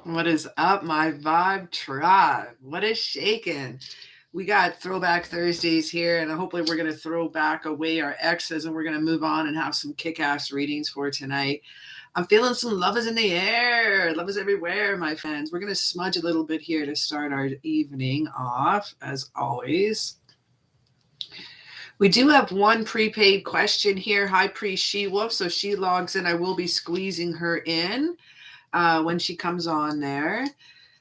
What is up, my vibe tribe? What is shaking? We got Throwback Thursdays here, and hopefully, we're going to throw back away our exes and we're going to move on and have some kick ass readings for tonight. I'm feeling some love is in the air. Love is everywhere, my friends. We're going to smudge a little bit here to start our evening off, as always. We do have one prepaid question here. High Priest She Wolf. So she logs in. I will be squeezing her in when she comes on there.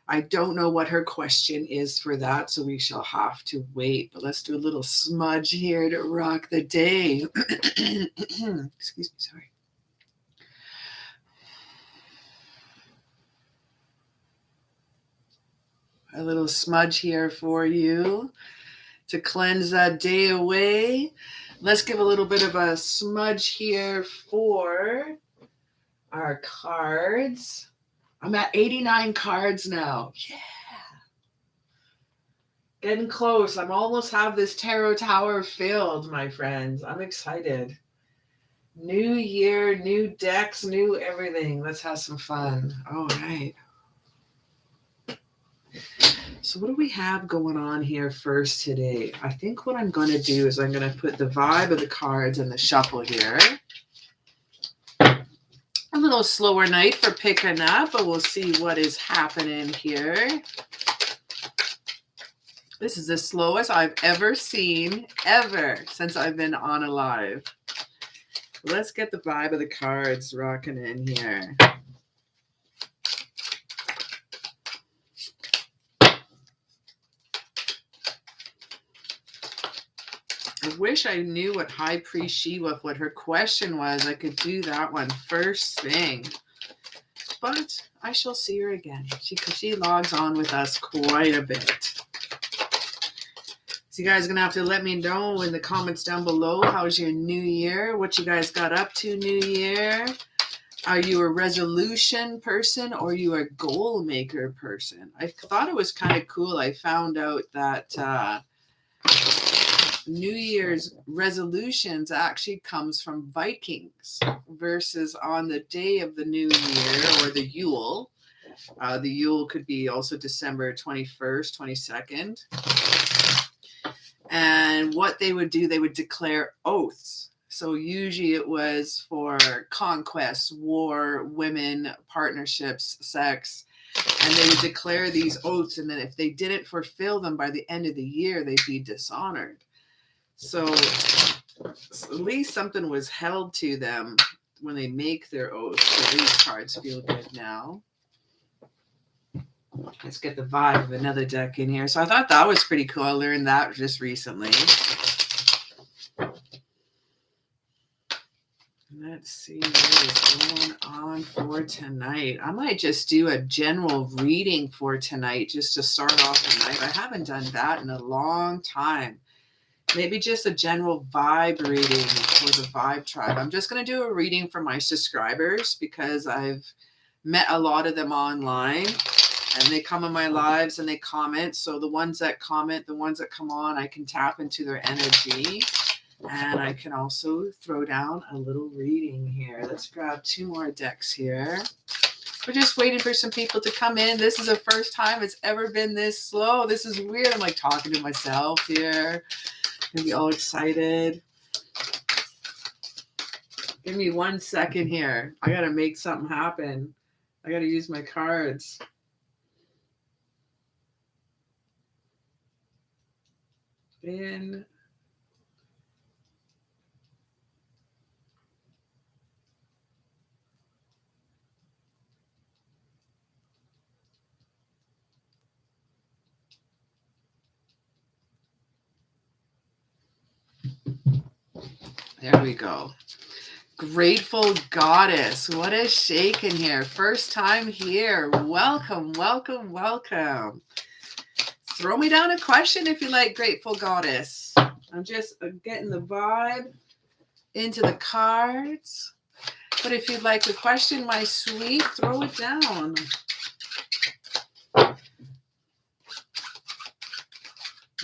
I don't know what her question is for that, so we shall have to wait. But let's do a little smudge here to rock the day. Excuse me, sorry. A little smudge here for you to cleanse that day away. Let's give a little bit of a smudge here for our cards. I'm at 89 cards now. Yeah. Getting close. I'm almost have this tarot tower filled, my friends. I'm excited. New year, new decks, new everything. Let's have some fun. All right. So what do we have going on here first today? I think what I'm going to do is I'm going to put the vibe of the cards in the shuffle here. A little slower night for picking up, but we'll see what is happening here. This is the slowest I've ever seen, ever, since I've been on Alive. Let's get the vibe of the cards rocking in here. I wish I knew what High Priest She Wolf, what her question was. I could do that one first thing. But I shall see her again. She logs on with us quite a bit. So you guys are going to have to let me know in the comments down below. How's your new year? What you guys got up to new year? Are you a resolution person or are you a goal maker person? I thought it was kind of cool. I found out that New Year's resolutions actually comes from Vikings versus on the day of the new year or the Yule. The Yule could be also December 21st, 22nd. And what they would do, they would declare oaths. So usually it was for conquest, war, women, partnerships, sex. And they would declare these oaths. And then if they didn't fulfill them by the end of the year, they'd be dishonored. So at least something was held to them when they make their oaths. So these cards feel good now. Let's get the vibe of another deck in here. So I thought that was pretty cool. I learned that just recently. Let's see what is going on for tonight. I might just do a general reading for tonight just to start off the night. I haven't done that in a long time. Maybe just a general vibe reading for the vibe tribe. I'm just going to do a reading for my subscribers because I've met a lot of them online. And they come on my lives and they comment. So the ones that comment, the ones that come on, I can tap into their energy. And I can also throw down a little reading here. Let's grab two more decks here. We're just waiting for some people to come in. This is the first time it's ever been this slow. This is weird. I'm like talking to myself here. I'm gonna be all excited. Give me 1 second here. I got to make something happen. I got to use my cards. In. There we go. Grateful Goddess. What is shaking here? First time here. Welcome, welcome, welcome. Throw me down a question if you like Grateful Goddess. I'm just getting the vibe into the cards. But if you'd like a question, my sweet, throw it down.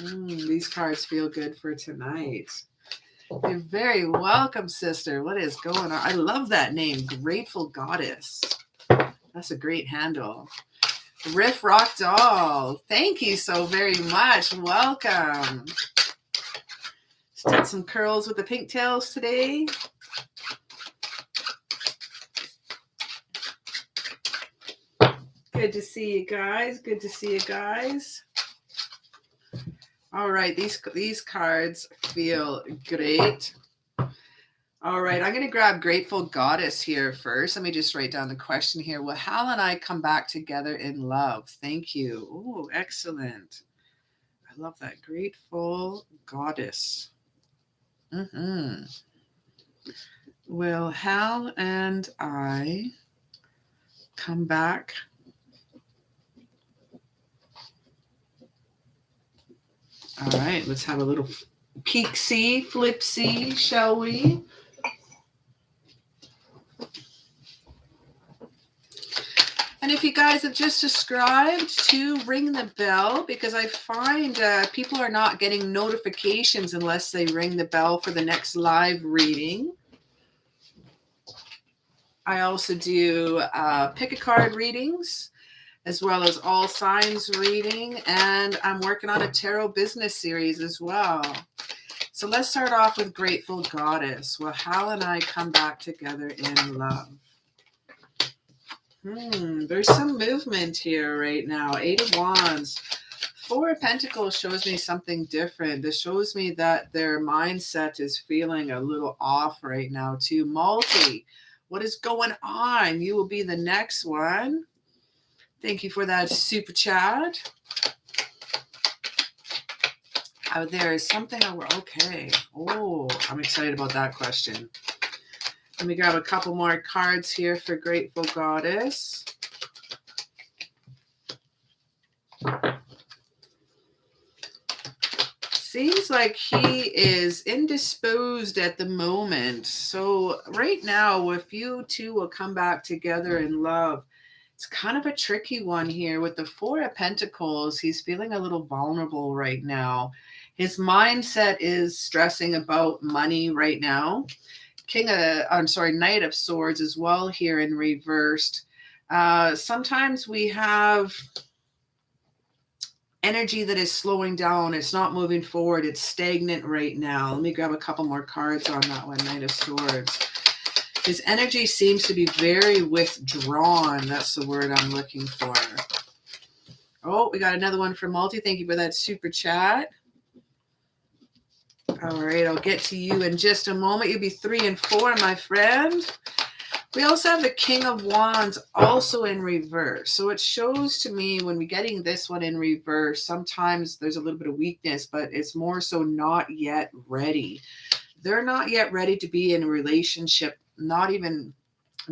These cards feel good for tonight. You're very welcome, sister. What is going on? I love that name, Grateful Goddess. That's a great handle. Riff Rock Doll, thank you so very much. Welcome. Just did some curls with the pigtails today. Good to see you guys. Good to see you guys. All right, these cards feel great. All right, I'm going to grab Grateful Goddess here first. Let me just write down the question here. Will Hal and I come back together in love? Thank you. Oh, excellent. I love that. Grateful Goddess. Will Hal and I come back All right, let's have a little peek-see, flip-see, shall we? And if you guys have just subscribed, to ring the bell, because I find people are not getting notifications unless they ring the bell for the next live reading. I also do pick a card readings, as well as all signs reading, and I'm working on a tarot business series as well. So let's start off with Grateful Goddess. Will Hal and I come back together in love? There's some movement here right now. Eight of Wands. Four of Pentacles shows me something different. This shows me that their mindset is feeling a little off right now too. Multi, what is going on? You will be the next one. Thank you for that super chat. Oh, there is something over. Okay. Oh, I'm excited about that question. Let me grab a couple more cards here for Grateful Goddess. Seems like he is indisposed at the moment. So right now, if you two will come back together in love, it's kind of a tricky one here. With the Four of Pentacles, he's feeling a little vulnerable right now. His mindset is stressing about money right now. Knight of Swords as well here in reversed. Sometimes we have energy that is slowing down. It's not moving forward. It's stagnant right now. Let me grab a couple more cards on that one. Knight of Swords. His energy seems to be very withdrawn. That's the word I'm looking for. Oh, we got another one from Multi. Thank you for that super chat. All right, I'll get to you in just a moment. You'll be 3 and 4, my friend. We also have the King of Wands also in reverse. So it shows to me when we're getting this one in reverse, sometimes there's a little bit of weakness, but it's more so not yet ready. They're not yet ready to be in a relationship, I'm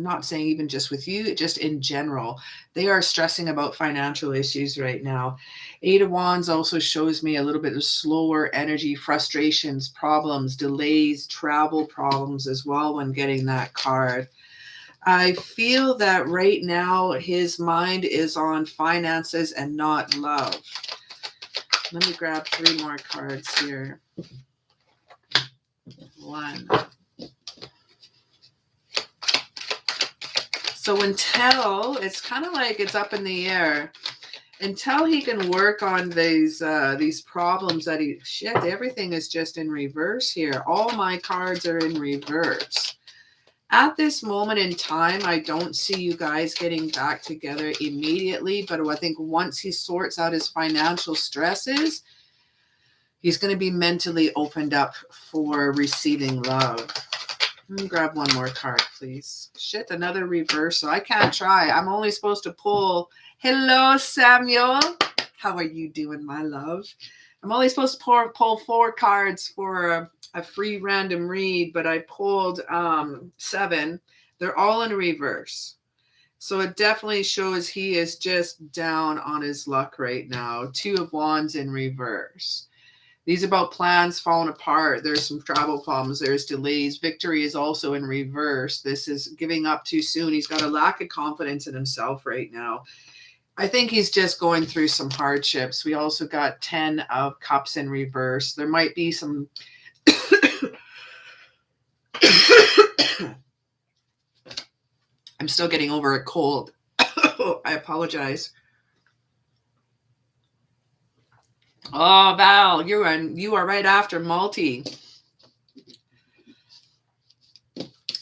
not saying even just with you, just in general. They are stressing about financial issues right now. Eight of Wands also shows me a little bit of slower energy, frustrations, problems, delays, travel problems as well when getting that card. I feel that right now his mind is on finances and not love. Let me grab 3 more cards here. 1. So until, it's kind of like it's up in the air. Until he can work on these problems that everything is just in reverse here. All my cards are in reverse. At this moment in time, I don't see you guys getting back together immediately, but I think once he sorts out his financial stresses, he's going to be mentally opened up for receiving love. Let me grab one more card, please. Shit, another reversal. I can't try. I'm only supposed to pull. Hello, Samuel. How are you doing, my love? I'm only supposed to pull 4 cards for a free random read, but I pulled 7. They're all in reverse. So it definitely shows he is just down on his luck right now. 2 of Wands in reverse. These are about plans falling apart. There's some travel problems. There's delays. Victory is also in reverse. This is giving up too soon. He's got a lack of confidence in himself right now. I think he's just going through some hardships. We also got 10 of Cups in reverse. There might be some... I'm still getting over a cold. I apologize. Oh, Val, you are right after Multi.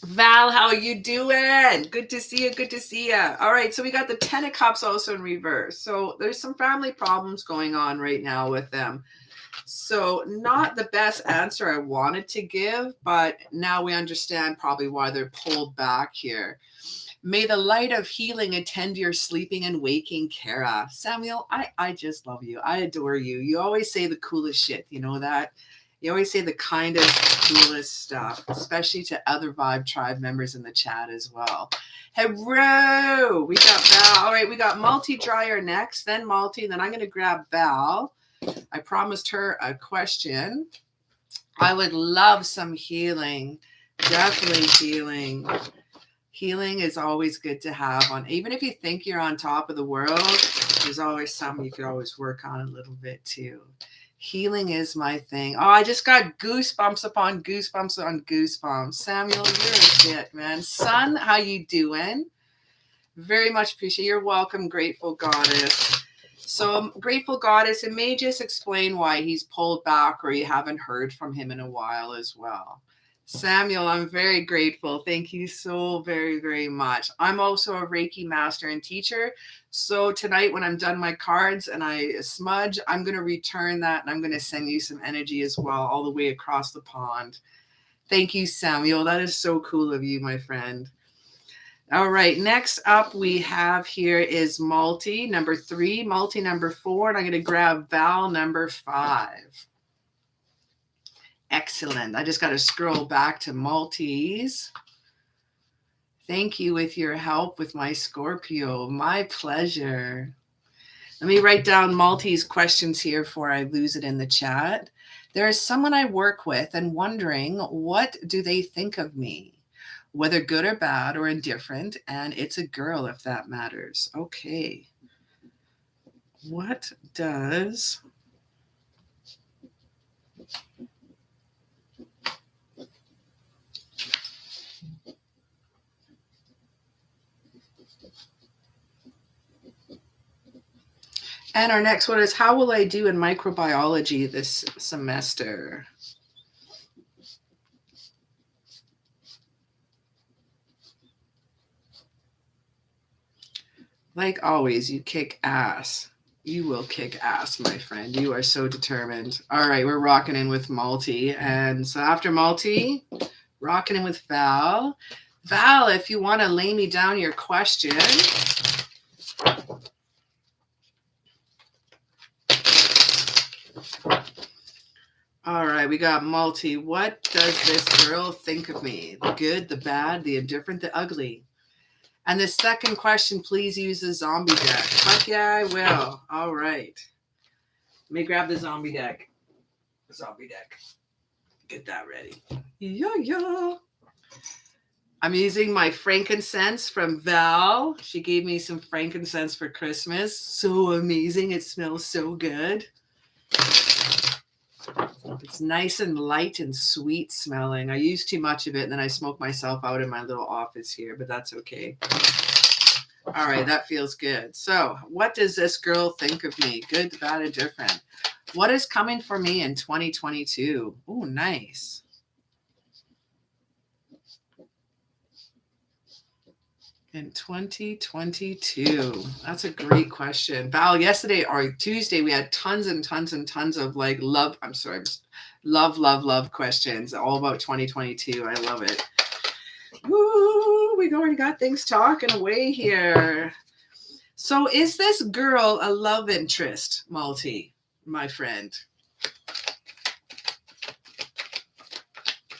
Val, how are you doing? Good to see you. Good to see you. All right, so we got the Ten of Cups also in reverse. So there's some family problems going on right now with them. So not the best answer I wanted to give, but now we understand probably why they're pulled back here. May the light of healing attend your sleeping and waking, Cara. Samuel, I just love you. I adore you. You always say the coolest shit. You know that? You always say the kindest, coolest stuff, especially to other Vibe Tribe members in the chat as well. Hello! We got Val. All right, we got Multi-Dryer next, then Multi, then I'm going to grab Val. I promised her a question. I would love some healing. Definitely healing. Healing is always good to have on. Even if you think you're on top of the world, there's always something you could always work on a little bit too. Healing is my thing. Oh, I just got goosebumps upon goosebumps on goosebumps. Samuel, you're a shit, man. Son, how you doing? Very much appreciate. You're welcome, Grateful Goddess. So, Grateful Goddess, it may just explain why he's pulled back or you haven't heard from him in a while as well. Samuel, I'm very grateful. Thank you so very, very much. I'm also a Reiki master and teacher. So tonight when I'm done my cards and I smudge, I'm going to return that and I'm going to send you some energy as well all the way across the pond. Thank you, Samuel. That is so cool of you, my friend. All right, next up we have here is Multi, number 3, Multi, number 4, and I'm going to grab Val, number 5. Excellent. I just got to scroll back to Multis. Thank you with your help with my Scorpio. My pleasure. Let me write down Multi's questions here before I lose it in the chat. There is someone I work with and wondering, what do they think of me? Whether good or bad or indifferent, and it's a girl if that matters. Okay. What does and our next one is, how will I do in microbiology this semester? Like always, you kick ass. You will kick ass, my friend. You are so determined. All right, we're rocking in with Multi. And so after Multi, rocking in with Val. Val, if you want to lay me down your question. All right, we got Multi. What does this girl think of me? The good, the bad, the indifferent, the ugly? And the second question, please use the zombie deck. Fuck yeah, I will. All right. Let me grab the zombie deck. Zombie deck. Get that ready. Yeah. I'm using my frankincense from Val. She gave me some frankincense for Christmas. So amazing. It smells so good. It's nice and light and sweet smelling. I use too much of it and then I smoke myself out in my little office here, but that's okay. All right, that feels good. So what does this girl think of me? Good, bad, or different? What is coming for me in 2022? Oh, nice. In 2022, that's a great question. Val, yesterday or Tuesday, we had tons and tons and tons of like love questions all about 2022. I love it. Woo, we've already got things talking away here. So is this girl a love interest, Multi, my friend?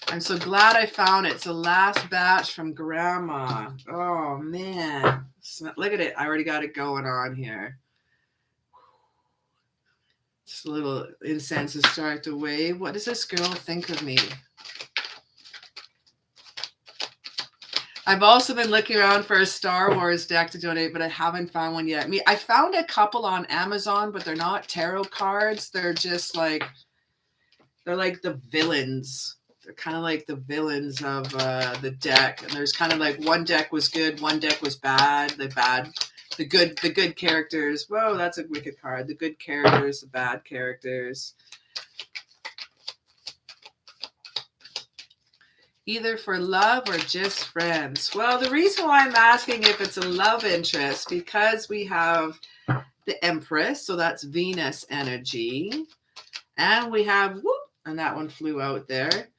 I'm so glad I found it. It's the last batch from Grandma. Oh, man. Look at it. I already got it going on here. Just a little incense to start the wave. What does this girl think of me? I've also been looking around for a Star Wars deck to donate, but I haven't found one yet. I found a couple on Amazon, but they're not tarot cards. They're just like, they're like the villains. They're kind of like the villains of the deck. And there's kind of like one deck was good, one deck was bad. The The good characters. Whoa, that's a wicked card. The good characters, the bad characters. Either for love or just friends. Well, the reason why I'm asking if it's a love interest, because we have the Empress, so that's Venus energy. And we have, whoop, and that one flew out there.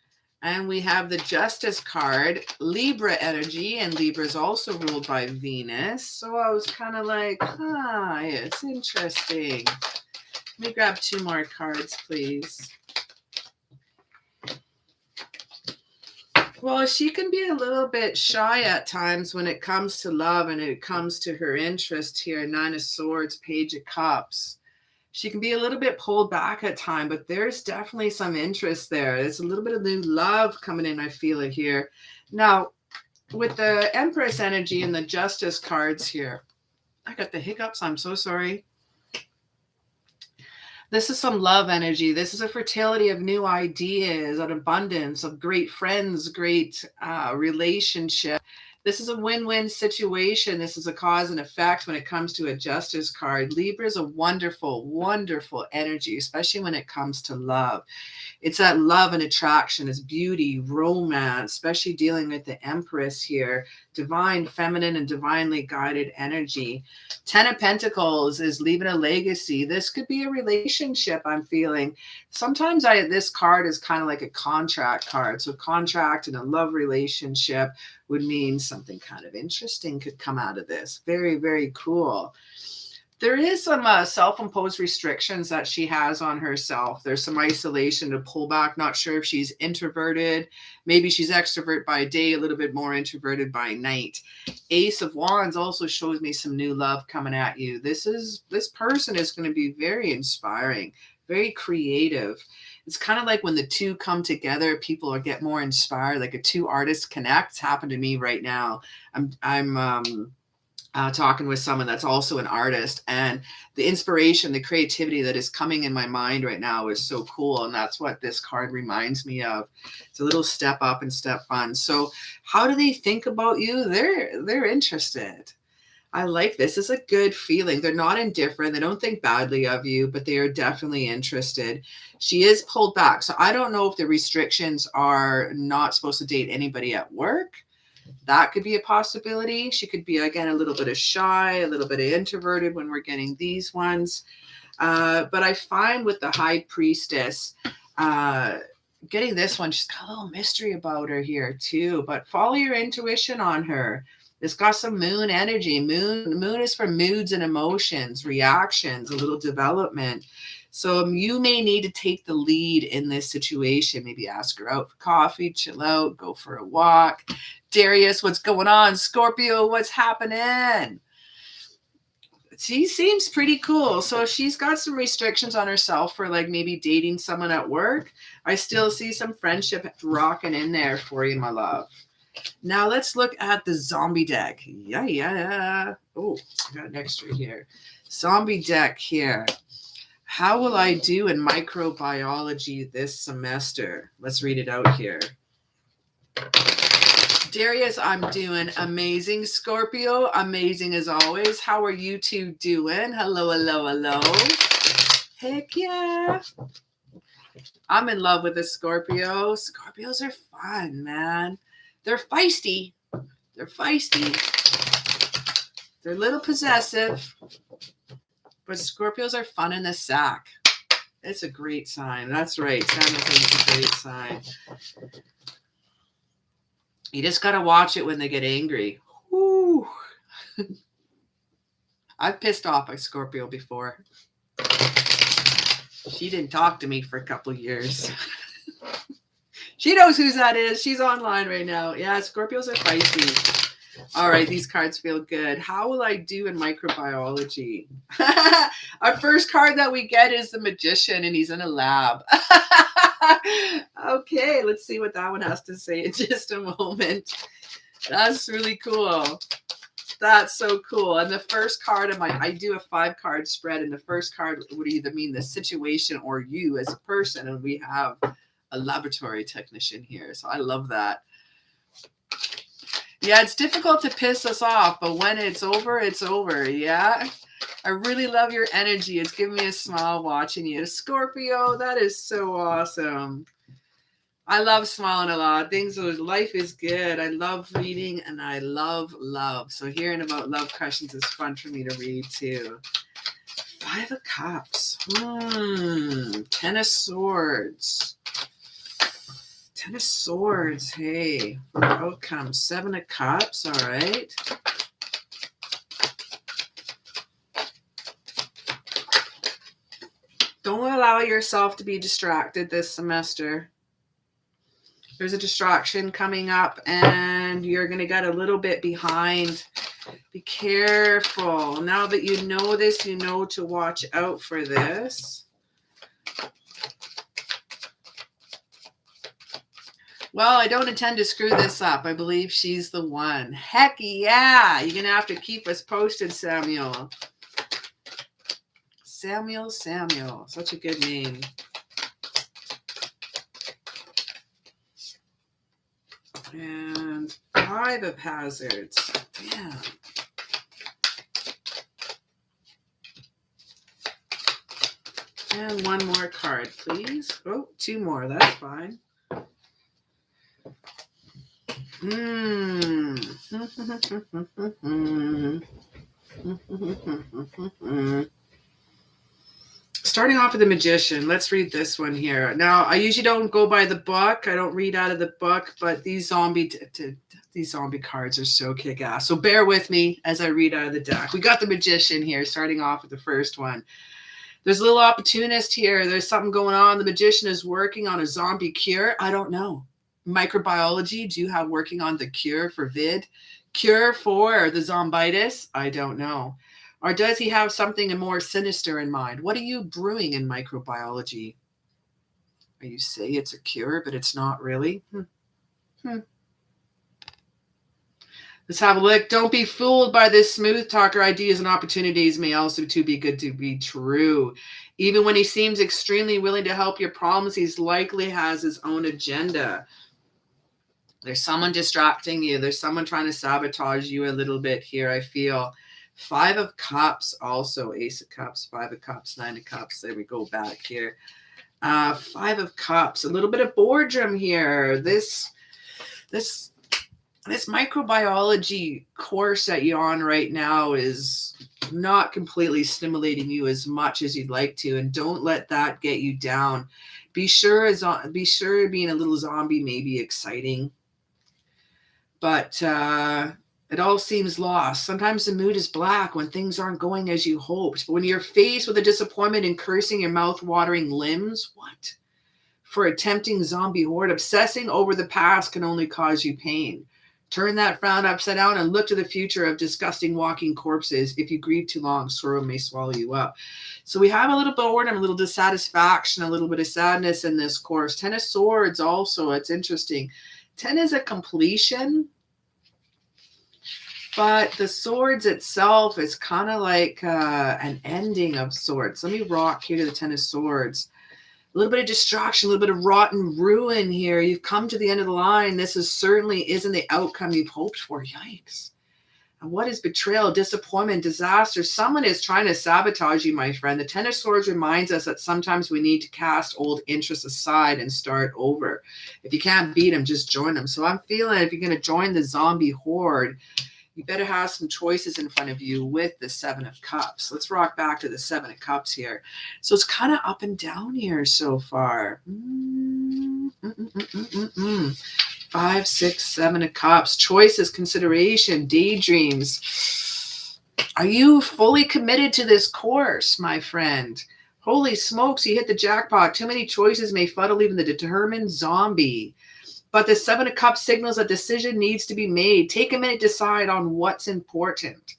And we have the Justice card, Libra energy, and Libra is also ruled by Venus. So I was kind of like, it's interesting. Let me grab 2 more cards, please. Well, she can be a little bit shy at times when it comes to love and it comes to her interest here. 9 of Swords, Page of Cups. She can be a little bit pulled back at time, but there's definitely some interest there. There's a little bit of new love coming in. I feel it here. Now, with the Empress energy and the Justice cards here, I got the hiccups. I'm so sorry. This is some love energy. This is a fertility of new ideas, an abundance of great friends, great relationship. This is a win-win situation. This is a cause and effect when it comes to a Justice card. Libra is a wonderful, wonderful energy, especially when it comes to love. It's that love and attraction, it's beauty, romance, especially dealing with the Empress here. Divine, feminine, and divinely guided energy. 10 of Pentacles is leaving a legacy. This could be a relationship, I'm feeling. Sometimes this card is kind of like a contract card. So contract and a love relationship would mean something kind of interesting could come out of this. Very, very cool. There is some self-imposed restrictions that she has on herself. There's some isolation to pull back. Not sure if she's introverted. Maybe she's extrovert by day, a little bit more introverted by night. Ace of Wands also shows me some new love coming at you. This person is going to be very inspiring, very creative. It's kind of like when the two come together, people get more inspired, like a 2 artists connect. It's happened to me right now. I'm talking with someone that's also an artist, and the inspiration, the creativity that is coming in my mind right now is so cool. And that's what this card reminds me of. It's a little step up and step fun. So how do they think about you? They're interested. I like this. It's a good feeling. They're not indifferent. They don't think badly of you, but they are definitely interested. She is pulled back. So I don't know if the restrictions are not supposed to date anybody at work. That could be a possibility. She could be, again, a little bit of shy, a little bit of introverted when we're getting these ones. But I find with the High Priestess, getting this one, she's got a little mystery about her here too. But follow your intuition on her. It's got some moon energy. Moon is for moods and emotions, reactions, a little development. So you may need to take the lead in this situation. Maybe ask her out for coffee, chill out, go for a walk. Darius, what's going on? Scorpio, what's happening? She seems pretty cool. So she's got some restrictions on herself for like maybe dating someone at work. I still see some friendship rocking in there for you, my love. Now let's look at the zombie deck. Yeah. Oh, I got an extra here. Zombie deck here. How will I do in microbiology this semester? Let's read it out here. Darius, I'm doing amazing. Scorpio, amazing as always. How are you two doing? Hello. Heck yeah. I'm in love with a Scorpio. Scorpios are fun, man. They're feisty. They're a little possessive. But Scorpios are fun in the sack. It's a great sign. That's right. It's a great sign. You just got to watch it when they get angry. Woo. I've pissed off a Scorpio before. She didn't talk to me for a couple years. She knows who that is. She's online right now. Yeah, Scorpios are feisty. All right, these cards feel good. How will I do in microbiology? Our first card that we get is the Magician, and he's in a lab. Okay, let's see what that one has to say in just a moment. That's really cool. That's so cool. And the first card of I do a 5-card spread, and the first card would either mean the situation or you as a person, and we have a laboratory technician here. So I love that. Yeah, it's difficult to piss us off, but when it's over, it's over. Yeah. I really love your energy. It's giving me a smile watching you. Scorpio, that is so awesome. I love smiling a lot. Life is good. I love reading and I love love. So hearing about love questions is fun for me to read too. 5 of Cups. Ten of Swords. 10 of Swords. Hey, for outcome. 7 of Cups. All right. Don't allow yourself to be distracted this semester. There's a distraction coming up and you're going to get a little bit behind. Be careful. Now that you know this, you know to watch out for this. Well, I don't intend to screw this up. I believe she's the one. Heck yeah. You're going to have to keep us posted, Samuel. Samuel. Such a good name. And 5 of Hazards. Damn. And one more card, please. Oh, 2 more. That's fine. Starting off with the Magician. Let's read this one here. Now, I usually don't go by the book. I don't read out of the book, but these zombie cards are so kick-ass. So bear with me as I read out of the deck. We got the Magician here, starting off with the first one. There's a little opportunist here. There's something going on. The Magician is working on a zombie cure. I don't know. Microbiology, do you have working on the cure for vid? Cure for the zombitis? I don't know. Or does he have something more sinister in mind? What are you brewing in microbiology? Or you say it's a cure, but it's not really? Let's have a look. Don't be fooled by this smooth talker. Ideas and opportunities may also too be good to be true. Even when he seems extremely willing to help your problems, he's likely has his own agenda. There's someone distracting you. There's someone trying to sabotage you a little bit here, I feel. 5 of Cups, also Ace of Cups, 5 of Cups, 9 of Cups. There we go back here. 5 of Cups, a little bit of boredom here. This microbiology course that you're on right now is not completely stimulating you as much as you'd like to, and don't let that get you down. Be sure being a little zombie may be exciting, but it all seems lost. Sometimes the mood is black when things aren't going as you hoped. But when you're faced with a disappointment and cursing your mouth-watering limbs, what? For a tempting zombie horde, obsessing over the past can only cause you pain. Turn that frown upside down and look to the future of disgusting walking corpses. If you grieve too long, sorrow may swallow you up. So we have a little boredom, a little dissatisfaction, a little bit of sadness in this course. 10 of Swords also, it's interesting. 10 is a completion, but the Swords itself is kind of like an ending of sorts. Let me rock here to the 10 of Swords. A little bit of distraction, a little bit of rotten ruin here. You've come to the end of the line. This certainly isn't the outcome you've hoped for. Yikes. And what is betrayal, disappointment, disaster? Someone is trying to sabotage you, my friend. The 10 of Swords reminds us that sometimes we need to cast old interests aside and start over. If you can't beat them, just join them. So I'm feeling if you're going to join the zombie horde, you better have some choices in front of you with the 7 of Cups. Let's rock back to the 7 of Cups here. So it's kind of up and down here so far. 5, 6, 7 of Cups. Choices, consideration, daydreams. Are you fully committed to this course, my friend? Holy smokes, you hit the jackpot. Too many choices may fuddle even the determined zombie. But the 7 of Cups signals a decision needs to be made. Take a minute to decide on what's important.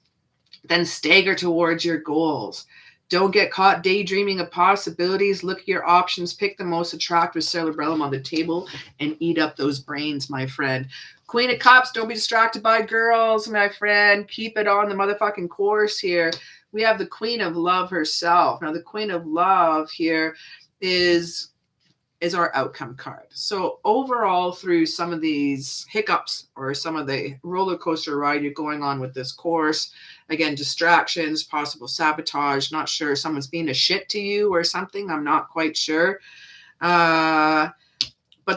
Then stagger towards your goals. Don't get caught daydreaming of possibilities. Look at your options. Pick the most attractive cerebellum on the table and eat up those brains, my friend. Queen of Cups, don't be distracted by girls, my friend. Keep it on the motherfucking course here. We have the Queen of Love herself. Now, the Queen of Love here is is our outcome card. So overall, through some of these hiccups or some of the roller coaster ride you're going on with this course, again, distractions, possible sabotage, not sure, someone's being a shit to you or something, I'm not quite sure. But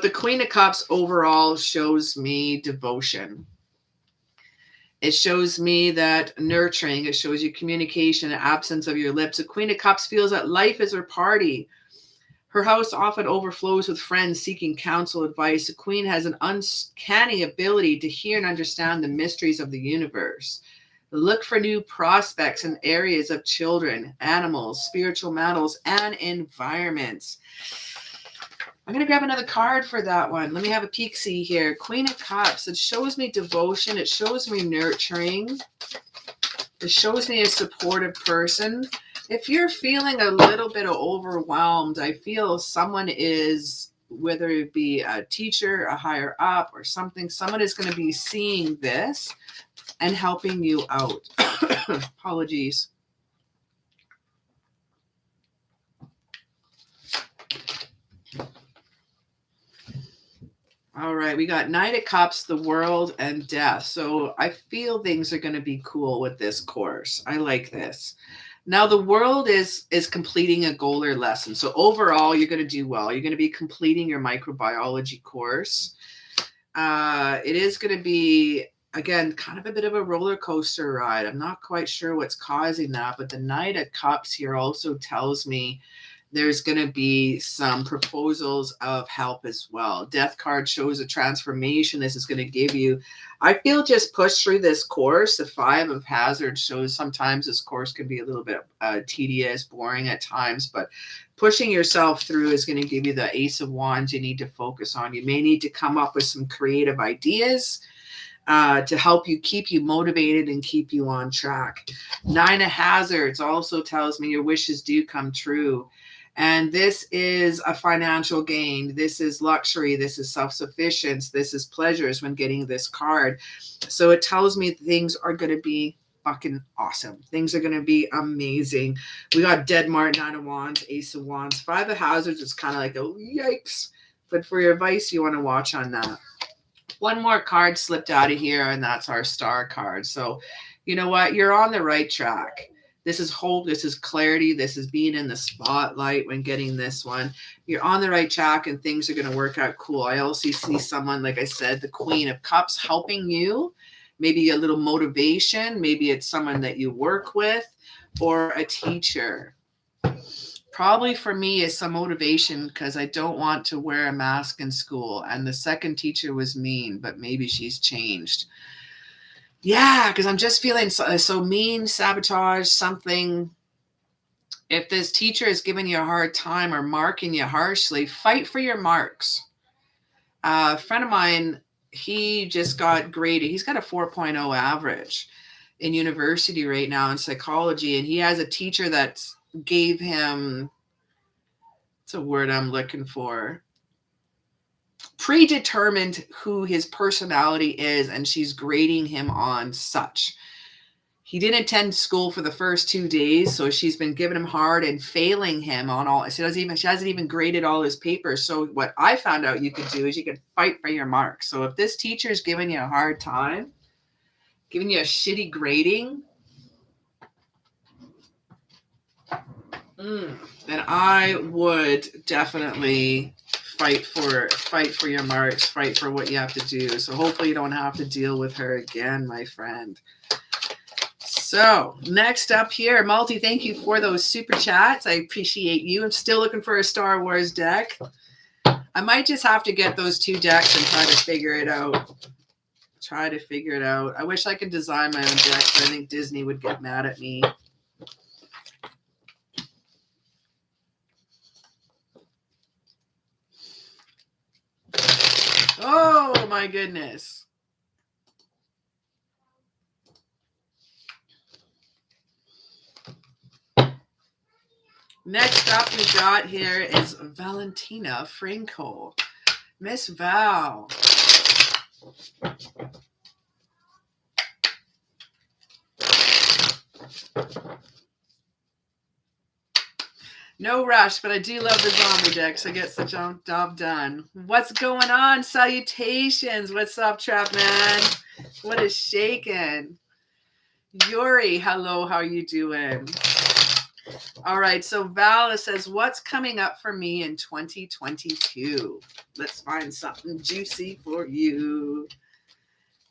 the Queen of Cups overall shows me devotion. It shows me that nurturing, it shows you communication, the absence of your lips. The Queen of Cups feels that life is her party. Her house often overflows with friends seeking counsel, advice. The Queen has an uncanny ability to hear and understand the mysteries of the universe. Look for new prospects in areas of children, animals, spiritual matters, and environments. I'm going to grab another card for that one. Let me have a peek-see here. Queen of Cups. It shows me devotion. It shows me nurturing. It shows me a supportive person. If you're feeling a little bit overwhelmed, I feel someone is, whether it be a teacher, a higher up, or something, someone is going to be seeing this and helping you out. Apologies. All right, we got Knight of Cups, the World, and Death. So I feel things are going to be cool with this course. I like this. Now, the World is completing a goal or lesson. So overall, you're going to do well. You're going to be completing your microbiology course. It is going to be, again, kind of a bit of a roller coaster ride. I'm not quite sure what's causing that, but the Knight of Cups here also tells me there's going to be some proposals of help as well. Death card shows a transformation this is going to give you. I feel just push through this course. The Five of Hazards shows sometimes this course can be a little bit tedious, boring at times, but pushing yourself through is going to give you the Ace of Wands you need to focus on. You may need to come up with some creative ideas to help you, keep you motivated and keep you on track. Nine of Hazards also tells me your wishes do come true. And this is a financial gain. This is luxury. This is self-sufficiency. This is pleasures when getting this card. So it tells me things are going to be fucking awesome. Things are going to be amazing. We got Dead Mart, Nine of Wands, Ace of Wands. Five of Hazards is kind of like, oh, yikes. But for your advice, you want to watch on that. One more card slipped out of here, and that's our star card. So you know what? You're on the right track. This is hope. This is clarity. This is being in the spotlight when getting this one. You're on the right track and things are going to work out cool. I also see someone, like I said, the Queen of Cups helping you. Maybe a little motivation. Maybe it's someone that you work with or a teacher. Probably for me is some motivation because I don't want to wear a mask in school. And the second teacher was mean, but maybe she's changed. Yeah, because I'm just feeling so mean, sabotage, something. If this teacher is giving you a hard time or marking you harshly, fight for your marks. A friend of mine, he just got graded. He's got a 4.0 average in university right now in psychology. And he has a teacher that gave him, what's a word I'm looking for? Predetermined who his personality is, and she's grading him on such. He didn't attend school for the first 2 days, so she's been giving him hard and failing him on all. She hasn't even graded all his papers. So what I found out you could do is you could fight for your marks. So if this teacher is giving you a hard time, giving you a shitty grading, then I would definitely fight for your marks, fight for what you have to do. So hopefully you don't have to deal with her again, my friend. So next up here, Malty, thank you for those super chats. I appreciate you. I'm still looking for a Star Wars deck. I might just have to get those two decks and try to figure it out. I wish I could design my own deck, but I think Disney would get mad at me. Oh my goodness. Next up we got here is Valentina Franco. Miss Val. No rush, but I do love the zombie decks. I get the job done. What's going on? Salutations. What's up, Trap Man? What is shaking? Yuri, hello. How are you doing? All right. So Val says, what's coming up for me in 2022? Let's find something juicy for you.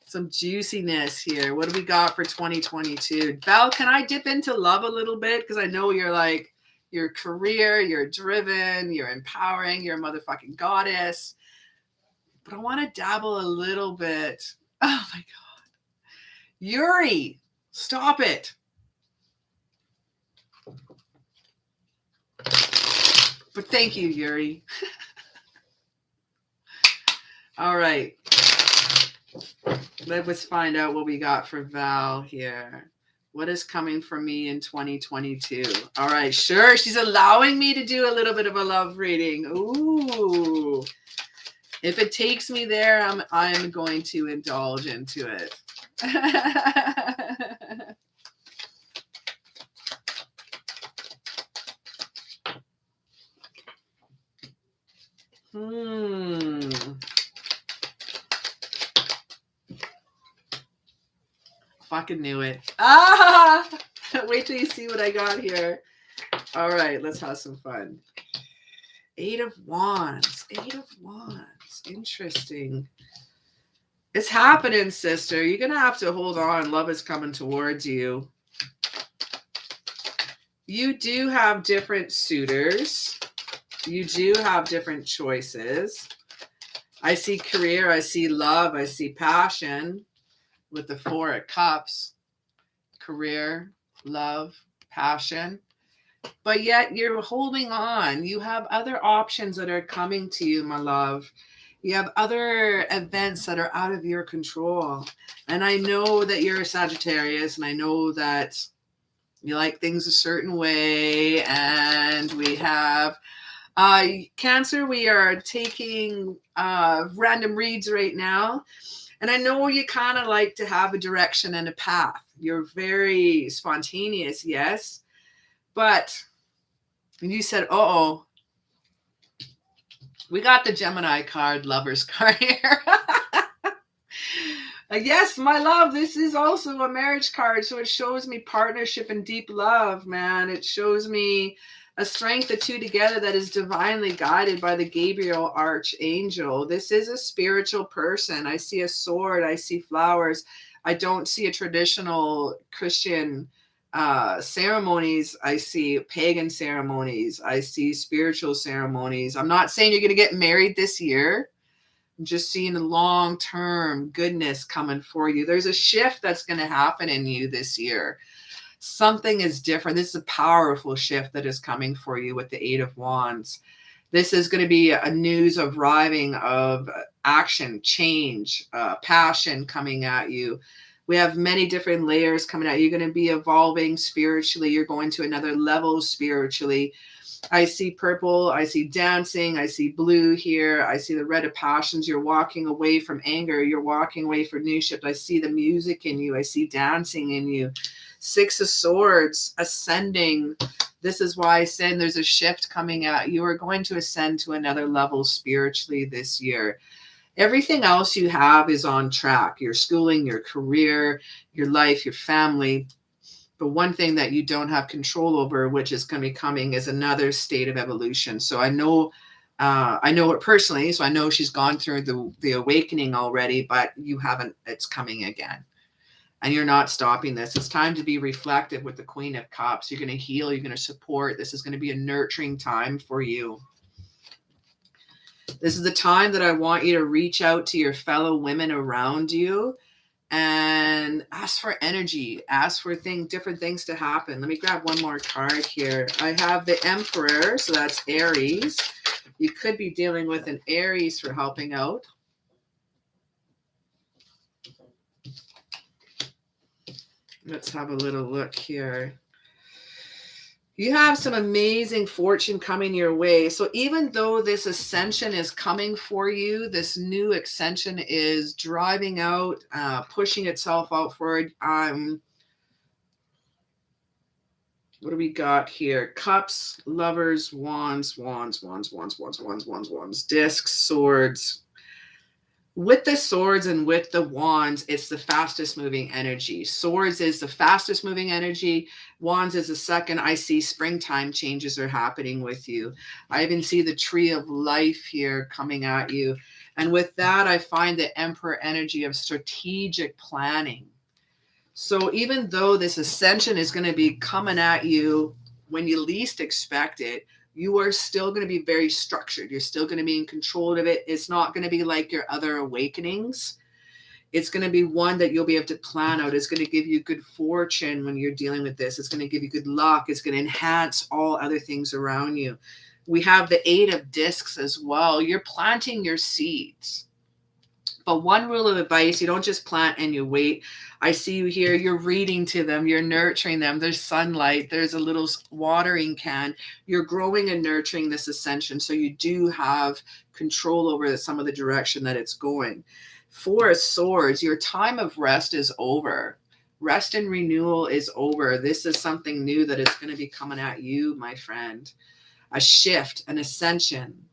Some juiciness here. What do we got for 2022? Val, can I dip into love a little bit? Because I know you're like, your career, you're driven, you're empowering, you're a motherfucking goddess. But I want to dabble a little bit. Oh my God. Yuri, stop it. But thank you, Yuri. All right. Let's find out what we got for Val here. What is coming for me in 2022? All right, sure. She's allowing me to do a little bit of a love reading. Ooh. If it takes me there, I'm going to indulge into it. Fucking knew it. Ah! Wait till you see what I got here. All right, let's have some fun. 8 of Wands. 8 of Wands. Interesting. It's happening, sister. You're going to have to hold on. Love is coming towards you. You do have different suitors. You do have different choices. I see career. I see love. I see passion with the 4 of Cups. Career, love, passion. But yet you're holding on. You have other options that are coming to you, my love. You have other events that are out of your control. And I know that you're a Sagittarius, and I know that you like things a certain way. And we have Cancer. We are taking random reads right now. And I know you kind of like to have a direction and a path. You're very spontaneous, yes. But when you said, uh-oh, we got the Gemini card, Lover's card here. Yes, my love, this is also a marriage card. So it shows me partnership and deep love, man. It shows me a strength of 2 together that is divinely guided by the Gabriel Archangel. This is a spiritual person. I see a sword. I see flowers. I don't see a traditional Christian ceremonies. I see pagan ceremonies. I see spiritual ceremonies. I'm not saying you're going to get married this year. I'm just seeing a long-term goodness coming for you. There's a shift that's going to happen in you this year. Something is different. This is a powerful shift that is coming for you with the 8 of Wands. This is going to be a news of arriving of action, change, passion coming at you. We have many different layers coming out. You're going to be evolving spiritually. You're going to another level spiritually. I see purple. I see dancing. I see blue here. I see the red of passions. You're walking away from anger. You're walking away from new shift. I see the music in you. I see dancing in you. 6 of Swords, ascending. This is why I said there's a shift coming out. You are going to ascend to another level spiritually this year. Everything else you have is on track. Your schooling, your career, your life, your family. But one thing that you don't have control over, which is going to be coming, is another state of evolution. So I know her personally, so I know she's gone through the awakening already, but you haven't. It's coming again. And you're not stopping this. It's time to be reflective with the Queen of Cups. You're going to heal. You're going to support. This is going to be a nurturing time for you. This is the time that I want you to reach out to your fellow women around you and ask for energy, ask for different things to happen. Let me grab one more card here. I have the Emperor, so that's Aries. You could be dealing with an Aries for helping out. Let's have a little look here. You have some amazing fortune coming your way. So even though this ascension is coming for you, this new ascension is driving out, pushing itself out forward. What do we got here? Cups, lovers, wands, wands, wands, wands, wands, wands, wands, wands, discs, swords. With the swords and with the wands, it's the fastest moving energy. Swords is the fastest moving energy. Wands is the second. I see springtime changes are happening with you. I even see the tree of life here coming at you. And with that, I find the emperor energy of strategic planning. So even though this ascension is going to be coming at you when you least expect it, you are still going to be very structured. You're still going to be in control of it. It's not going to be like your other awakenings. It's going to be one that you'll be able to plan out. It's going to give you good fortune when you're dealing with this. It's going to give you good luck. It's going to enhance all other things around you. We have the 8 of discs as well. You're planting your seeds. But one rule of advice, you don't just plant and you wait. I see you here, you're reading to them, you're nurturing them. There's sunlight, there's a little watering can. You're growing and nurturing this ascension. So you do have control over some of the direction that it's going. 4 of swords, your time of rest is over. Rest and renewal is over. This is something new that is going to be coming at you, my friend. A shift, an ascension.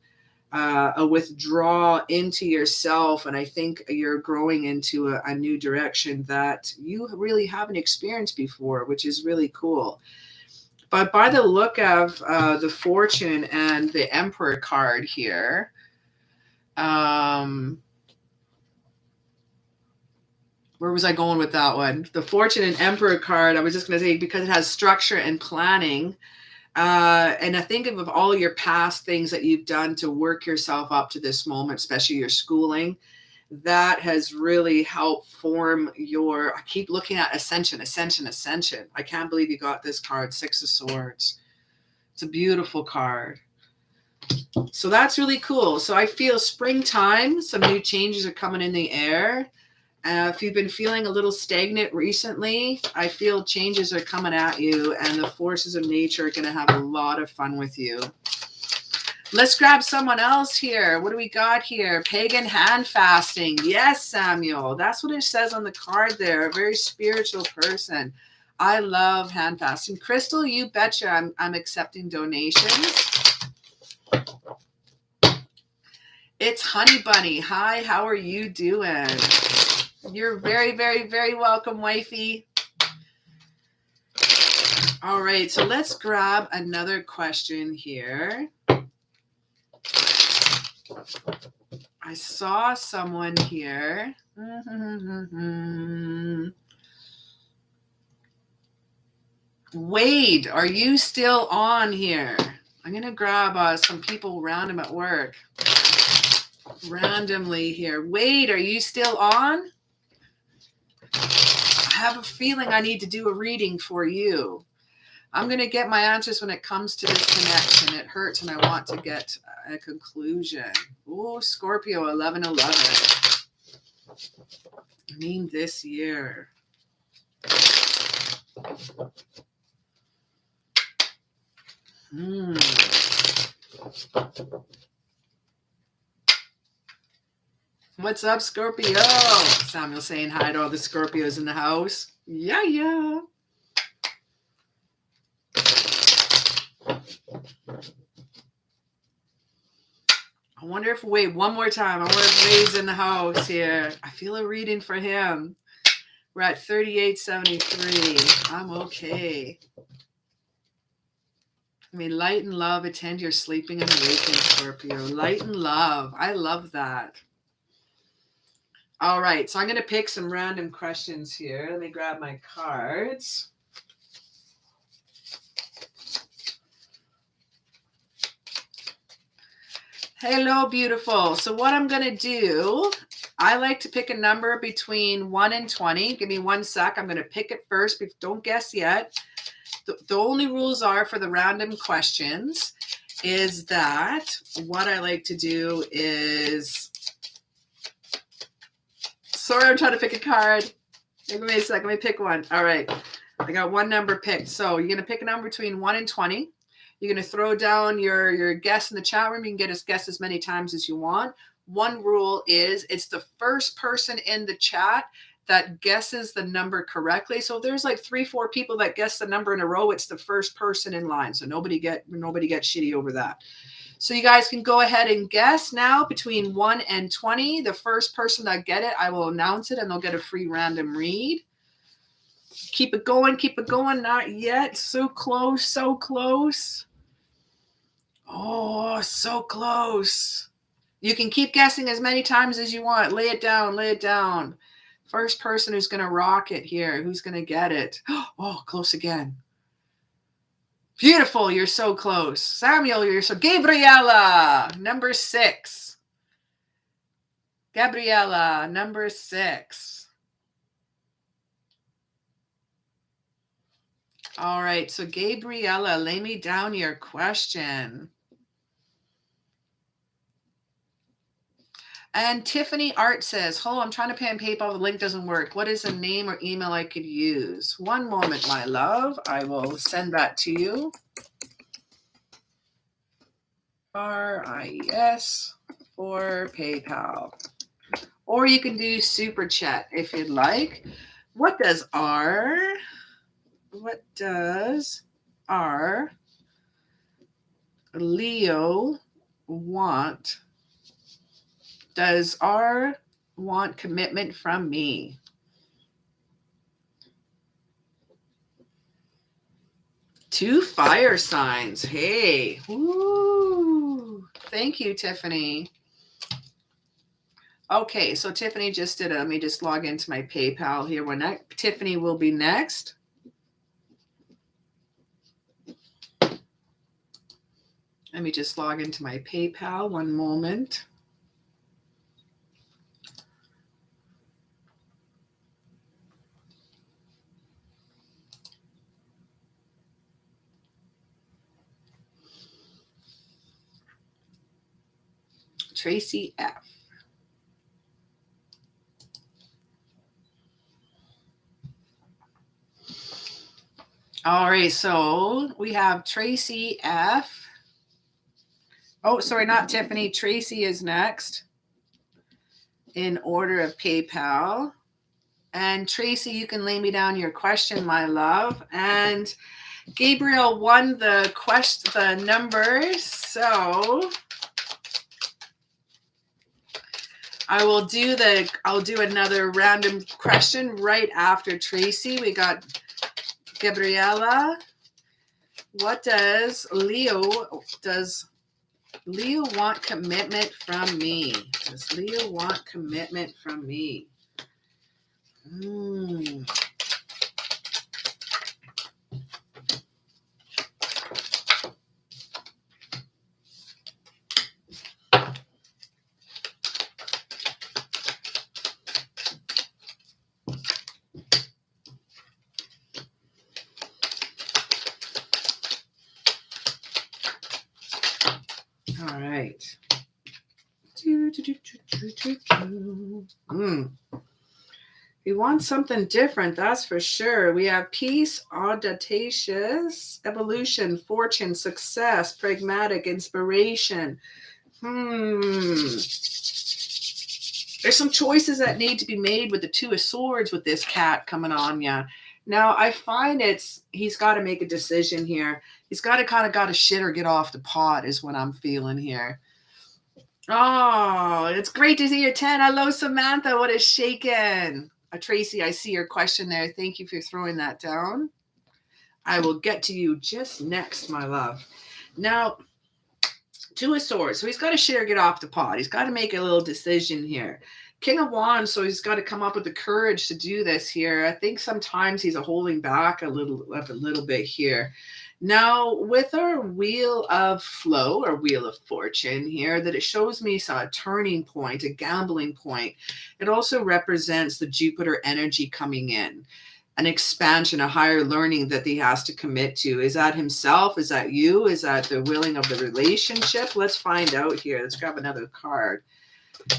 A withdrawal into yourself, and I think you're growing into a new direction that you really haven't experienced before, which is really cool. But by the look of the fortune and the emperor card here, where was I going with that one? The fortune and emperor card, I was just going to say, because it has structure and planning. And I think of all your past things that you've done to work yourself up to this moment, especially your schooling, that has really helped form your, I keep looking at ascension, ascension, ascension. I can't believe you got this card, 6 of Swords. It's a beautiful card. So that's really cool. So I feel springtime, some new changes are coming in the air. If you've been feeling a little stagnant recently, I feel changes are coming at you and the forces of nature are going to have a lot of fun with you. Let's grab someone else here. What do we got here? Pagan hand fasting. Yes, Samuel. That's what it says on the card there. A very spiritual person. I love hand fasting. Crystal, you betcha I'm accepting donations. It's Honey Bunny. Hi, how are you doing? You're very, very, very welcome, wifey. All right, so let's grab another question here. I saw someone here. Wade, are you still on here? I'm going to grab some people random at work. Randomly here. Wade, are you still on? I have a feeling I need to do a reading for you. I'm going to get my answers when it comes to this connection. It hurts and I want to get a conclusion. Oh, Scorpio 1111. I mean this year. What's up, Scorpio? Samuel saying hi to all the Scorpios in the house. Yeah. I wonder if Wade, one more time. I wonder if Wade's in the house here. I feel a reading for him. We're at 3873. I'm okay. I mean, light and love attend your sleeping and waking, Scorpio. Light and love. I love that. All right, so I'm going to pick some random questions here. Let me grab my cards. Hello, beautiful. So what I'm going to do, I like to pick a number between 1 and 20. Give me 1 sec. I'm going to pick it first. Don't guess yet. The only rules are for the random questions is that what I like to do is... Sorry, I'm trying to pick a card. Give me a sec. Let me pick one. All right. I got one number picked. So you're going to pick a number between 1 and 20. You're going to throw down your guess in the chat room. You can guess as many times as you want. One rule is it's the first person in the chat that guesses the number correctly. So if there's like 3-4 people that guess the number in a row, it's the first person in line. So nobody get shitty over that. So you guys can go ahead and guess now between 1 and 20. The first person that get it, I will announce it and they'll get a free random read. Keep it going, keep it going. Not yet. So close, so close. Oh, so close. You can keep guessing as many times as you want. Lay it down, lay it down. First person who's going to rock it here. Who's going to get it? Oh, close again. Beautiful. You're so close. Samuel, you're so... Gabriella, number 6. Gabriella, number 6. All right. So Gabriella, lay me down your question. And Tiffany Art says, hello, I'm trying to pay on PayPal. The link doesn't work. What is a name or email I could use? One moment, my love. I will send that to you. RIES for PayPal. Or you can do Super Chat if you'd like. What does our Leo want? Does R want commitment from me? Two fire signs. Hey. Woo. Thank you, Tiffany. Okay, so Tiffany just did it. Let me just log into my PayPal here. Tiffany will be next. Let me just log into my PayPal. One moment. Tracy F. All right, so we have Tracy F. Oh, sorry, not Tiffany. Tracy is next in order of PayPal. And Tracy, you can lay me down your question, my love. And Gabriel won the numbers, so I'll do another random question right after Tracy. We got Gabriella. What does Leo want commitment from me? Does Leo want commitment from me? All right. We want something different, that's for sure. We have peace, audacious, evolution, fortune, success, pragmatic, inspiration. There's some choices that need to be made with the Two of Swords with this cat coming on ya. Now, I find he's got to make a decision here. He's got to shit or get off the pot is what I'm feeling here. Oh, it's great to see your 10. Hello, Samantha. What is shaking? Tracy, I see your question there. Thank you for throwing that down. I will get to you just next, my love. Now, Two of Swords. So he's got to shit or get off the pot. He's got to make a little decision here. King of Wands, so he's got to come up with the courage to do this here. I think sometimes he's holding back a little bit here. Now, with our Wheel of Flow or Wheel of Fortune here, that it shows me a turning point, a gambling point. It also represents the Jupiter energy coming in, an expansion, a higher learning that he has to commit to. Is that himself? Is that you? Is that the willing of the relationship? Let's find out here. Let's grab another card.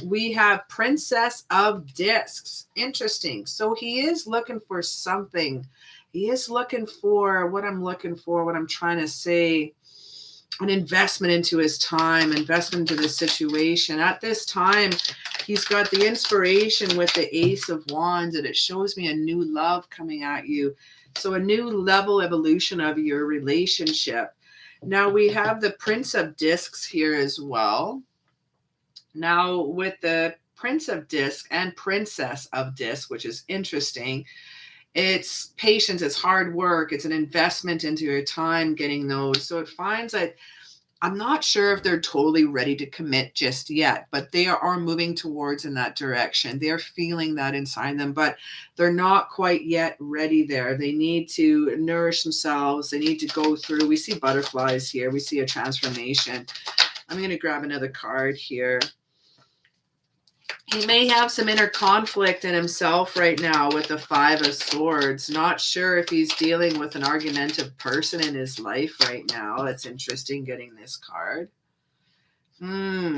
We have Princess of Discs. Interesting. So he is looking for something. He is looking for what I'm trying to say. an investment into his time, investment into the situation. At this time, he's got the inspiration with the Ace of Wands, and it shows me a new love coming at you. So a new level evolution of your relationship. Now we have the Prince of Discs here as well. Now with the Prince of Disc and Princess of Disc, which is interesting, it's patience, it's hard work, it's an investment into your time getting those. So it finds that I'm not sure if they're totally ready to commit just yet, but they are moving towards in that direction. They're feeling that inside them, but they're not quite yet ready there. They need to nourish themselves. They need to go through. We see butterflies here. We see a transformation. I'm going to grab another card here. He may have some inner conflict in himself right now with the Five of Swords. Not sure if he's dealing with an argumentative person in his life right now. It's interesting getting this card. Woo!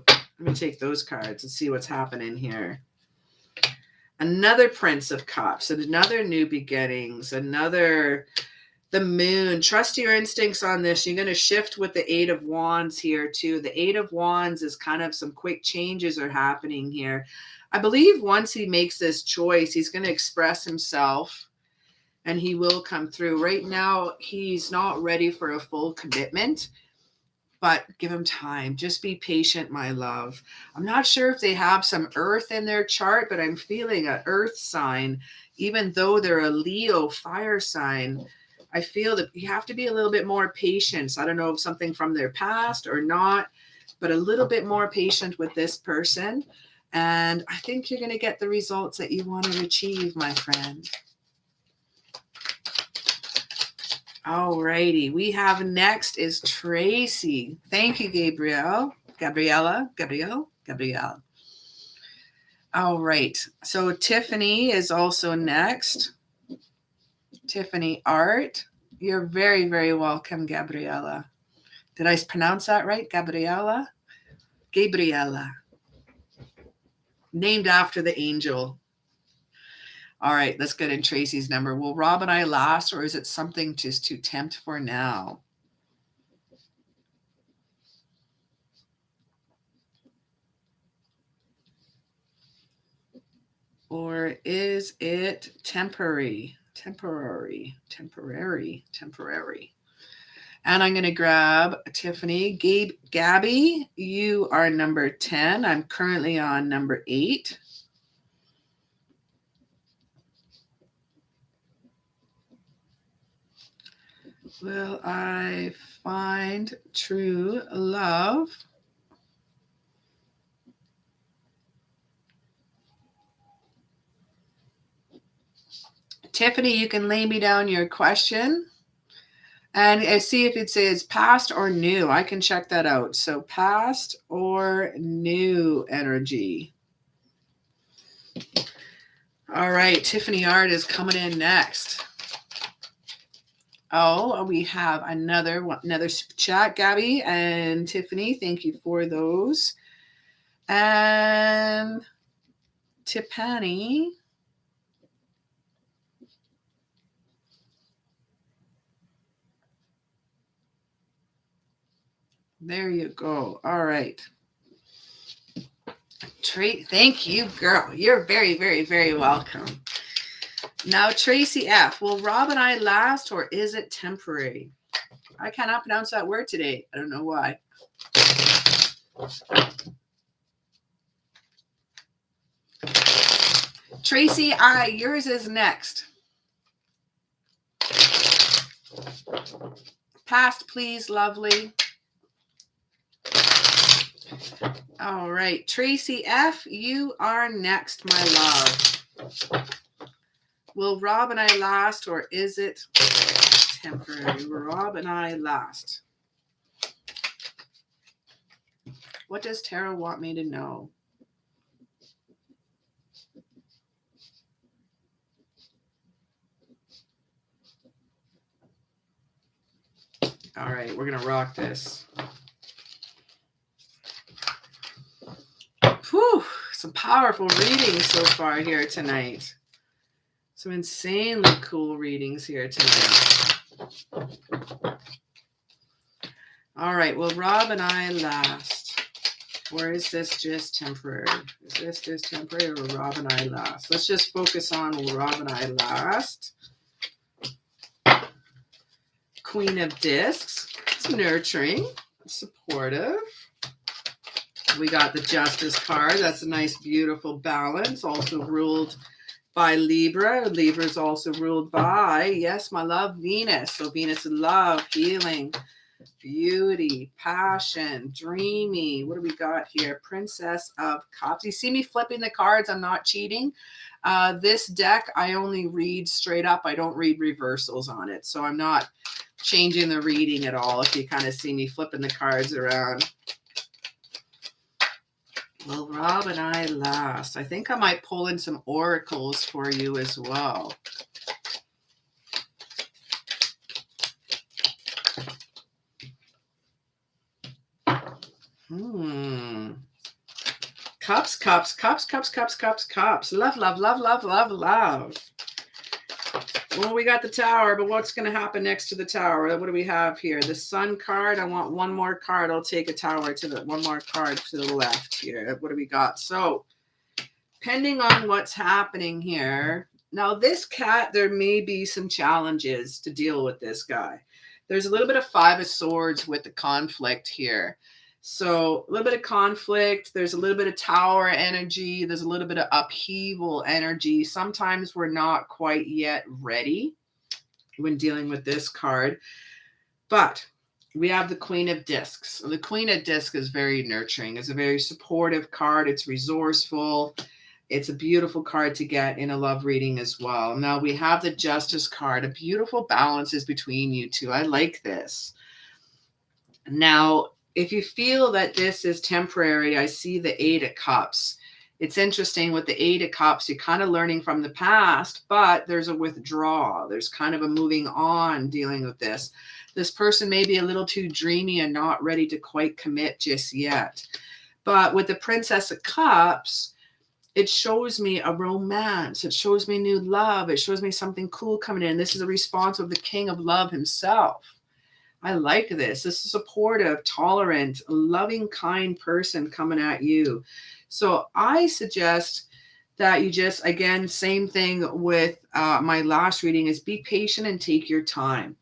Let me take those cards and see what's happening here. Another Prince of Cups, and another new beginnings, another... The Moon. Trust your instincts on this. You're going to shift with the Eight of Wands here too. The Eight of Wands is kind of some quick changes are happening here. I believe once he makes this choice, he's going to express himself and he will come through. Right now, he's not ready for a full commitment, but give him time. Just be patient, my love. I'm not sure if they have some earth in their chart, but I'm feeling an earth sign, even though they're a Leo fire sign. I feel that you have to be a little bit more patient. I don't know if something from their past or not, but a little bit more patient with this person. And I think you're going to get the results that you want to achieve, my friend. All righty. We have next is Tracy. Thank you, Gabrielle. Gabrielle. All right. So Tiffany is also next. Tiffany Art. You're very, very welcome, Gabriella. Did I pronounce that right? Gabriella? Gabriella. Named after the angel. All right, let's get in Tracy's number. Will Rob and I last, or is it something just to tempt for now? Or is it temporary? Temporary. And I'm going to grab Tiffany. Gabby, you are number 10. I'm currently on number 8. Will I find true love? Tiffany, you can lay me down your question and see if it says past or new. I can check that out. So past or new energy. All right, Tiffany Art is coming in next. Oh, we have another chat, Gabby and Tiffany. Thank you for those. And Tiffany. There you go. All right. Thank you, girl. You're very, very, very welcome. Now, Tracy F. Will Rob and I last, or is it temporary? I cannot pronounce that word today. I don't know why. Tracy I. Yours is next. Past, please, lovely. All right. Tracy F., you are next, my love. Will Rob and I last, or is it temporary? Will Rob and I last? What does Tarot want me to know? All right, we're going to rock this. Whew, some powerful readings so far here tonight. Some insanely cool readings here tonight. All right, will Rob and I last? Or is this just temporary? Is this just temporary, or will Rob and I last? Let's just focus on will Rob and I last. Queen of Discs. It's nurturing, supportive. We got the Justice card. That's a nice, beautiful balance. Also ruled by Libra. Libra is also ruled by, yes, my love, Venus. So Venus is love, healing, beauty, passion, dreamy. What do we got here? Princess of Cups. You see me flipping the cards. I'm not cheating. This deck, I only read straight up. I don't read reversals on it. So I'm not changing the reading at all if you kind of see me flipping the cards around. Will Rob and I last? I think I might pull in some oracles for you as well. Cups, cups, cups, cups, cups, cups, cups. Love, love, love, love, love, love. Well, we got the Tower, but what's going to happen next to the Tower? What do we have here? The Sun card. I want one more card. I'll take a Tower to the one more card to the left here. What do we got? So, depending on what's happening here. Now, this cat, there may be some challenges to deal with this guy. There's a little bit of Five of Swords with the conflict here. So a little bit of conflict, there's a little bit of Tower energy, there's a little bit of upheaval energy. Sometimes we're not quite yet ready when dealing with this card. But we have the Queen of Discs. So the Queen of Discs is very nurturing. It's a very supportive card. It's resourceful. It's a beautiful card to get in a love reading as well. Now we have the Justice card. A beautiful balance is between you two. I like this. Now, if you feel that this is temporary, I see the Eight of Cups. It's interesting with the Eight of Cups, you're kind of learning from the past, but there's a withdrawal. There's kind of a moving on dealing with this. This person may be a little too dreamy and not ready to quite commit just yet. But with the Princess of Cups, it shows me a romance. It shows me new love. It shows me something cool coming in. This is a response of the King of Love himself. I like this. This is a supportive, tolerant, loving, kind person coming at you. So I suggest that you just, again, same thing with my last reading is be patient and take your time.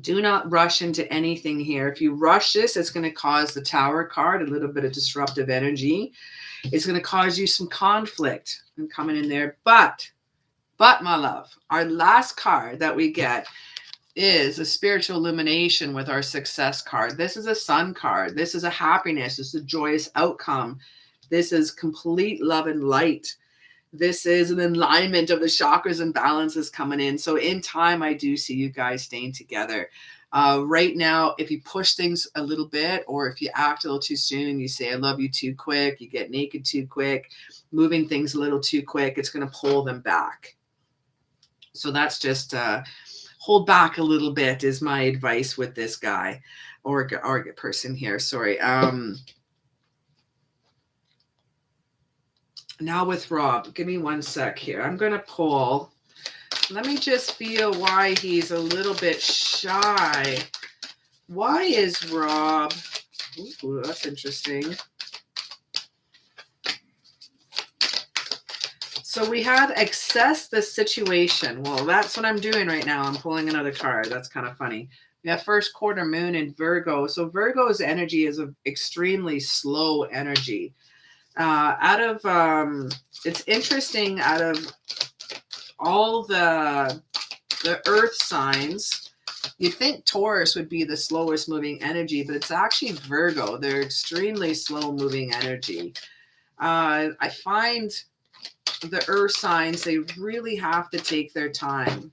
Do not rush into anything here. If you rush this, it's going to cause the Tower card, a little bit of disruptive energy. It's going to cause you some conflict and coming in there. But my love, our last card that we get is a spiritual illumination with our Success card. This is a Sun card. This is a happiness. This is a joyous outcome. This is complete love and light. This is an alignment of the chakras and balances coming in. So in time, I do see you guys staying together. Right now, if you push things a little bit, or if you act a little too soon, you say, I love you too quick, you get naked too quick, moving things a little too quick, it's going to pull them back. So that's just hold back a little bit is my advice with this guy or person here. Sorry. Now with Rob, give me one sec here. I'm going to pull. Let me just feel why he's a little bit shy. Why is Rob? Ooh, that's interesting. So we had access the situation. Well, that's what I'm doing right now. I'm pulling another card. That's kind of funny. We have first quarter moon in Virgo. So Virgo's energy is an extremely slow energy. It's interesting, out of all the earth signs, you'd think Taurus would be the slowest moving energy, but it's actually Virgo. They're extremely slow moving energy. I find the earth signs, they really have to take their time.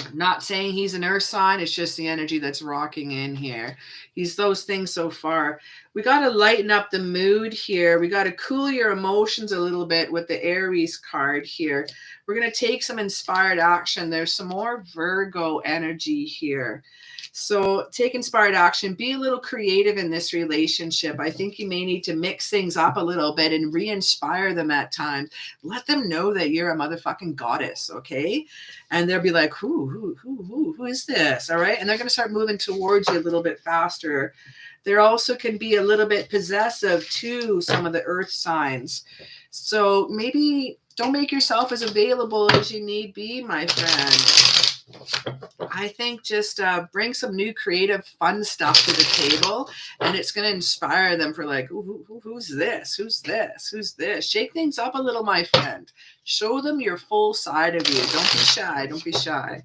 I'm not saying he's an earth sign. It's just the energy that's rocking in here. He's those things so far. We got to lighten up the mood here. We got to cool your emotions a little bit with the Aries card here. We're going to take some inspired action. There's some more Virgo energy here. So take inspired action. Be a little creative in this relationship. I think you may need to mix things up a little bit and re-inspire them at times. Let them know that you're a motherfucking goddess, okay? And they'll be like, who is this? All right. And they're going to start moving towards you a little bit faster. There also can be a little bit possessive to some of the earth signs. So maybe don't make yourself as available as you need be, my friend. I think just bring some new creative fun stuff to the table, and it's going to inspire them for like, who's this? Who's this? Who's this? Shake things up a little, my friend. Show them your full side of you. Don't be shy. Don't be shy.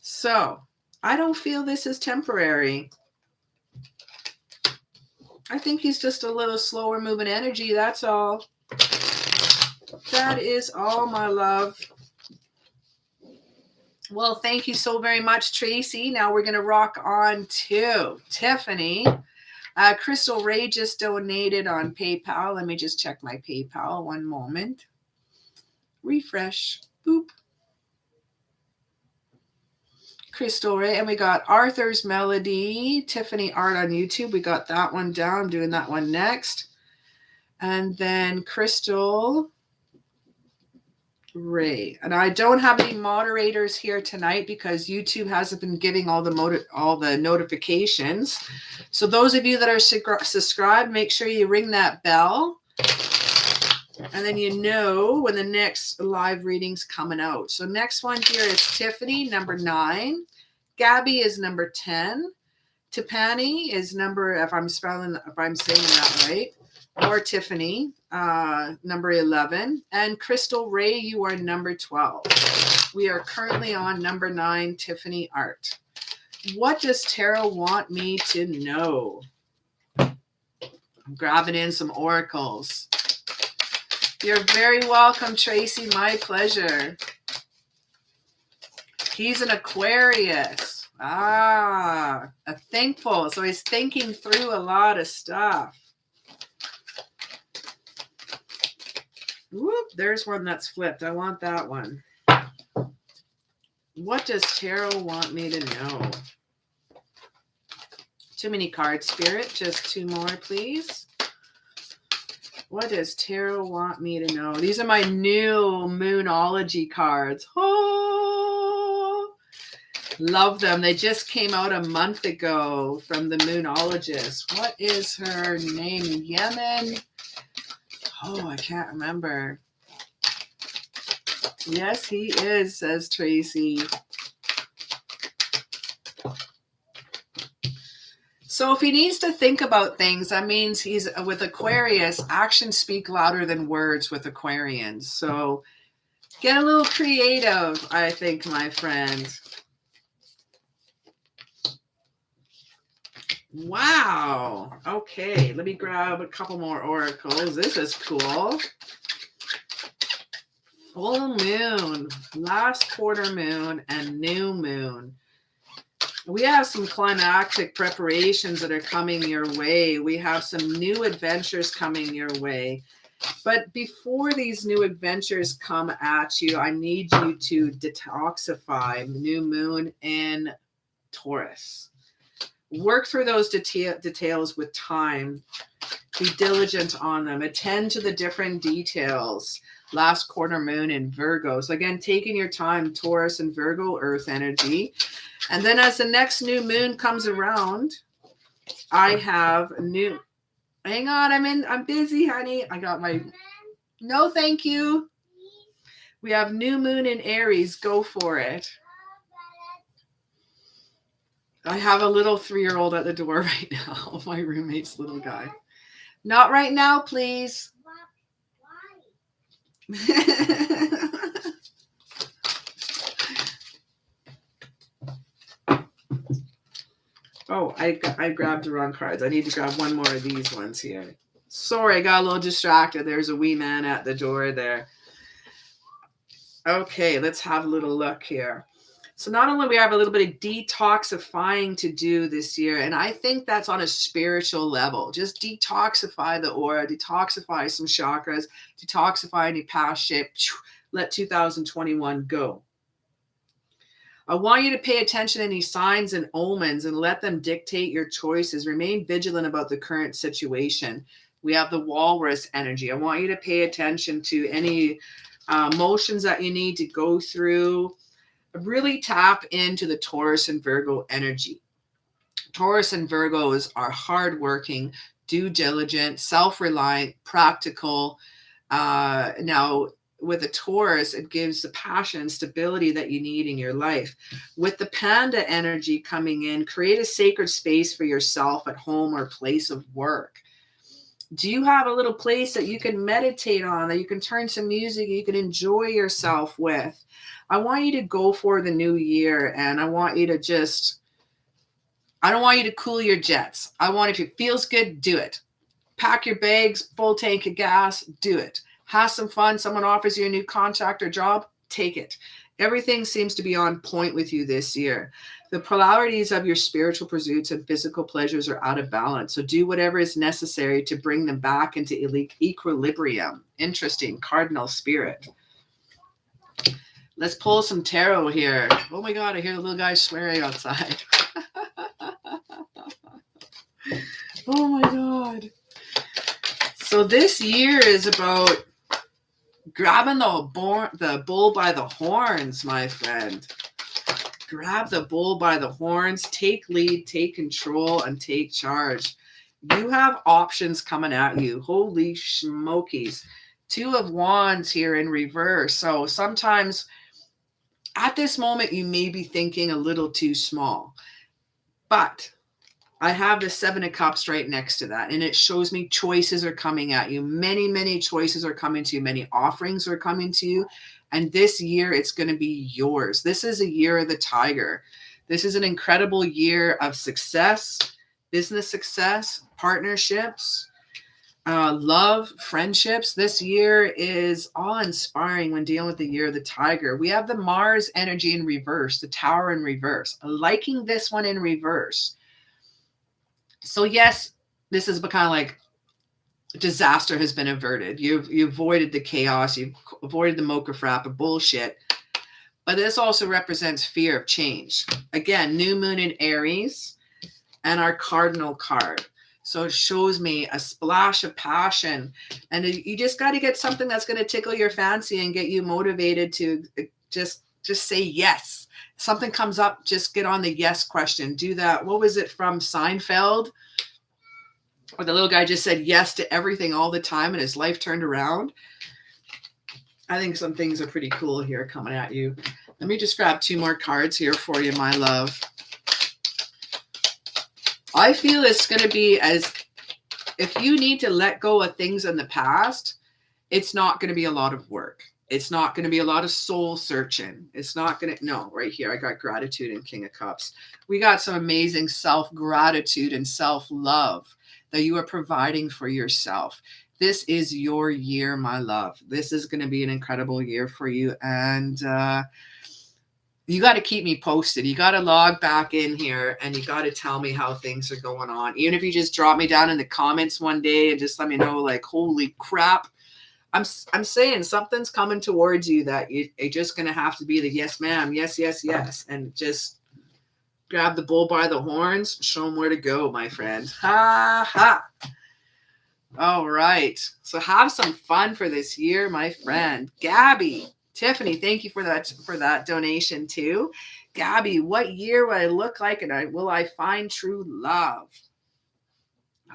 So I don't feel this is temporary. I think he's just a little slower moving energy. That's all. That is all, my love. Well, thank you so very much, Tracy. Now we're going to rock on to Tiffany. Crystal Ray just donated on PayPal. Let me just check my PayPal. One moment. Refresh. Boop. Crystal Ray. And we got Arthur's Melody, Tiffany Art on YouTube. We got that one down. I'm doing that one next. And then Crystal Ray. And I don't have any moderators here tonight because YouTube hasn't been giving all the notifications. So those of you that are subscribed, make sure you ring that bell. And then you know when the next live reading's coming out. So next one here is Tiffany, number 9. Gabby is number 10. Tipani is if I'm saying that right. Or Tiffany, number 11. And Crystal Ray, you are number 12. We are currently on number 9, Tiffany Art. What does tarot want me to know? I'm grabbing in some oracles. You're very welcome, Tracy. My pleasure. He's an Aquarius. A thankful. So he's thinking through a lot of stuff. Whoop, there's one that's flipped. I want that one. What does tarot want me to know? Too many cards, Spirit. Just 2 more, please. What does tarot want me to know? These are my new Moonology cards. Oh, love them. They just came out a month ago from the Moonologist. What is her name? Yemen? Oh, I can't remember. Yes, he is, says Tracy. So if he needs to think about things, that means he's with Aquarius. Actions speak louder than words with Aquarians. So get a little creative, I think, my friend. Wow. Okay, let me grab a couple more oracles. This is cool. Full moon, last quarter moon, and new moon. We have some climactic preparations that are coming your way. We have some new adventures coming your way. But before these new adventures come at you, I need you to detoxify new moon in Taurus. Work through those details with time. Be diligent on them. Attend to the different details. Last quarter moon in Virgo. So again, taking your time, Taurus and Virgo, earth energy. And then as the next new moon comes around, I have a new, hang on, I'm busy, honey. I got my, no, thank you. We have new moon in Aries. Go for it. I have a little 3-year-old at the door right now. My roommate's little guy. Not right now, please. Oh, I grabbed the wrong cards. I need to grab one more of these ones here. Sorry, I got a little distracted. There's a wee man at the door there. Okay, let's have a little look here. So not only we have a little bit of detoxifying to do this year, and I think that's on a spiritual level. Just detoxify the aura, detoxify some chakras, detoxify any past shit. Let 2021 go. I want you to pay attention to any signs and omens and let them dictate your choices. Remain vigilant about the current situation. We have the walrus energy. I want you to pay attention to any emotions that you need to go through. Really tap into the Taurus and Virgo energy. Taurus and Virgos are hardworking, due diligent, self-reliant, practical. Now, with a Taurus, it gives the passion and stability that you need in your life. With the Panda energy coming in, create a sacred space for yourself at home or place of work. Do you have a little place that you can meditate on, that you can turn some music, you can enjoy yourself with? I want you to go for the new year, and I want you to just, I don't want you to cool your jets. I want, if it feels good, do it. Pack your bags, full tank of gas, do it. Have some fun. Someone offers you a new contract or job, take it. Everything seems to be on point with you this year. The polarities of your spiritual pursuits and physical pleasures are out of balance. So do whatever is necessary to bring them back into equilibrium. Interesting. Cardinal spirit. Let's pull some tarot here. Oh my God, I hear the little guy swearing outside. Oh my God. So this year is about grabbing the bull by the horns, my friend. Grab the bull by the horns, take lead, take control, and take charge. You have options coming at you. Holy smokies. 2 of Wands here in reverse. So sometimes at this moment, you may be thinking a little too small. But I have the 7 of Cups right next to that, and it shows me choices are coming at you. Many, many choices are coming to you. Many offerings are coming to you. And this year, it's going to be yours. This is a year of the tiger. This is an incredible year of success, business success, partnerships, love, friendships. This year is awe-inspiring when dealing with the year of the tiger. We have the Mars energy in reverse, the Tower in reverse. Liking this one in reverse. So yes, this is kind of like disaster has been averted. You've avoided the chaos. You've avoided the mocha frap of bullshit. But this also represents fear of change. Again, new moon in Aries and our cardinal card. So it shows me a splash of passion. And you just got to get something that's going to tickle your fancy and get you motivated to just say yes. Something comes up, just get on the yes question. Do that. What was it from Seinfeld? Where the little guy just said yes to everything all the time and his life turned around. I think some things are pretty cool here coming at you. Let me just grab 2 more cards here for you, my love. I feel it's going to be as if you need to let go of things in the past, it's not going to be a lot of work. It's not going to be a lot of soul searching. It's not going to, no, right here, I got gratitude and King of Cups. We got some amazing self-gratitude and self-love that you are providing for yourself. This is your year, my love. This is going to be an incredible year for you. And you got to keep me posted. You got to log back in here and you got to tell me how things are going on. Even if you just drop me down in the comments one day and just let me know, like, holy crap. I'm saying something's coming towards you that you're just going to have to be the yes, ma'am. Yes, yes, yes. And just grab the bull by the horns. Show them where to go, my friend. Ha, ha. All right. So have some fun for this year, my friend. Gabby. Tiffany, thank you for that donation too. Gabby, what year will I look like and will I find true love?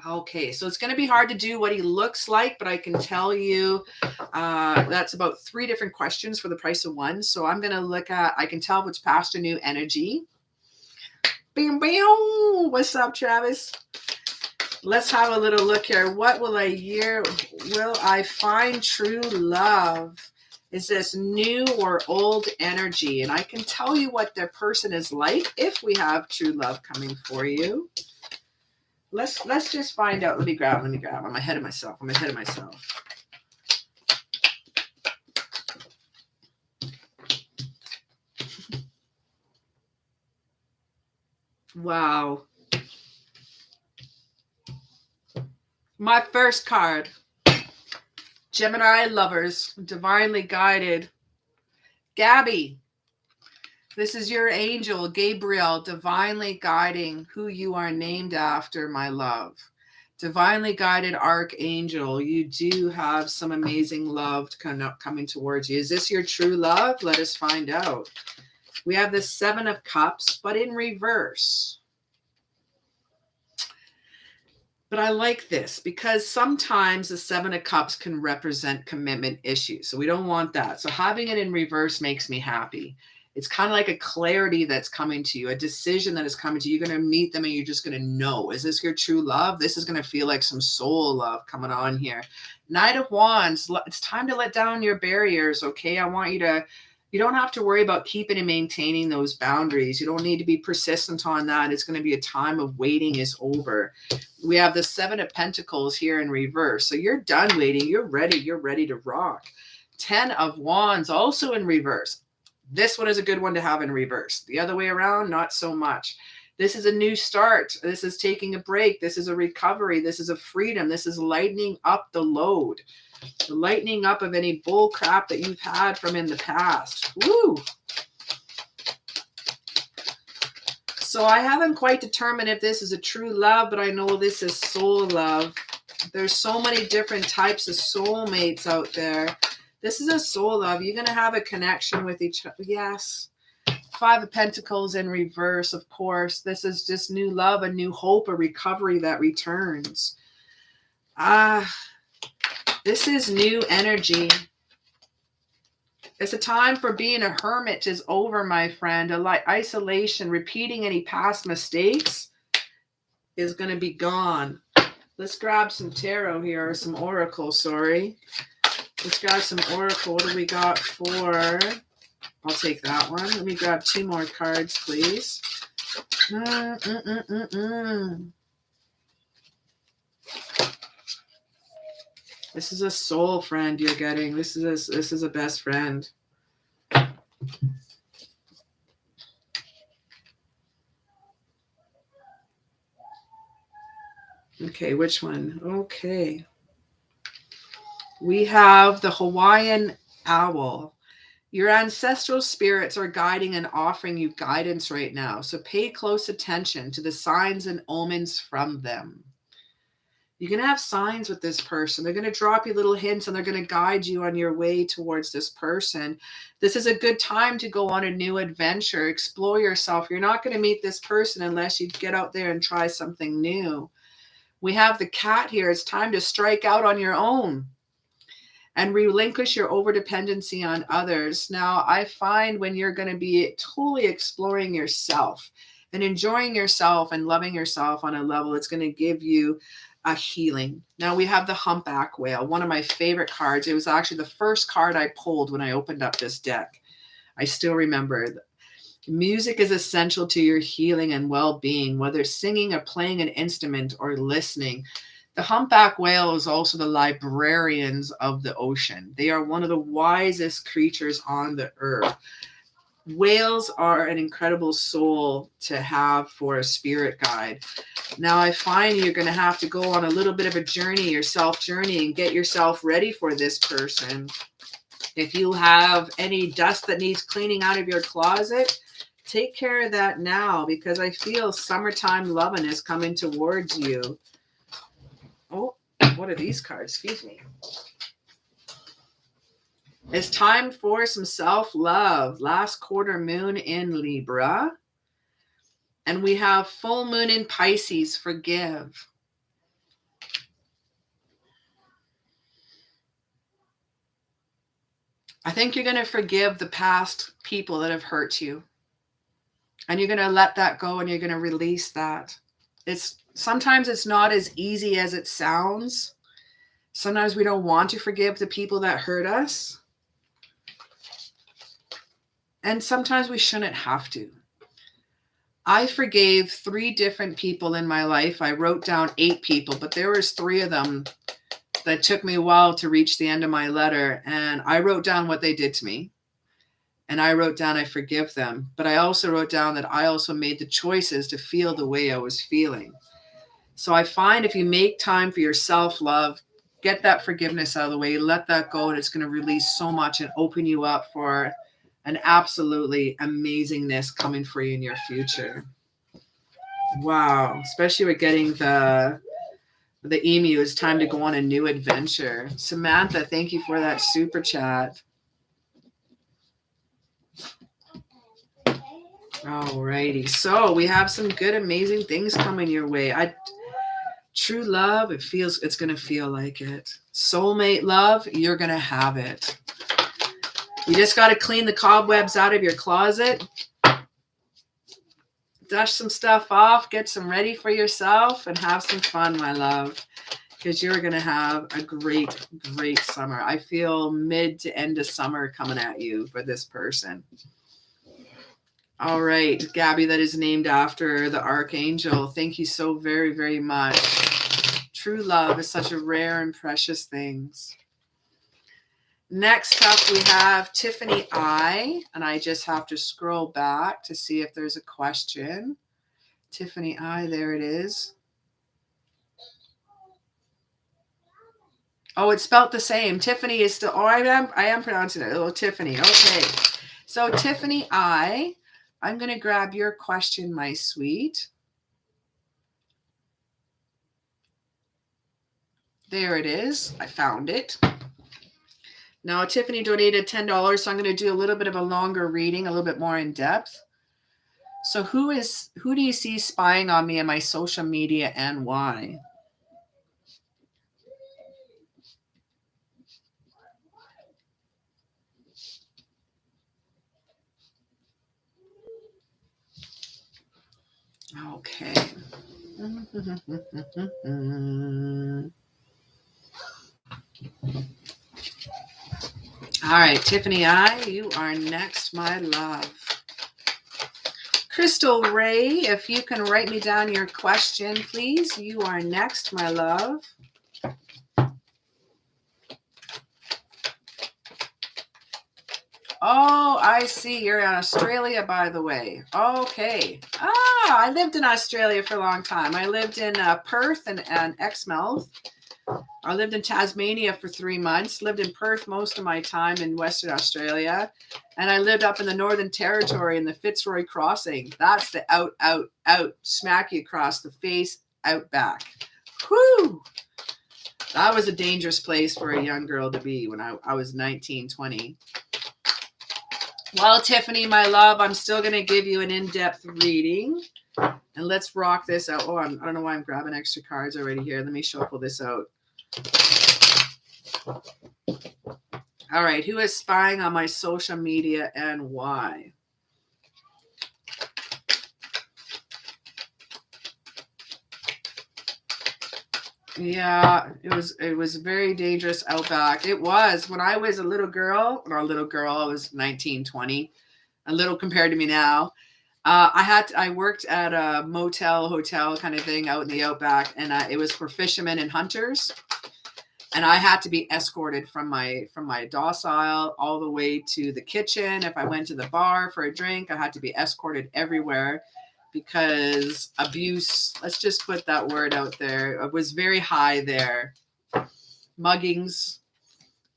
Okay, so it's going to be hard to do what he looks like, but I can tell you that's about 3 different questions for the price of 1. So I'm going to look at, I can tell if it's past or new energy. Bam, bam. What's up, Travis? Let's have a little look here. What will I find true love? Is this new or old energy? And I can tell you what their person is like if we have true love coming for you. Let's just find out. Let me grab. I'm ahead of myself. Wow. My first card. Gemini lovers, divinely guided. Gabby, This is your angel, Gabriel, divinely guiding who you are named after, my love. Divinely guided archangel. You do have some amazing love coming towards you. Is this your true love? Let us find out. We have the Seven of Cups, but in reverse. But I like this because sometimes the Seven of Cups can represent commitment issues. So we don't want that. So having it in reverse makes me happy. It's kind of like a clarity that's coming to you, a decision that is coming to you. You're going to meet them and you're just going to know, is this your true love? This is going to feel like some soul love coming on here. Knight of Wands, it's time to let down your barriers, okay? I want you to, you don't have to worry about keeping and maintaining those boundaries. You don't need to be persistent on that. It's going to be a time of waiting is over. We have the Seven of Pentacles here in reverse. So you're done waiting. You're ready. You're ready to rock. 10 of Wands also in reverse. This one is a good one to have in reverse. The other way around, not so much. This is a new start. This is taking a break. This is a recovery. This is a freedom. This is lightening up the load. The lightening up of any bull crap that you've had from in the past. Woo! So I haven't quite determined if this is a true love, but I know this is soul love. There's so many different types of soulmates out there. This is a soul love. You're going to have a connection with each other. Yes. Five of Pentacles in reverse, of course. This is just new love, a new hope, a recovery that returns. This is new energy. It's a time for being a hermit is over, my friend. Isolation, repeating any past mistakes is going to be gone. Let's grab some tarot here, or some oracle, sorry. Let's grab some oracle. What do we got for? I'll take that one. Let me grab two more cards, please. This is a soul friend you're getting. This is a best friend. Okay, which one? Okay. We have the Hawaiian owl. Your ancestral spirits are guiding and offering you guidance right now. So pay close attention to the signs and omens from them. You're going to have signs with this person. They're going to drop you little hints and they're going to guide you on your way towards this person. This is a good time to go on a new adventure, explore yourself. You're not going to meet this person unless you get out there and try something new. We have the cat here. It's time to strike out on your own and relinquish your overdependency on others. Now, I find when you're going to be totally exploring yourself and enjoying yourself and loving yourself on a level, it's going to give you a healing. Now, we have the Humpback Whale, one of my favorite cards. It was actually the first card I pulled when I opened up this deck. I still remember. Music is essential to your healing and well-being, whether singing or playing an instrument or listening. The Humpback Whale is also the librarians of the ocean. They are one of the wisest creatures on the earth. Whales are an incredible soul to have for a spirit guide. Now, I find you're going to have to go on a little bit of a journey, your self journey, and get yourself ready for this person. If you have any dust that needs cleaning out of your closet, take care of that now, because I feel summertime loving is coming towards you. Oh, what are these cards? Excuse me. It's time for some self-love. Last quarter moon in Libra. And we have full moon in Pisces. Forgive. I think you're going to forgive the past people that have hurt you. And you're going to let that go and you're going to release that. Sometimes it's not as easy as it sounds. Sometimes we don't want to forgive the people that hurt us. And sometimes we shouldn't have to. I forgave 3 different people in my life. I wrote down 8 people, but there was 3 of them that took me a while to reach the end of my letter. And I wrote down what they did to me. And I wrote down, I forgive them. But I also wrote down that I also made the choices to feel the way I was feeling. So I find if you make time for your self-love, get that forgiveness out of the way, let that go, and it's going to release so much and open you up for an absolutely amazingness coming for you in your future. Wow. Especially with getting the emu. It's time to go on a new adventure. Samantha, thank you for that super chat. Alrighty. So we have some good, amazing things coming your way. True love, it's going to feel like it. Soulmate love, you're going to have it. You just got to clean the cobwebs out of your closet. Dust some stuff off, get some ready for yourself, and have some fun, my love. Because you're going to have a great, great summer. I feel mid to end of summer coming at you for this person. All right, Gabby, that is named after the Archangel. Thank you so very, very much. True love is such a rare and precious thing. Next up, we have Tiffany I, and I just have to scroll back to see if there's a question. Tiffany I, there it is. Oh, it's spelled the same. Tiffany is still, I am pronouncing it. Oh, Tiffany. Okay. So Tiffany I, I'm going to grab your question, my sweet. There it is. I found it. Now, Tiffany donated $10, so I'm going to do a little bit of a longer reading, a little bit more in depth. So who do you see spying on me and my social media, and why? Okay. All right, Tiffany I, you are next, my love. Crystal Ray, if you can write me down your question, please. You are next, my love. Oh, I see. You're in Australia, by the way. Okay. I lived in Australia for a long time. I lived in Perth and Exmouth. I lived in Tasmania for 3 months, lived in Perth most of my time in Western Australia, and I lived up in the Northern Territory in the Fitzroy Crossing. That's the out, smack you across the face, outback. Whew! That was a dangerous place for a young girl to be when I was 19, 20. Well, Tiffany, my love, I'm still going to give you an in-depth reading, and let's rock this out. Oh, I don't know why I'm grabbing extra cards already here. Let me shuffle this out. All right, who is spying on my social media and why? Yeah, it was very dangerous outback. It was when I was a little girl, I was 19, 20, a little compared to me now. I worked at a hotel kind of thing out in the outback, and it was for fishermen and hunters. And I had to be escorted from my docile all the way to the kitchen. If I went to the bar for a drink, I had to be escorted everywhere because abuse, let's just put that word out there, it was very high there. Muggings,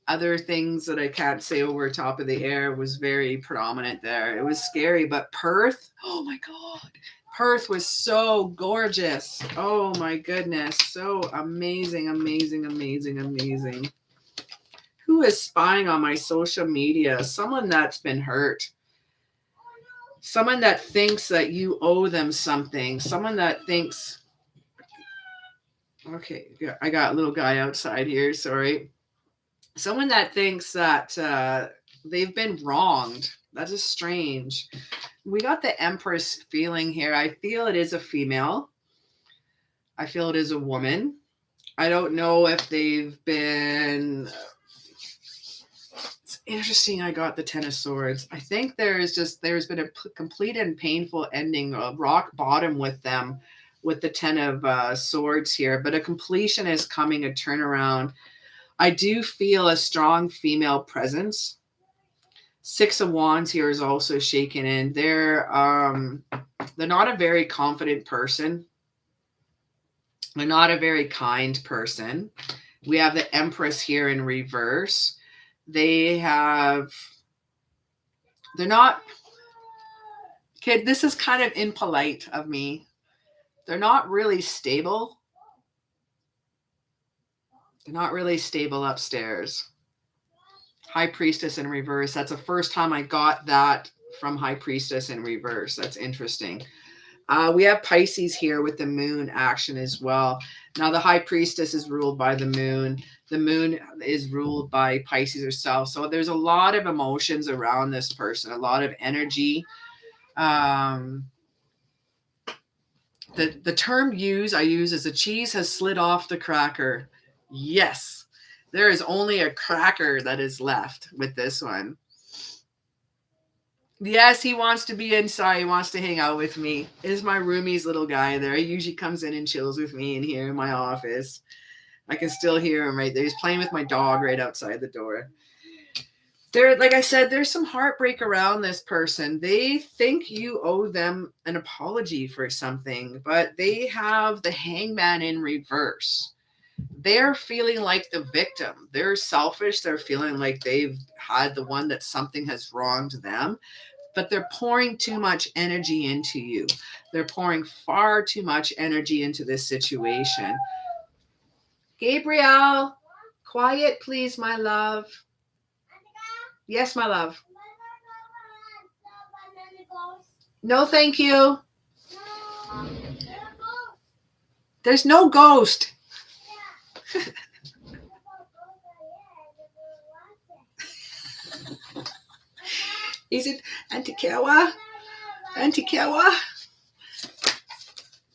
other things that I can't say over top of the air was very prominent there. It was scary, but Perth, oh my God. Perth was so gorgeous. Oh my goodness. So amazing, amazing, amazing, amazing. Who is spying on my social media? Someone that's been hurt. Someone that thinks that you owe them something. Someone that thinks, okay, I got a little guy outside here, sorry. Someone that thinks that they've been wronged. That is strange. We got the Empress feeling here. I feel it is a female. I feel it is a woman. I don't know if they've been... It's interesting I got the Ten of Swords. I think there's been a complete and painful ending, a rock bottom with them, with the Ten of Swords here. But a completion is coming, a turnaround. I do feel a strong female presence. Six of Wands here is also shaken in. They're not a very confident person. They're not a very kind person. We have the Empress here in reverse. They have They're not, kid, this is kind of impolite of me. They're not really stable. They're not really stable upstairs. High Priestess in reverse. That's the first time I got that from High Priestess in reverse. That's interesting. We have Pisces here with the moon action as well. Now, the High Priestess is ruled by the moon. The moon is ruled by Pisces herself. So there's a lot of emotions around this person, a lot of energy. The term I use is the cheese has slid off the cracker. Yes, there is only a cracker that is left with this one. Yes, he wants to be inside. He wants to hang out with me. Is my roomie's little guy there. He usually comes in and chills with me in here in my office. I can still hear him right there. He's playing with my dog right outside the door. There, like I said, there's some heartbreak around this person. They think you owe them an apology for something, but they have the Hangman in reverse. They're feeling like the victim. They're selfish. They're feeling like they've had the one that something has wronged them, but they're pouring too much energy into you. They're pouring far too much energy into this situation. Gabriel, quiet, please, my love. Yes, my love. No, thank you. There's no ghost. Is it Antikawa? Antikawa?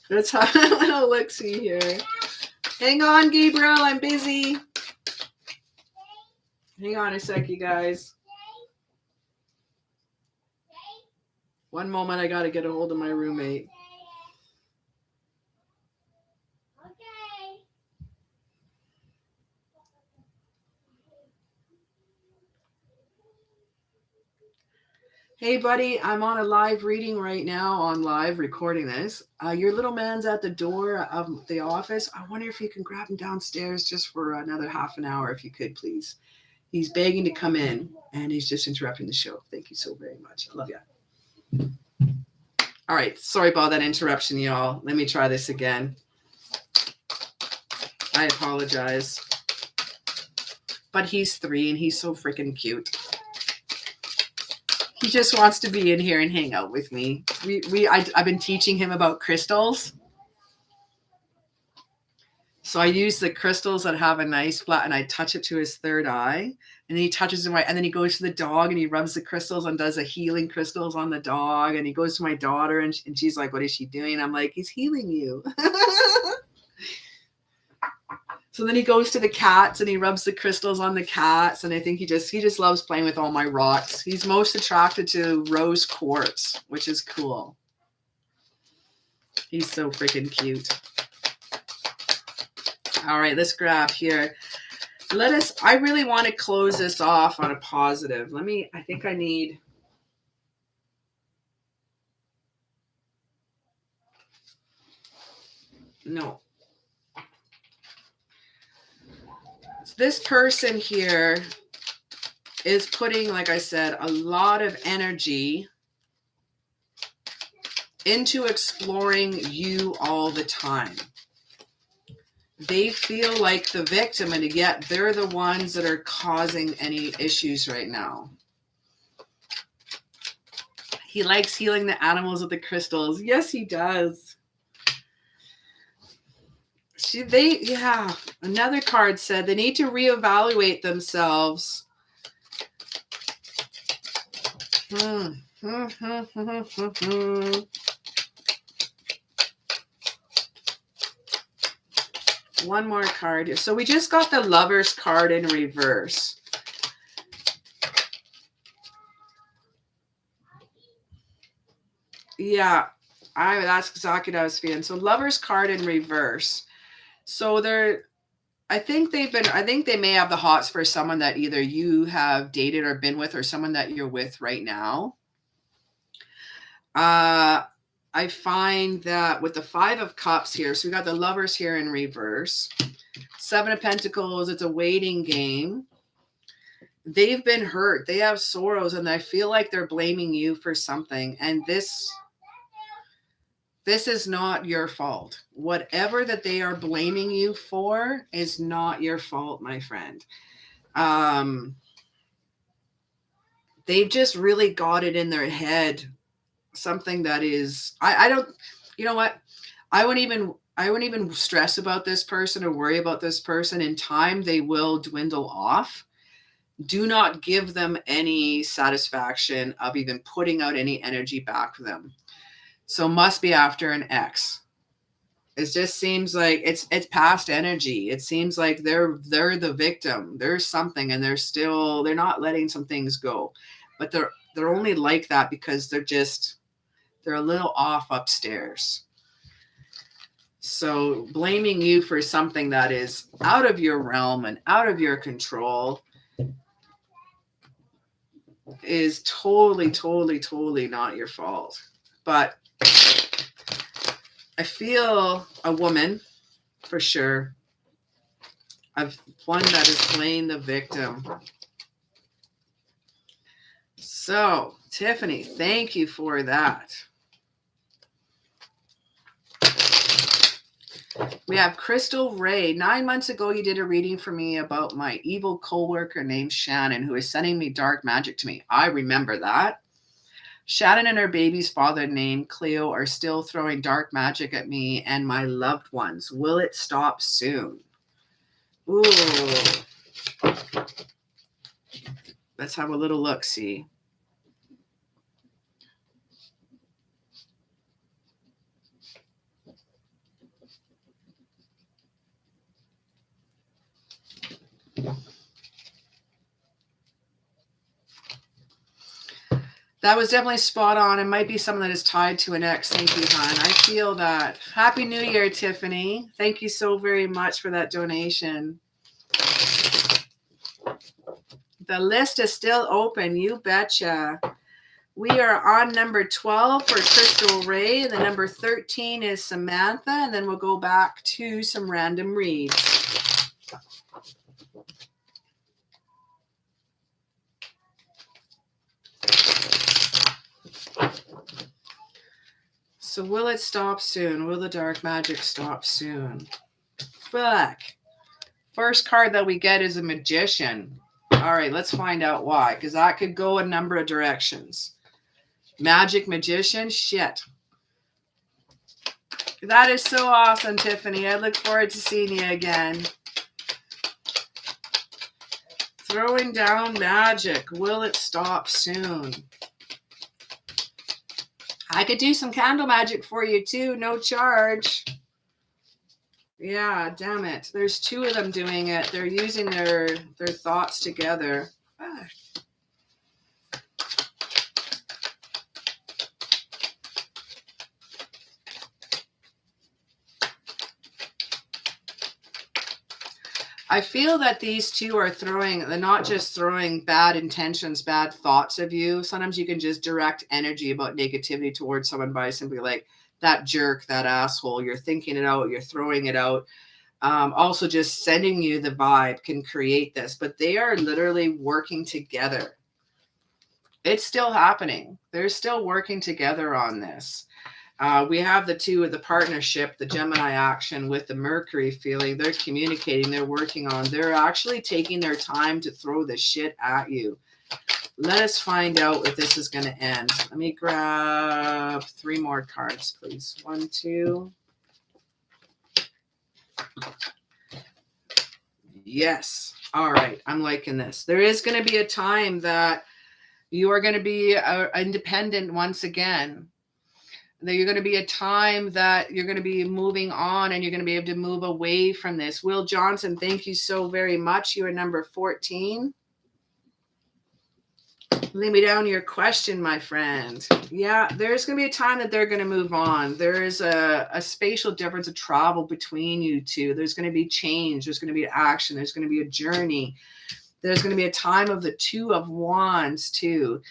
Let's have a little look-see here. Hang on, Gabriel. I'm busy. Hang on a sec, you guys. One moment, I got to get a hold of my roommate. Okay. Hey, buddy, I'm on a live reading right now, on live recording this. Your little man's at the door of the office. I wonder if you can grab him downstairs just for another half an hour, if you could, please. He's begging to come in, and he's just interrupting the show. Thank you so very much. I love you. All right. Sorry about that interruption, y'all. Let me try this again. I apologize. But he's 3, and he's so freaking cute. He just wants to be in here and hang out with me. I've been teaching him about crystals. So I use the crystals that have a nice flat, and I touch it to his third eye, and he touches them right, and then he goes to the dog and he rubs the crystals and does a healing crystals on the dog, and he goes to my daughter and she's like, what is she doing? I'm like, he's healing you. So then he goes to the cats and he rubs the crystals on the cats, and I think he just loves playing with all my rocks. He's most attracted to rose quartz, which is cool. He's so freaking cute. All right, let's grab here. I really want to close this off on a positive. I think I need. No. This person here is putting, like I said, a lot of energy into exploring you all the time. They feel like the victim, and yet they're the ones that are causing any issues right now. He likes healing the animals with the crystals. Yes, he does. Another card said they need to reevaluate themselves. One more card here. So we just got the Lovers card in reverse. Yeah, that's exactly what I was feeling. So Lovers card in reverse. So I think they may have the hots for someone that either you have dated or been with, or someone that you're with right now. I find that with the 5 of Cups here, so we got the Lovers here in reverse. 7 of Pentacles, it's a waiting game. They've been hurt. They have sorrows, and I feel like they're blaming you for something. And this is not your fault. Whatever that they are blaming you for is not your fault, my friend. They've just really got it in their head. Something that is, I don't, you know what? I wouldn't even stress about this person or worry about this person. In time, they will dwindle off. Do not give them any satisfaction of even putting out any energy back for them. So must be after an ex. It just seems like it's past energy. It seems like they're the victim. There's something, and they're not letting some things go. But they're only like that because they're a little off upstairs. So blaming you for something that is out of your realm and out of your control is totally, totally, totally not your fault. But I feel a woman, for sure, of one that is playing the victim. So, Tiffany, thank you for that. We have Crystal Ray. 9 months ago, you did a reading for me about my evil coworker named Shannon, who is sending me dark magic to me. I remember that. Shannon and her baby's father named Cleo are still throwing dark magic at me and my loved ones. Will it stop soon? Ooh. Let's have a little look, see. That was definitely spot on. It might be something that is tied to an ex. Thank you, hon. I feel that. Happy New Year, Tiffany. Thank you so very much for that donation. The list is still open. You betcha. We are on number 12 for Crystal Ray. The number 13 is Samantha. And then we'll go back to some random reads. So will it stop soon? Will the dark magic stop soon? Fuck. First card that we get is a magician. All right, let's find out why, because that could go a number of directions. Magic magician? Shit. That is so awesome, Tiffany. I look forward to seeing you again. Throwing down magic. Will it stop soon? I could do some candle magic for you too, no charge. Yeah, damn it. There's two of them doing it. They're using their thoughts together. Ah. I feel that these two are they're not just throwing bad intentions, bad thoughts of you. Sometimes you can just direct energy about negativity towards someone by simply like, that jerk, that asshole. You're thinking it out. You're throwing it out. Also, just sending you the vibe can create this. But they are literally working together. It's still happening. They're still working together on this. We have the two of the partnership, the Gemini action with the Mercury feeling. They're communicating. They're working on. They're actually taking their time to throw the shit at you. Let us find out if this is going to end. Let me grab 3 more cards, please. 1, 2. Yes. All right. I'm liking this. There is going to be a time that you are going to be independent once again. There's going to be a time that you're going to be moving on and you're going to be able to move away from this. Will Johnson, thank you so very much. You are number 14. Lay me down your question, my friend. Yeah, there's going to be a time that they're going to move on. There is a spatial difference of travel between you two. There's going to be change. There's going to be action. There's going to be a journey. There's going to be a time of the 2 of Wands too.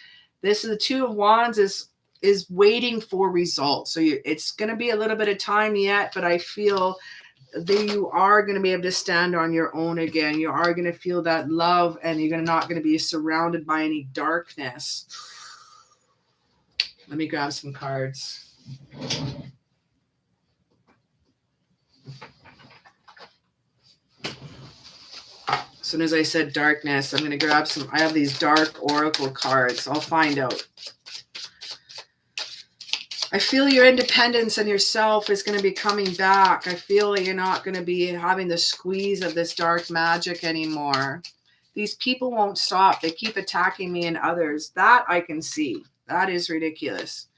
This is the 2 of Wands is waiting for results. So it's going to be a little bit of time yet, but I feel you are going to be able to stand on your own again. You are going to feel that love, and you're not going to be surrounded by any darkness. Let me grab some cards. As soon as I said darkness, I'm going to grab some. I have these dark oracle cards. I'll find out. I feel your independence and yourself is going to be coming back. I feel you're not going to be having the squeeze of this dark magic anymore. These people won't stop. They keep attacking me and others. That I can see. That is ridiculous.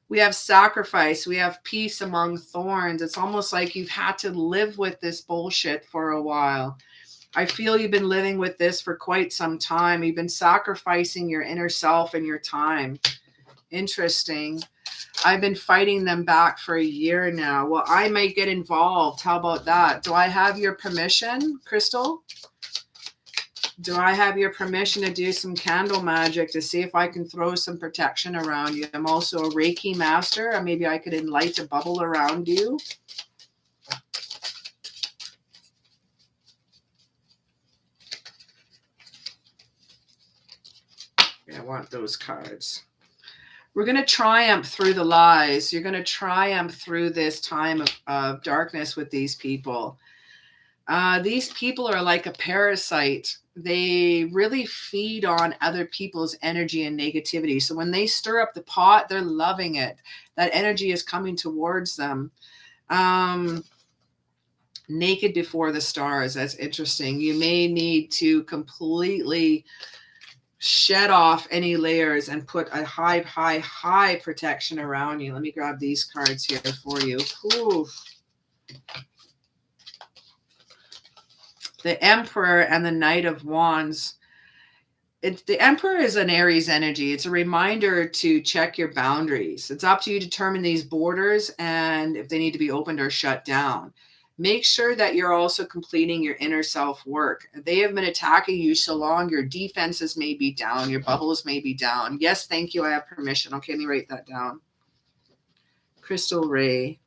We have sacrifice. We have peace among thorns. It's almost like you've had to live with this bullshit for a while. I feel you've been living with this for quite some time. You've been sacrificing your inner self and your time. Interesting. I've been fighting them back for a year now. Well, I might get involved. How about that? Do I have your permission, Crystal? Do I have your permission to do some candle magic to see if I can throw some protection around you? I'm also a Reiki master. Or maybe I could enlight a bubble around you. I want those cards. We're going to triumph through the lies. You're going to triumph through this time of darkness with these people. These people are like a parasite. They really feed on other people's energy and negativity. So when they stir up the pot, they're loving it. That energy is coming towards them. Naked before the stars. That's interesting. You may need to completely shed off any layers and put a high protection around you. Let me grab these cards here for you. Ooh. The Emperor and the Knight of Wands. The Emperor is an Aries energy. It's a reminder to check your boundaries. It's up to you to determine these borders and if they need to be opened or shut down. Make sure that you're also completing your inner self work. They have been attacking you so long, your defenses may be down, your bubbles may be down. Yes, thank you, I have permission. Okay, let me write that down. Crystal Ray.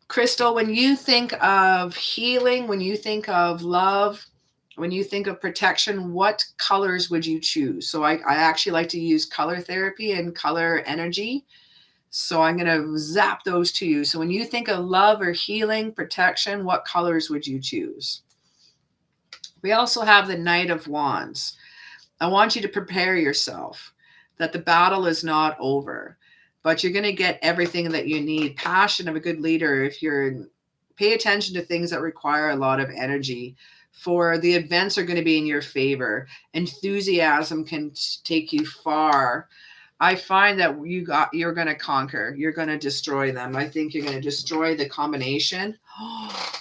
Crystal, when you think of healing, when you think of love, when you think of protection, what colors would you choose? So I actually like to use color therapy and color energy. So I'm going to zap those to you. So when you think of love or healing, protection, what colors would you choose? We also have the Knight of Wands. I want you to prepare yourself that the battle is not over, but you're going to get everything that you need. Passion of a good leader. If you're pay attention to things that require a lot of energy, for the events are going to be in your favor. Enthusiasm can take you far. I find that you're going to conquer. You're going to destroy them. I think you're going to destroy the combination.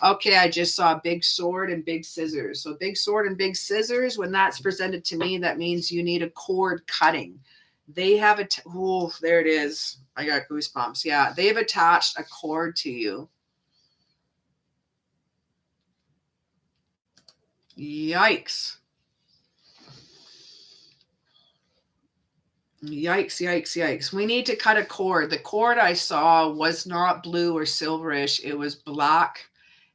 Okay, I just saw big sword and big scissors. So big sword and big scissors, when that's presented to me, that means you need a cord cutting. They have there it is. I got goosebumps. Yeah, they've attached a cord to you. Yikes. Yikes, yikes, yikes. We need to cut a cord. The cord I saw was not blue or silverish. It was black.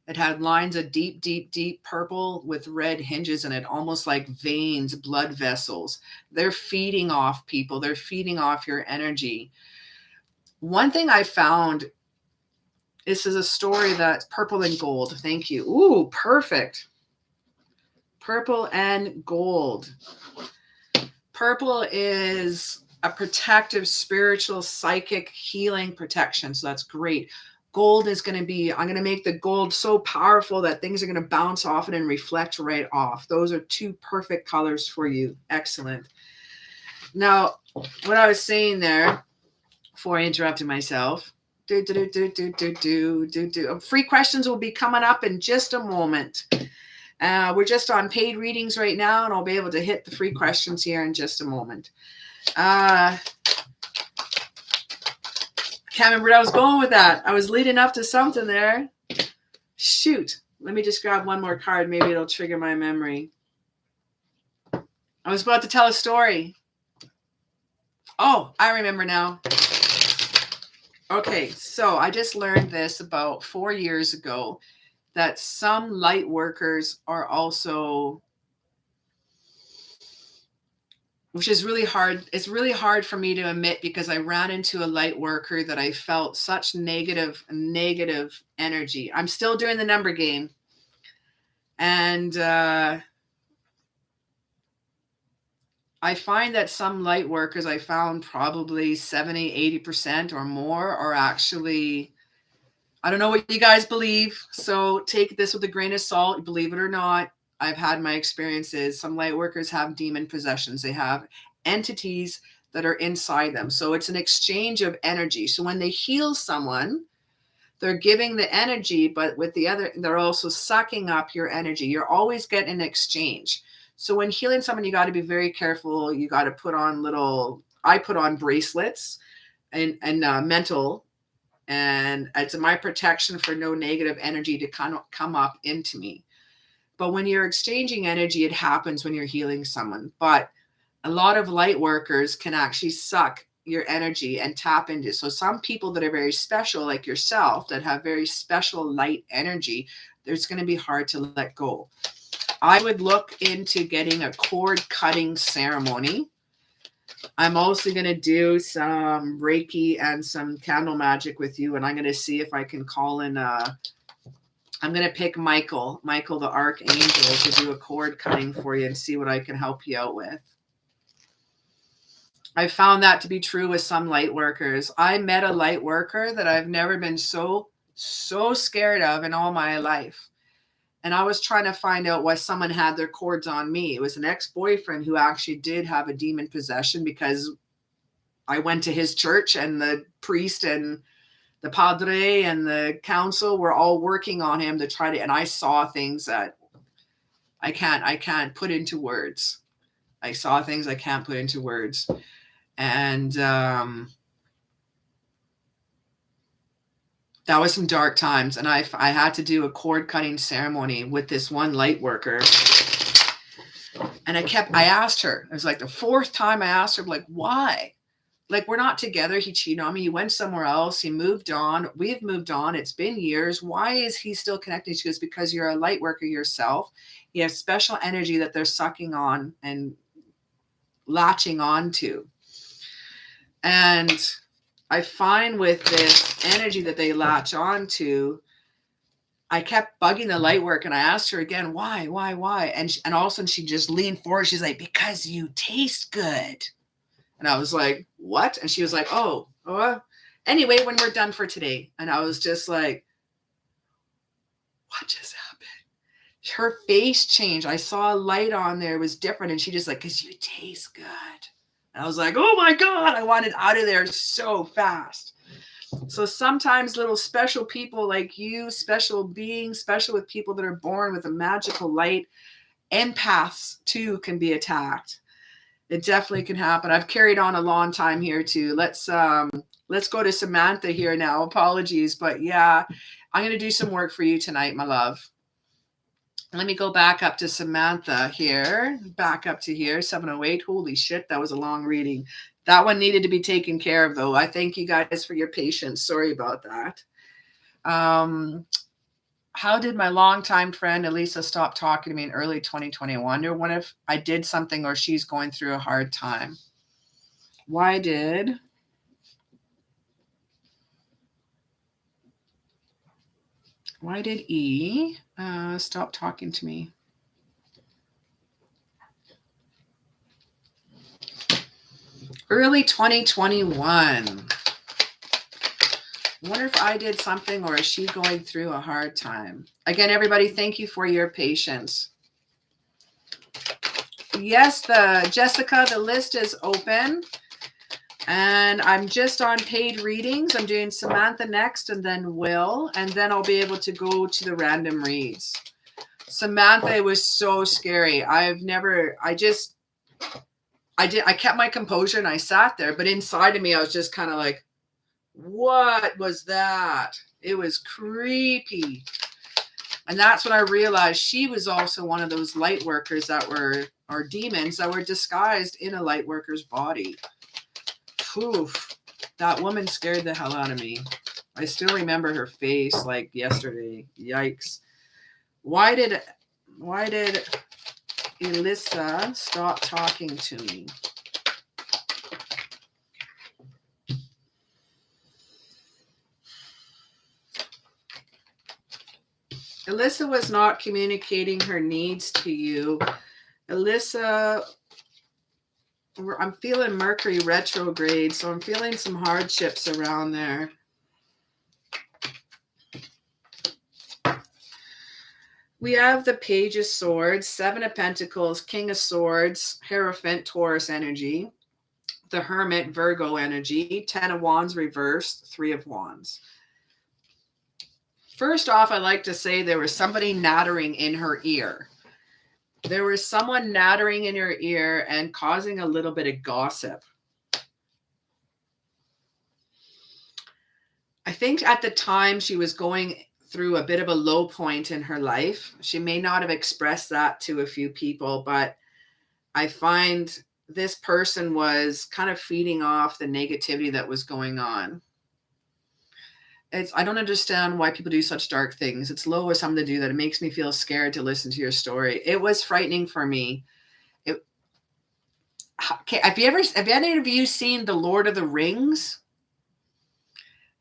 It had lines of deep, deep, deep purple with red hinges in it, almost like veins, blood vessels. They're feeding off people. They're feeding off your energy. One thing I found, this is a story that's purple and gold. Thank you. Ooh, perfect. Purple and gold. Purple is a protective, spiritual, psychic healing protection. So that's great. Gold is going to be, I'm going to make the gold so powerful that things are going to bounce off it and reflect right off. Those are two perfect colors for you. Excellent. Now, what I was saying there, before I interrupted myself, free questions will be coming up in just a moment. We're just on paid readings right now, and I'll be able to hit the free questions here in just a moment. Can't remember where I was going with that. I was leading up to something there. Shoot. Let me just grab one more card. Maybe it'll trigger my memory. I was about to tell a story. Oh, I remember now. Okay, so I just learned this about 4 years ago, that some light workers are also, which is really hard. It's really hard for me to admit because I ran into a light worker that I felt such negative energy. I'm still doing the number game. And I find that some light workers, I found probably 70, 80% or more are actually, I don't know what you guys believe, so take this with a grain of salt, believe it or not. I've had my experiences. Some light workers have demon possessions. They have entities that are inside them. So it's an exchange of energy. So when they heal someone, they're giving the energy, but with the other, they're also sucking up your energy. You're always getting an exchange. So when healing someone, you got to be very careful. You got to put on I put on bracelets and mental, and it's my protection for no negative energy to come up into me. But when you're exchanging energy, it happens when you're healing someone. But a lot of light workers can actually suck your energy and tap into. So some people that are very special, like yourself, that have very special light energy, it's going to be hard to let go. I would look into getting a cord cutting ceremony. I'm also going to do some Reiki and some candle magic with you, and I'm going to see if I can call in I'm going to pick Michael the Archangel, to do a cord cutting for you and see what I can help you out with. I found that to be true with some light workers. I met a light worker that I've never been so scared of in all my life. And I was trying to find out why someone had their cords on me. It was an ex-boyfriend who actually did have a demon possession, because I went to his church and the priest and the padre and the council were all working on him to try to, and I saw things that I can't put into words. I saw things I can't put into words. And that was some dark times. And I had to do a cord cutting ceremony with this one light worker. And I asked her, it was like the fourth time I asked her, like, why? Like, we're not together. He cheated on me. He went somewhere else. He moved on. We've moved on. It's been years. Why is he still connected? She goes, because you're a light worker yourself. You have special energy that they're sucking on and latching onto. And I find with this energy that they latch onto, I kept bugging the light work, and I asked her again, why? And all of a sudden she just leaned forward. She's like, because you taste good. And I was like, what? And she was like, oh, anyway, when we're done for today. And I was just like, what just happened? Her face changed. I saw a light on there. It was different. And she just like, because you taste good. And I was like, oh my God, I wanted out of there so fast. So sometimes little special people like you, special beings, special with people that are born with a magical light, empaths too can be attacked. It definitely can happen. I've carried on a long time here too. Let's go to Samantha here now. Apologies, but yeah, I'm going to do some work for you tonight, my love. Let me go back up to Samantha here. Back up to here, 708. Holy shit, that was a long reading. That one needed to be taken care of, though. I thank you guys for your patience. Sorry about that. How did my longtime friend Elisa stop talking to me in early 2020? I wonder what if I did something or she's going through a hard time. Why did E stop talking to me? Early 2021. I wonder if I did something or is she going through a hard time? Again, everybody, thank you for your patience. Yes, Jessica, the list is open. And I'm just on paid readings. I'm doing Samantha next and then Will. And then I'll be able to go to the random reads. Samantha, it was so scary. I kept my composure and I sat there. But inside of me, I was just kind of like, what was that? It was creepy. And that's when I realized she was also one of those light workers or demons that were disguised in a light worker's body. Oof. That woman scared the hell out of me. I still remember her face like yesterday. Yikes. Why did Alyssa stop talking to me? Alyssa was not communicating her needs to you. Alyssa, I'm feeling Mercury retrograde, so I'm feeling some hardships around there. We have the Page of Swords, Seven of Pentacles, King of Swords, Hierophant, Taurus energy, the Hermit, Virgo energy, Ten of Wands reversed, Three of Wands. First off, I like to say there was somebody nattering in her ear. There was someone nattering in her ear and causing a little bit of gossip. I think at the time she was going through a bit of a low point in her life. She may not have expressed that to a few people, but I find this person was kind of feeding off the negativity that was going on. I don't understand why people do such dark things. It's low with something to do that. It makes me feel scared to listen to your story. It was frightening for me. Okay, have any of you seen The Lord of the Rings?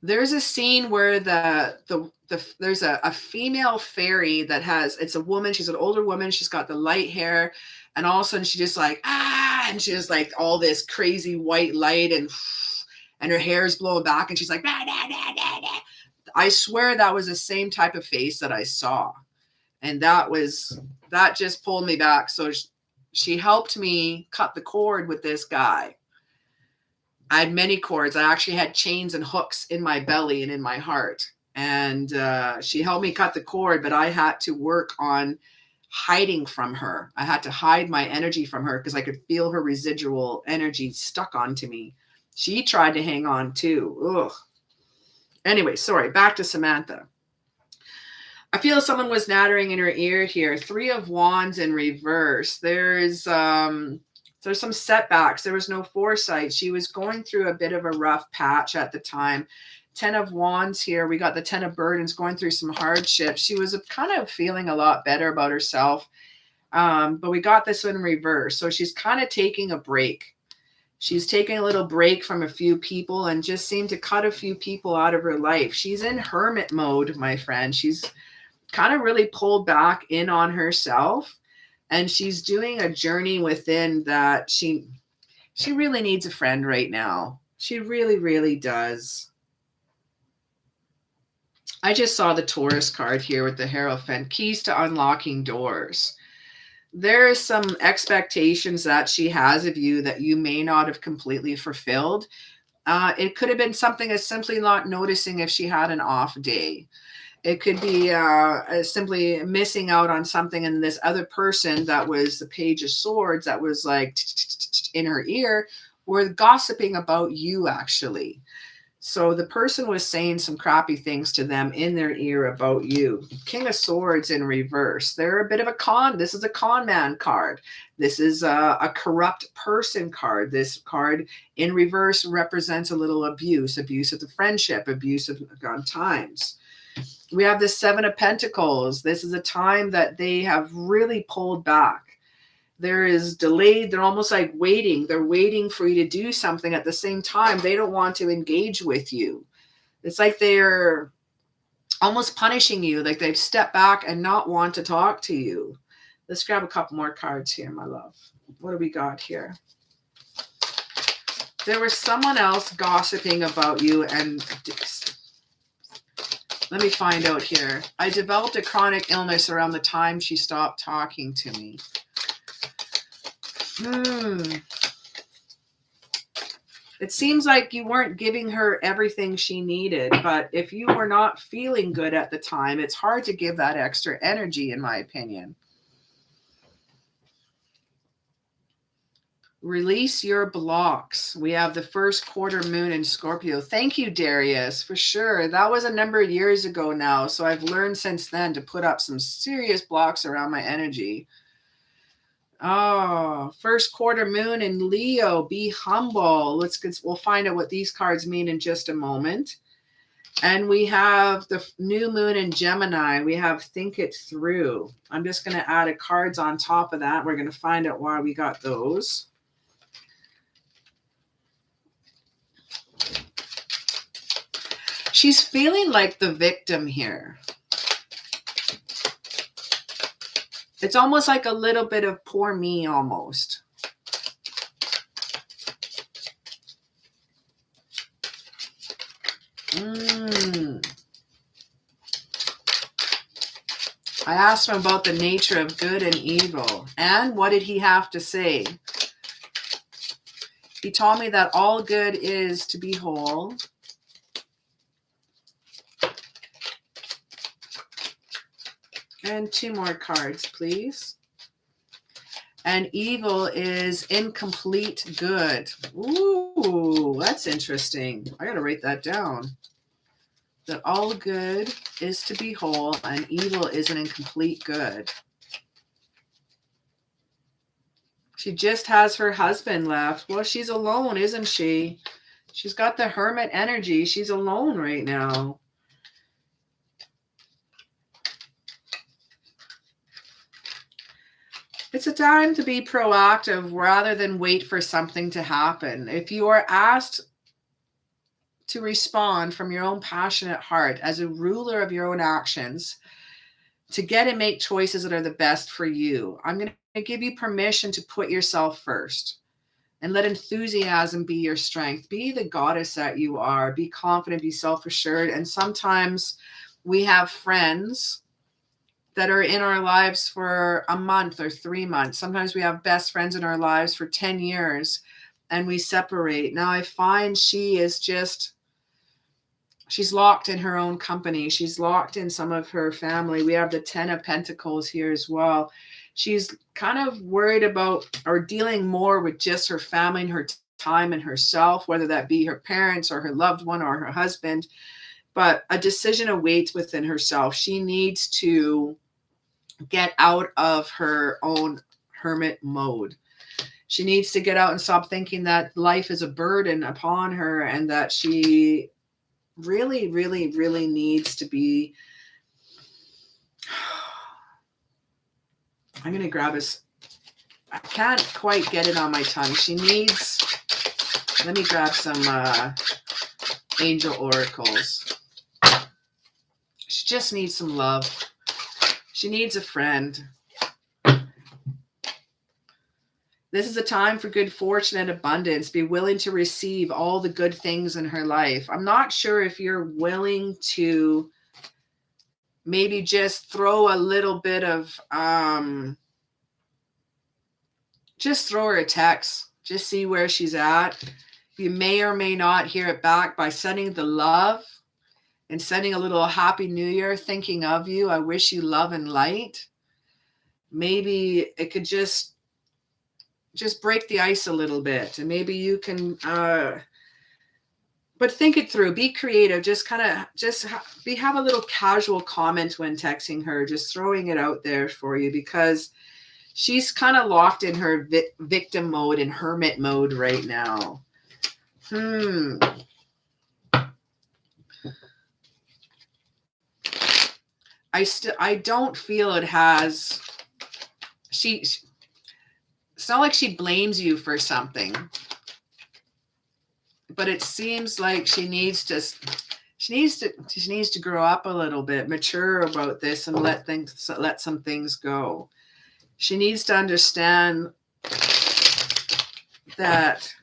There's a scene where there's a female fairy that it's a woman. She's an older woman. She's got the light hair, and all of a sudden she just like and she has like all this crazy white light and her hair is blowing back, and she's like nah, nah, nah, nah, nah. I swear that was the same type of face that I saw, and that just pulled me back. So she helped me cut the cord with this guy. I had many cords. I actually had chains and hooks in my belly and in my heart. And she helped me cut the cord, but I had to work on hiding from her. I had to hide my energy from her because I could feel her residual energy stuck onto me. She tried to hang on too. Ugh. Anyway, sorry, back to Samantha. I feel someone was nattering in her ear here. Three of Wands in reverse. There's some setbacks. There was no foresight. She was going through a bit of a rough patch at the time. Ten of Wands here. We got the Ten of Burdens, going through some hardships. She was kind of feeling a lot better about herself. But we got this one in reverse. So she's kind of taking a break. She's taking a little break from a few people and just seemed to cut a few people out of her life. She's in hermit mode, my friend. She's kind of really pulled back in on herself. And she's doing a journey within that she really needs a friend right now. She really, really does. I just saw the Taurus card here with the Hierophant, keys to unlocking doors. There are some expectations that she has of you that you may not have completely fulfilled. It could have been something as simply not noticing if she had an off day. It could be simply missing out on something, and this other person that was the Page of Swords that was like in her ear were gossiping about you, actually. So the person was saying some crappy things to them in their ear about you. King of Swords in reverse. They're a bit of a con. This is a con man card. This is a corrupt person card. This card in reverse represents a little abuse of the friendship, abuse of times. We have the Seven of Pentacles. This is a time that they have really pulled back. There is delayed. They're almost like waiting. They're waiting for you to do something. At the same time, they don't want to engage with you. It's like they're almost punishing you, like they've stepped back and not want to talk to you. Let's grab a couple more cards here, my love. What do we got here? There was someone else gossiping about you, and let me find out here. I developed a chronic illness around the time she stopped talking to me. It seems like you weren't giving her everything she needed, but if you were not feeling good at the time, it's hard to give that extra energy, in my opinion. Release your blocks. We have the first quarter moon in Scorpio. Thank you, Darius, for sure. That was a number of years ago now, so I've learned since then to put up some serious blocks around my energy. Oh, first quarter moon in Leo. Be humble. We'll find out what these cards mean in just a moment. And we have the new moon in Gemini. We have think it through. I'm just going to add a cards on top of that. We're going to find out why we got those. She's feeling like the victim here. It's almost like a little bit of poor me almost. I asked him about the nature of good and evil. And what did he have to say? He told me that all good is to be whole. And 2 more cards, please. And evil is incomplete good. Ooh, that's interesting. I got to write that down. That all good is to be whole and evil is an incomplete good. She just has her husband left. Well, she's alone, isn't she? She's got the hermit energy. She's alone right now. It's a time to be proactive rather than wait for something to happen. If you are asked to respond from your own passionate heart as a ruler of your own actions, to get and make choices that are the best for you, I'm going to give you permission to put yourself first and let enthusiasm be your strength. Be the goddess that you are. Be confident, be self-assured. And sometimes we have friends that are in our lives for a month or 3 months. Sometimes we have best friends in our lives for 10 years and we separate. Now I find she's locked in her own company. She's locked in some of her family. We have the 10 of Pentacles here as well. She's kind of worried about or dealing more with just her family and her time and herself, whether that be her parents or her loved one or her husband. But a decision awaits within herself. She needs to get out of her own hermit mode. She needs to get out and stop thinking that life is a burden upon her and that she really, really, really needs to be. I'm going to grab this. I can't quite get it on my tongue. She needs, let me grab some angel oracles. She just needs some love. She needs a friend. This is a time for good fortune and abundance. Be willing to receive all the good things in her life. I'm not sure if you're willing to maybe just throw a little bit of, just throw her a text. Just see where she's at. You may or may not hear it back by sending the love and sending a little happy new year, thinking of you. I wish you love and light. Maybe it could just break the ice a little bit, and maybe you can but think it through. Be creative. Just kind of have a little casual comment when texting her, just throwing it out there for you, because she's kind of locked in her victim mode and hermit mode right now. I don't feel it has. It's not like she blames you for something, but it seems like she needs to grow up a little bit, mature about this, and let some things go. She needs to understand that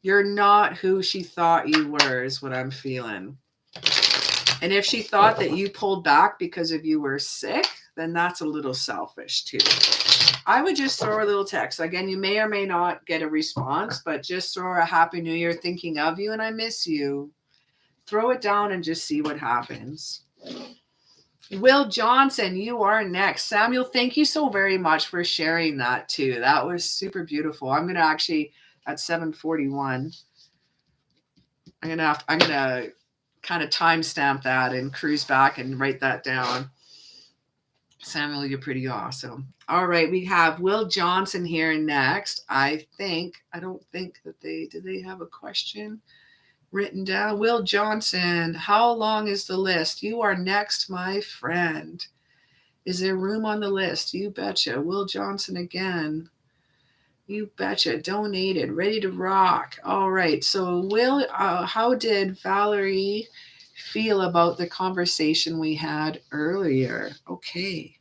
you're not who she thought you were, is what I'm feeling. And if she thought that you pulled back because of you were sick, then that's a little selfish too. I would just throw a little text. Again, you may or may not get a response, but just throw a happy new year, thinking of you and I miss you. Throw it down and just see what happens. Will Johnson, you are next. Samuel, thank you so very much for sharing that too. That was super beautiful. I'm going to actually, at 7:41, I'm going to kind of timestamp that and cruise back and write that down. Samuel, you're pretty awesome. All right, we have Will Johnson here next. I don't think that did they have a question written down? Will Johnson, how long is the list? You are next, my friend. Is there room on the list? You betcha. Will Johnson again. You betcha. Donated. Ready to rock. All right. So, Will, how did Valerie feel about the conversation we had earlier? Okay.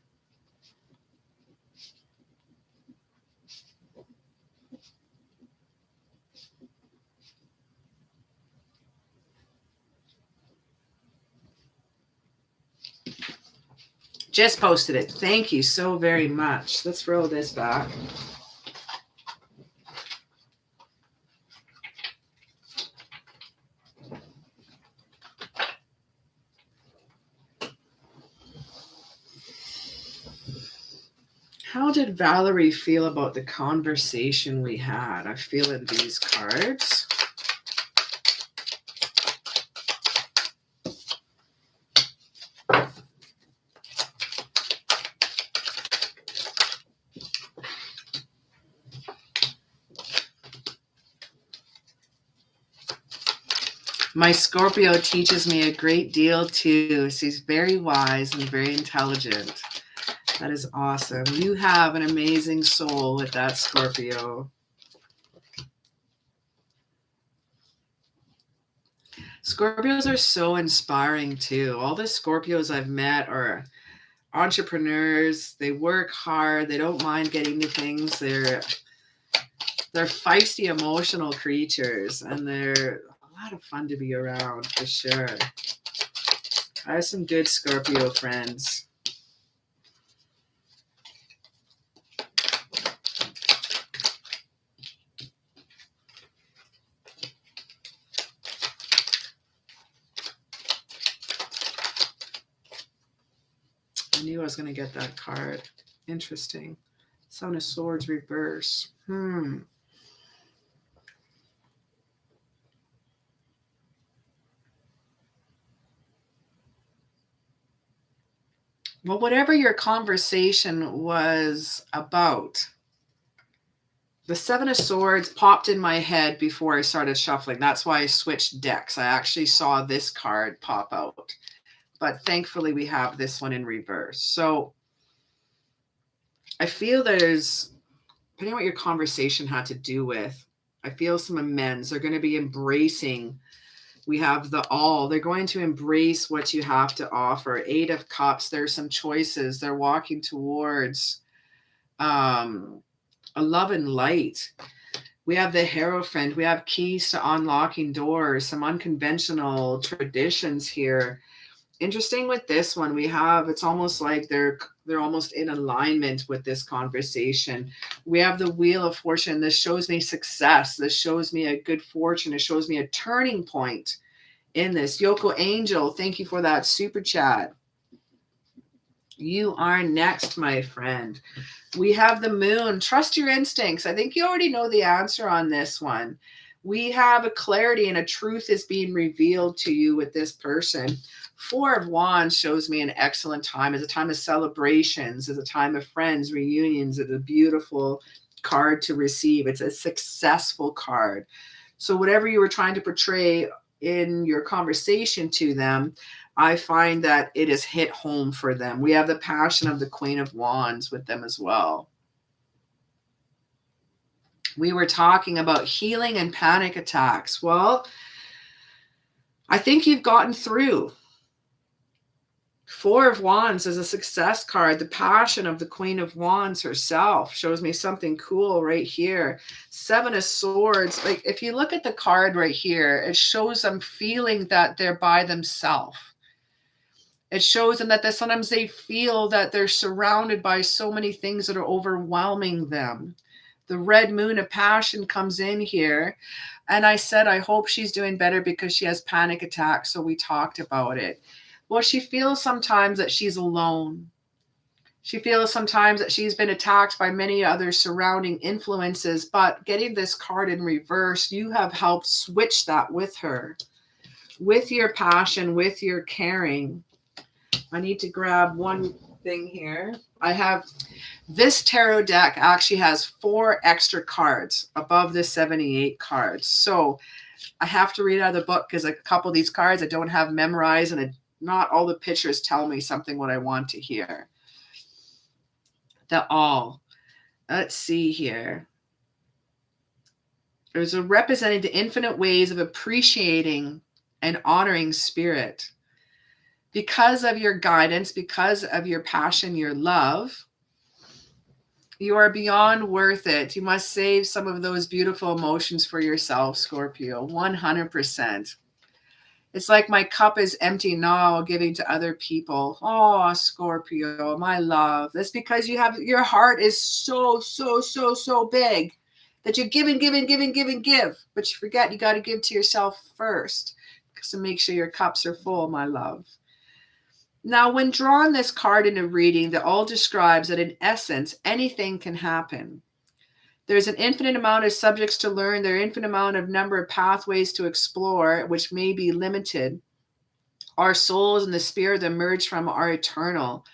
Just posted it. Thank you so very much. Let's roll this back. How did Valerie feel about the conversation we had? I feel in these cards. My Scorpio teaches me a great deal too. She's very wise and very intelligent. That is awesome. You have an amazing soul with that Scorpio. Scorpios are so inspiring too. All the Scorpios I've met are entrepreneurs. They work hard. They don't mind getting to things. They're feisty, emotional creatures, and they're a lot of fun to be around for sure. I have some good Scorpio friends. I knew I was going to get that card. Interesting. Seven of Swords reverse. Well, whatever your conversation was about, the Seven of Swords popped in my head before I started shuffling. That's why I switched decks. I actually saw this card pop out. But thankfully, we have this one in reverse. So I feel there's, depending on what your conversation had to do with, I feel some amends. They're going to be embracing. We have the all. They're going to embrace what you have to offer. Eight of Cups. There's some choices. They're walking towards a love and light. We have the Hierophant. We have keys to unlocking doors, some unconventional traditions here. Interesting with this one, we have, it's almost like they're almost in alignment with this conversation. We have the Wheel of Fortune. This shows me success. This shows me a good fortune. It shows me a turning point in this. Yoko Angel, thank you for that super chat. You are next, my friend. We have the Moon. Trust your instincts. I think you already know the answer on this one. We have a clarity and a truth is being revealed to you with this person. Four of Wands shows me an excellent time. It's a time of celebrations. It's a time of friends, reunions. It's a beautiful card to receive. It's a successful card. So whatever you were trying to portray in your conversation to them, I find that it has hit home for them. We have the passion of the Queen of Wands with them as well. We were talking about healing and panic attacks. Well, I think you've gotten through. Four of Wands is a success card. The passion of the Queen of Wands herself shows me something cool right here. Seven of Swords. Like if you look at the card right here, it shows them feeling that they're by themselves. It shows them that sometimes they feel that they're surrounded by so many things that are overwhelming them. The Red Moon of Passion comes in here. And I said, I hope she's doing better because she has panic attacks. So we talked about it. Well, she feels sometimes that she's alone. She feels sometimes that she's been attacked by many other surrounding influences. But getting this card in reverse, you have helped switch that with her. With your passion, with your caring. I need to grab one thing here. I have this tarot deck actually has 4 extra cards above the 78 cards. So I have to read out of the book because a couple of these cards I don't have memorized, and not all the pictures tell me something what I want to hear. Let's see here. There's a representing the infinite ways of appreciating and honoring spirit. Because of your guidance, because of your passion, your love, you are beyond worth it. You must save some of those beautiful emotions for yourself, Scorpio, 100%. It's like my cup is empty now, giving to other people. Oh, Scorpio, my love. That's because your heart is so, so, so, so big that you're giving. But you forget you got to give to yourself first to make sure your cups are full, my love. Now, when drawn this card in a reading, that all describes that in essence, anything can happen. There's an infinite amount of subjects to learn. There are an infinite amount of number of pathways to explore, which may be limited. Our souls and the spirit that emerge from are eternal.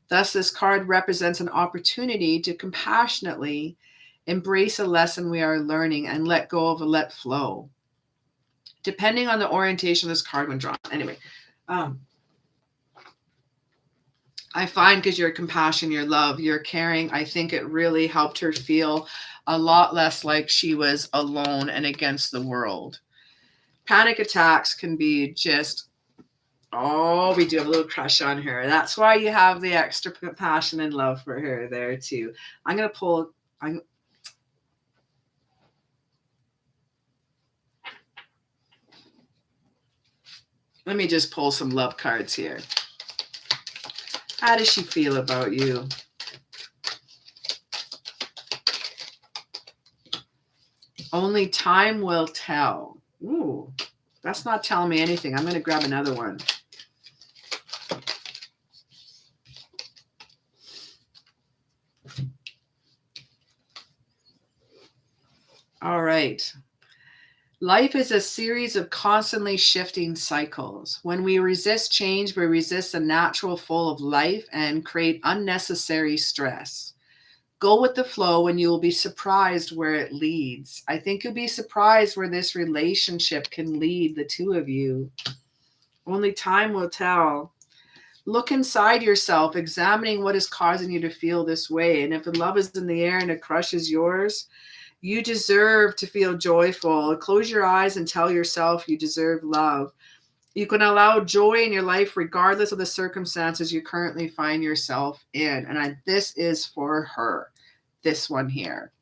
Thus, this card represents an opportunity to compassionately embrace a lesson we are learning and let go of and let flow. Depending on the orientation of this card when drawn. Anyway, I find because your compassion, your love, your caring, I think it really helped her feel a lot less like she was alone and against the world. Panic attacks can be just, we do have a little crush on her. That's why you have the extra compassion and love for her there too. I'm going to pull, let me just pull some love cards here. How does she feel about you? Only time will tell. Ooh, that's not telling me anything. I'm going to grab another one. All right. Life is a series of constantly shifting cycles. When we resist change, we resist the natural flow of life and create unnecessary stress. Go with the flow and you will be surprised where it leads. I think you'll be surprised where this relationship can lead the two of you. Only time will tell. Look inside yourself, examining what is causing you to feel this way. And if the love is in the air and a crush is yours, you deserve to feel joyful. Close your eyes and tell yourself you deserve love. You can allow joy in your life regardless of the circumstances you currently find yourself in. And this is for her, this one here.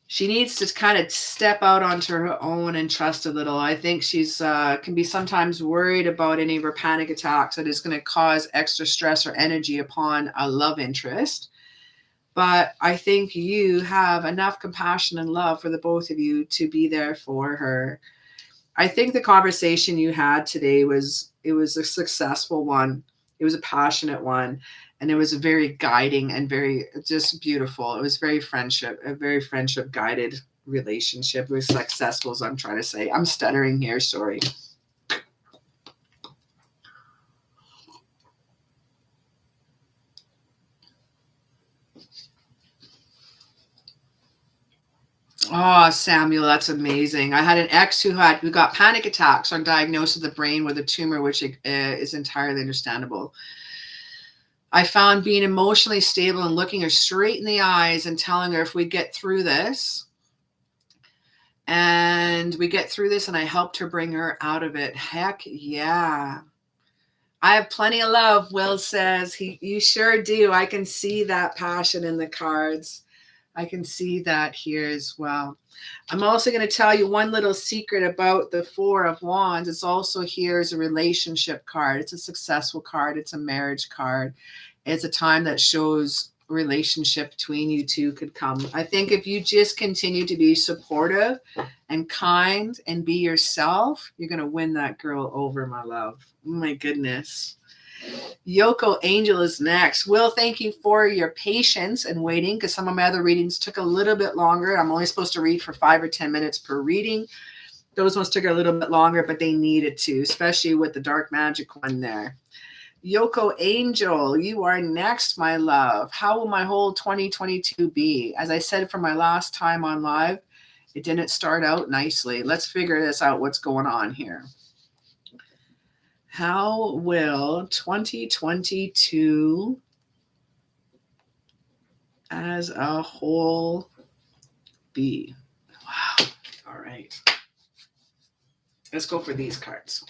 She needs to kind of step out onto her own and trust a little. I think she's can be sometimes worried about any of her panic attacks that is going to cause extra stress or energy upon a love interest. But I think you have enough compassion and love for the both of you to be there for her. I think the conversation you had today was a successful one. It was a passionate one. And it was a very guiding and very just beautiful. It was a very friendship guided relationship. It was successful, as I'm trying to say. I'm stuttering here, sorry. Oh, Samuel, that's amazing. I had an ex who got panic attacks on diagnosis of the brain with a tumor, which is entirely understandable. I found being emotionally stable and looking her straight in the eyes and telling her if we get through this, and I helped her bring her out of it. Heck yeah. I have plenty of love, Will says. You sure do. I can see that passion in the cards. I can see that here as well. I'm also going to tell you one little secret about the Four of Wands. It's also here as a relationship card. It's a successful card. It's a marriage card. It's a time that shows a relationship between you two could come. I think if you just continue to be supportive and kind and be yourself, you're going to win that girl over, my love. Oh my goodness. Yoko Angel is next. Will, thank you for your patience and waiting, because some of my other readings took a little bit longer. I'm only supposed to read for 5 or 10 minutes per reading. Those ones took a little bit longer, but they needed to, especially with the dark magic one there. Yoko Angel, you are next, my love. How will my whole 2022 be? As I said from my last time on live, it didn't start out nicely. Let's figure this out, what's going on here. How will 2022 as a whole be? Wow. All right. Let's go for these cards.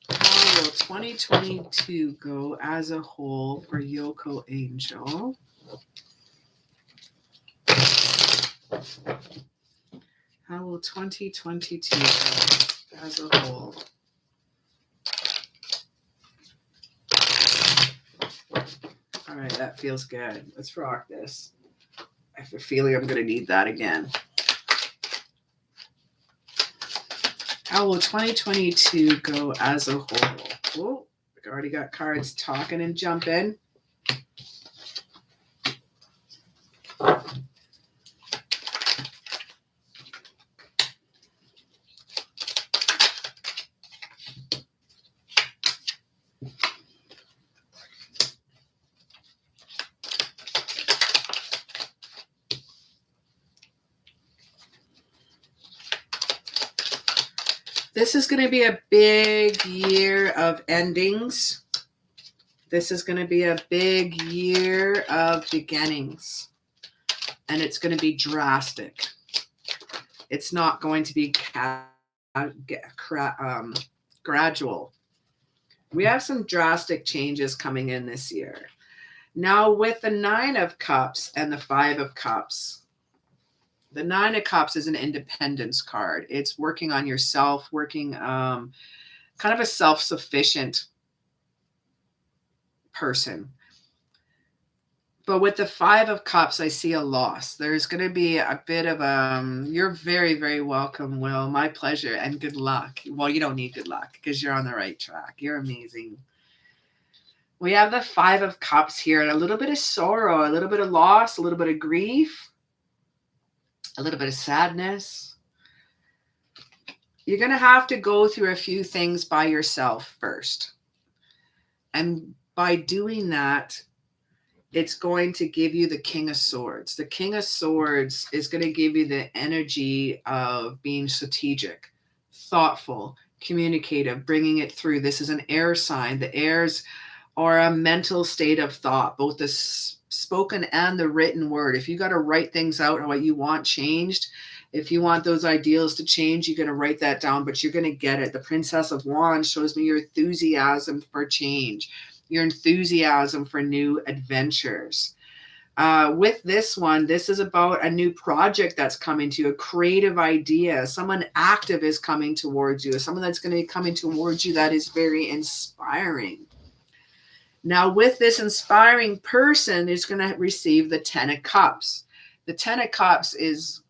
How will 2022 go as a whole for Yoko Angel? How will 2022 go as a whole? All right, that feels good. Let's rock this. I have a feeling I'm going to need that again. How will 2022 go as a whole? Oh, we already got cards talking and jumping. This is going to be a big year of endings. This is going to be a big year of beginnings. And it's going to be drastic. It's not going to be gradual. We have some drastic changes coming in this year. Now with the 9 of Cups and the 5 of Cups, the 9 of Cups is an independence card. It's working on yourself, working kind of a self-sufficient person. But with the 5 of Cups, I see a loss. There's going to be a bit of you're very, very welcome, Will. My pleasure and good luck. Well, you don't need good luck because you're on the right track. You're amazing. We have the 5 of Cups here and a little bit of sorrow, a little bit of loss, a little bit of grief, a little bit of sadness. You're going to have to go through a few things by yourself first. And by doing that, it's going to give you the King of Swords. The King of Swords is going to give you the energy of being strategic, thoughtful, communicative, bringing it through. This is an air sign. The airs are a mental state of thought, both the spoken and the written word. If you got to write things out on what you want changed, if you want those ideals to change, you're going to write that down, but you're going to get it. The Princess of Wands shows me your enthusiasm for change, your enthusiasm for new adventures. With this one, this is about a new project that's coming to you, a creative idea. Someone active is coming towards you, someone that's going to be coming towards you that is very inspiring. Now, with this inspiring person is going to receive the 10 of Cups. The 10 of Cups it's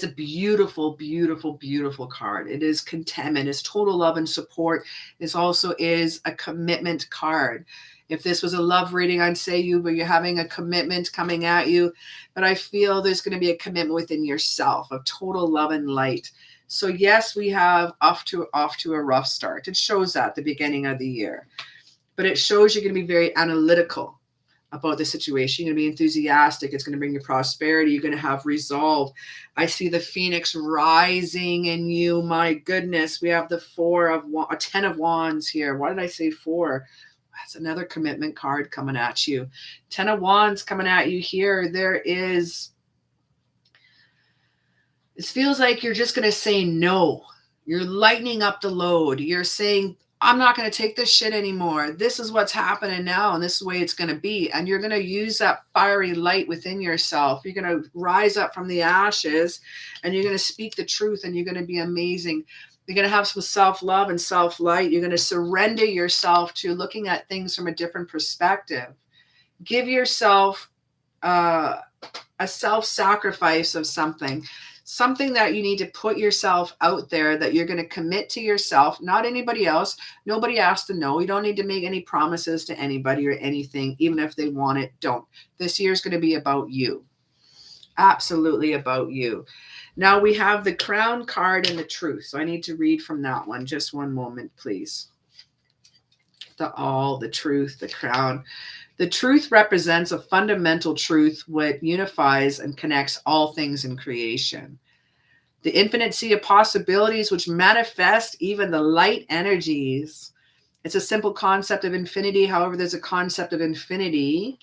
a beautiful, beautiful, beautiful card. It is contentment. It's total love and support. This also is a commitment card. If this was a love reading, I'd say but you're having a commitment coming at you. But I feel there's going to be a commitment within yourself of total love and light. So yes, we have off to a rough start. It shows that at the beginning of the year. But it shows you're going to be very analytical about the situation. You're going to be enthusiastic. It's going to bring you prosperity. You're going to have resolve. I see the Phoenix rising in you. My goodness. We have the 10 of Wands here. Why did I say 4? That's another commitment card coming at you. 10 of Wands coming at you here. It feels like you're just going to say no. You're lightening up the load. You're saying, I'm not going to take this shit anymore. This is what's happening now, and this is the way it's going to be. And you're going to use that fiery light within yourself. You're going to rise up from the ashes, and you're going to speak the truth, and you're going to be amazing. You're going to have some self-love and self-light. You're going to surrender yourself to looking at things from a different perspective. Give yourself a self-sacrifice of something. something that you need to put yourself out there, that you're going to commit to yourself, not anybody else. Nobody has to know. You don't need to make any promises to anybody or anything. Even if they want it, don't. This year is going to be about you. Absolutely about you. Now we have the Crown card and the Truth. So I need to read from that one. Just one moment, please. The Truth, the Crown. The Truth represents a fundamental truth what unifies and connects all things in creation. The infinite sea of possibilities which manifest even the light energies. It's a simple concept of infinity. However, there's a concept of infinity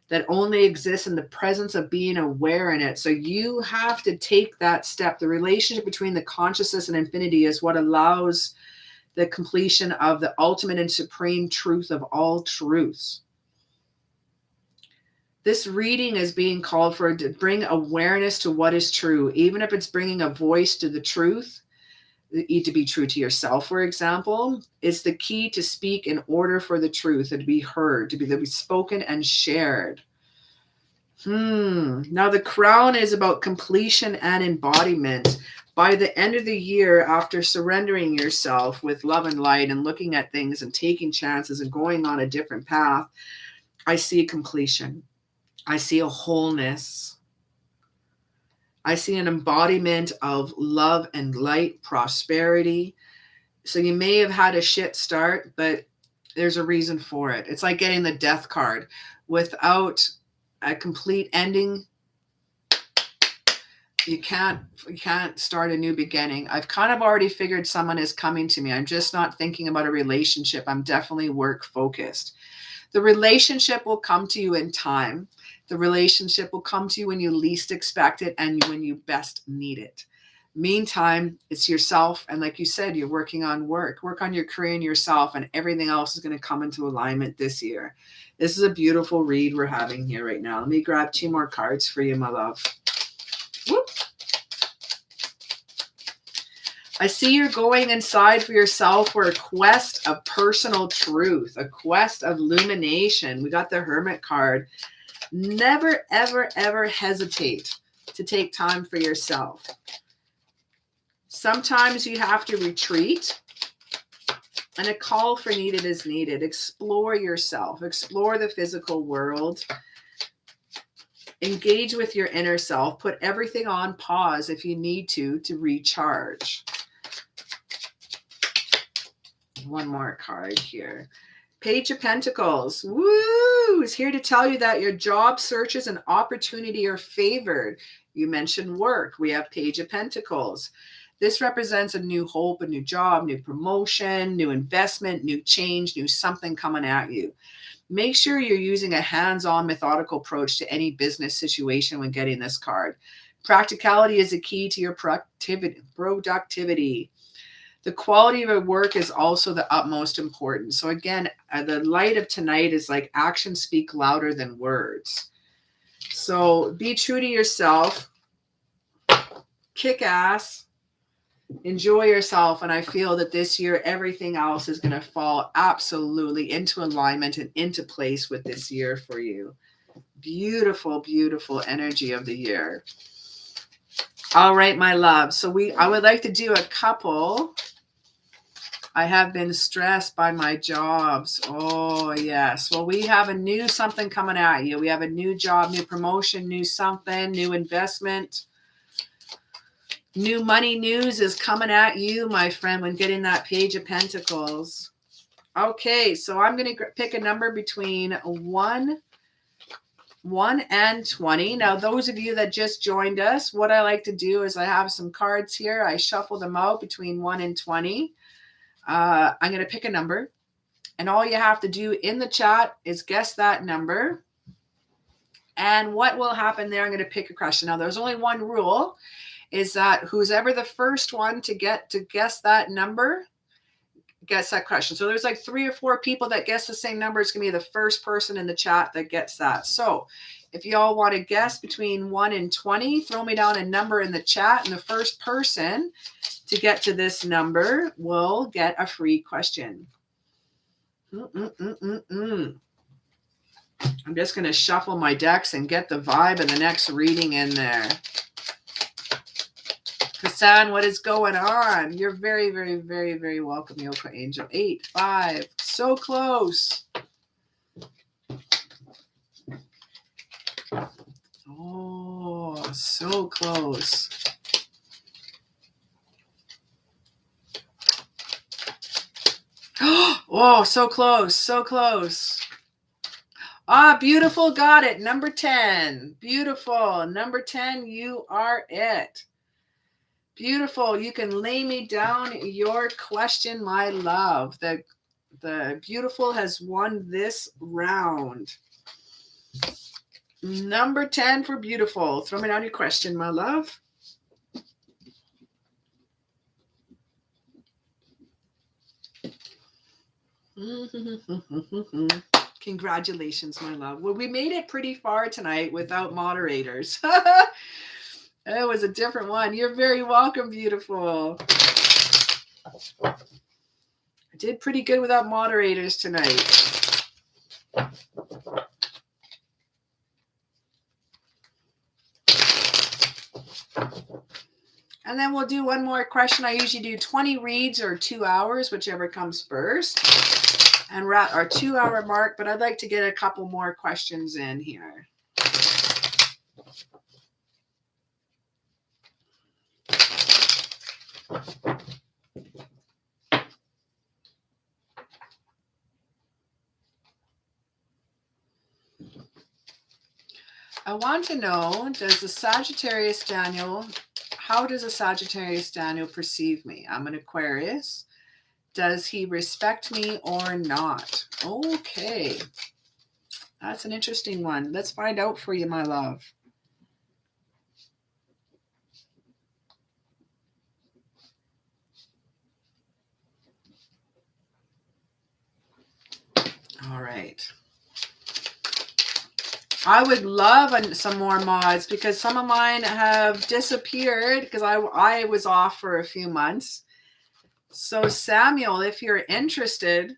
that only exists in the presence of being aware in it. So you have to take that step. The relationship between the consciousness and infinity is what allows the completion of the ultimate and supreme truth of all truths. This reading is being called for to bring awareness to what is true, even if it's bringing a voice to the truth. To be true to yourself, for example, is the key to speak in order for the truth and to be heard, to be spoken and shared. Now the Crown is about completion and embodiment. By the end of the year, after surrendering yourself with love and light and looking at things and taking chances and going on a different path, I see completion. I see a wholeness. I see an embodiment of love and light, prosperity. So you may have had a shit start, but there's a reason for it. It's like getting the Death card. Without a complete ending, you can't start a new beginning. I've kind of already figured someone is coming to me. I'm just not thinking about a relationship. I'm definitely work focused. The relationship will come to you in time. The relationship will come to you when you least expect it and when you best need it. Meantime, it's yourself. And like you said, you're working on work on your career and yourself, and everything else is going to come into alignment this year. This is a beautiful read we're having here right now. Let me grab 2 more cards for you, my love. Whoop. I see you're going inside for yourself for a quest of personal truth, a quest of illumination. We got the Hermit card. Never, ever, ever hesitate to take time for yourself. Sometimes you have to retreat, and a call for needed is needed. Explore yourself. Explore the physical world. Engage with your inner self. Put everything on pause if you need to recharge. One more card here. Page of Pentacles. Woo! Is here to tell you that your job searches and opportunity are favored. You mentioned work. We have Page of Pentacles. This represents a new hope, a new job, new promotion, new investment, new change, new something coming at you. Make sure you're using a hands-on methodical approach to any business situation when getting this card. Practicality is a key to your productivity. The quality of your work is also the utmost important. So again, the light of tonight is like actions speak louder than words. So be true to yourself. Kick ass. Enjoy yourself. And I feel that this year, everything else is going to fall absolutely into alignment and into place with this year for you. Beautiful, beautiful energy of the year. All right, my love. So I would like to do a couple. I have been stressed by my jobs. Oh, yes. Well, we have a new something coming at you. We have a new job, new promotion, new something, new investment. New money news is coming at you, my friend, when getting that Page of Pentacles. Okay, so I'm going to pick a number between 1 and 20. Now, those of you that just joined us, what I like to do is I have some cards here. I shuffle them out between 1 and 20. I'm going to pick a number, and all you have to do in the chat is guess that number. And what will happen there, I'm going to pick a question. Now, there's only one rule, is that who's ever the first one to guess that number gets that question. So there's like 3 or 4 people that guess the same number. It's going to be the first person in the chat that gets that. So if you all want to guess between 1 and 20, throw me down a number in the chat, and the first person to get to this number will get a free question. I'm just going to shuffle my decks and get the vibe of the next reading in there. Sun, what is going on? You're very, very, very, very welcome, Yoko Angel. 8, 5, so close. Oh, so close. Oh, so close, so close. Ah, beautiful, got it. Number 10. Beautiful. Number 10, you are it. Beautiful. You can lay me down your question, my love. The beautiful has won this round. Number 10 for beautiful. Throw me down your question, my love. Congratulations, my love. Well, we made it pretty far tonight without moderators. It was a different one. You're very welcome, beautiful. I did pretty good without moderators tonight. And then we'll do one more question. I usually do 20 reads or 2 hours, whichever comes first. And we're at our 2-hour mark, but I'd like to get a couple more questions in here. I want to know, how does a Sagittarius Daniel perceive me? I'm an Aquarius. Does he respect me or not? Okay. That's an interesting one. Let's find out for you, my love. All right. I would love some more mods because some of mine have disappeared because I was off for a few months. So Samuel, if you're interested,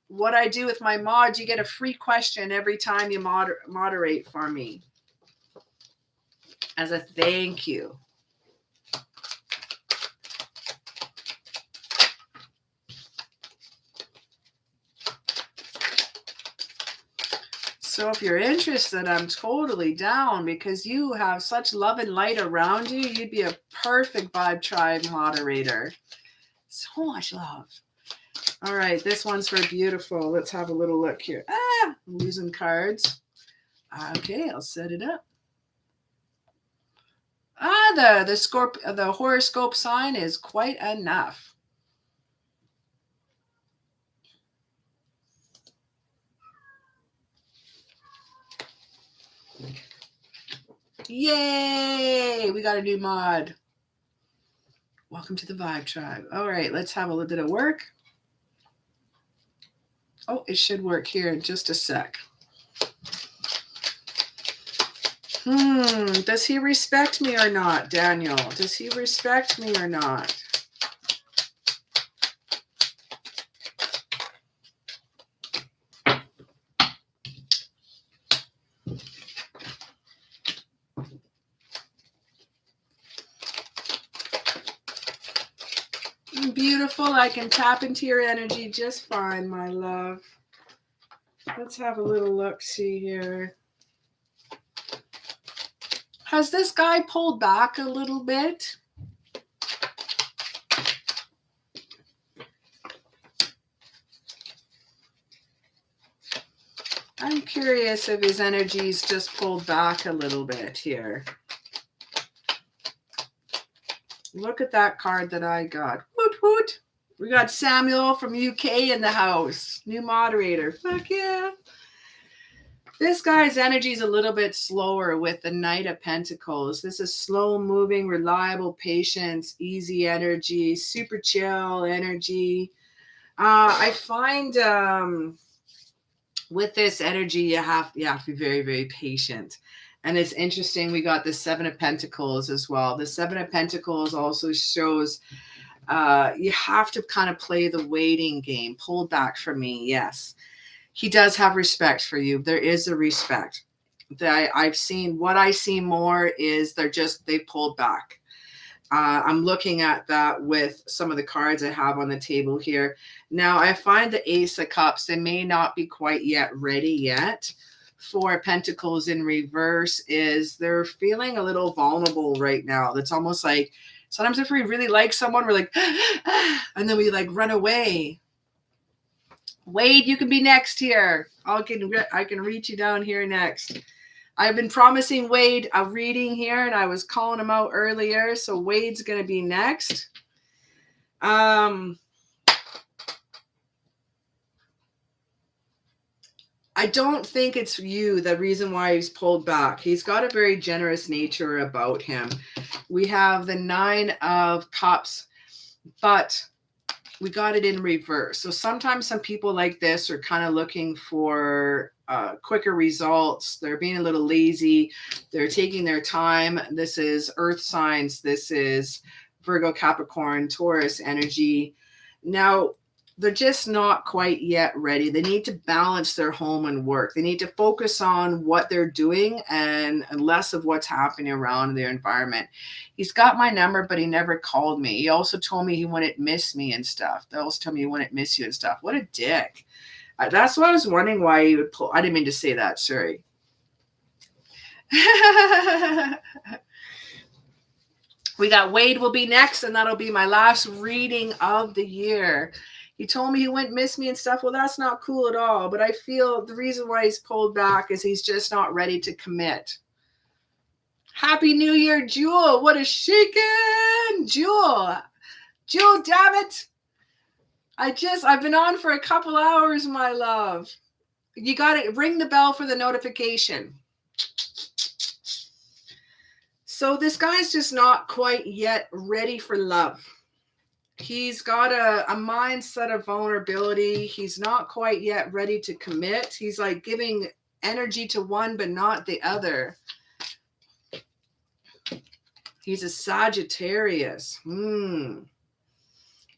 what I do with my mods, you get a free question every time you moderate for me as a thank you. So if you're interested, I'm totally down because you have such love and light around you. You'd be a perfect Vibe Tribe moderator. So much love. All right, this one's for beautiful. Let's have a little look here. I'm losing cards. Okay, I'll set it up. The horoscope sign is quite enough. Yay! We got a new mod. Welcome to the Vibe Tribe. All right, let's have a little bit of work. Oh, it should work here in just a sec. Does he respect me or not, Daniel? Does he respect me or not? Beautiful. I can tap into your energy just fine, my love. Let's have a little look-see here. Has this guy pulled back a little bit? I'm curious if his energy's just pulled back a little bit here. Look at that card that I got. Woot woot. We got Samuel from UK in the house. New moderator. Fuck yeah. This guy's energy is a little bit slower with the Knight of Pentacles. This is slow moving, reliable, patience, easy energy, super chill energy. I find with this energy, you have to be very, very patient. And it's interesting, we got the Seven of Pentacles as well. The Seven of Pentacles also shows you have to kind of play the waiting game. Pull back from me, yes. He does have respect for you. There is a respect. That I've seen, what I see more is they pulled back. I'm looking at that with some of the cards I have on the table here. Now, I find the Ace of Cups, they may not be quite yet ready yet. Four of Pentacles in reverse is they're feeling a little vulnerable right now. That's almost like sometimes if we really like someone, we're like, and then we like run away. Wade, you can be next here. I can reach you down here next. I've been promising Wade a reading here, and I was calling him out earlier, so Wade's going to be next. I don't think it's you, the reason why he's pulled back. He's got a very generous nature about him. We have the 9 of Cups, but we got it in reverse. So sometimes some people like this are kind of looking for quicker results. They're being a little lazy. They're taking their time. This is earth signs. This is Virgo, Capricorn, Taurus energy. Now, they're just not quite yet ready. They need to balance their home and work. They need to focus on what they're doing and less of what's happening around their environment. He's got my number, but he never called me. He also told me he wouldn't miss me and stuff. They also told me he wouldn't miss you and stuff. What a dick. That's why I was wondering why he would pull. I didn't mean to say that. Sorry. We got Wade will be next, and that'll be my last reading of the year. He told me he wouldn't miss me and stuff. Well, that's not cool at all. But I feel the reason why he's pulled back is he's just not ready to commit. Happy New Year, Jewel. What a shaking, Jewel. Jewel, damn it. I've been on for a couple hours, my love. You got to ring the bell for the notification. So this guy's just not quite yet ready for love. He's got a mindset of vulnerability. He's not quite yet ready to commit. He's like giving energy to one, but not the other. He's a Sagittarius. Do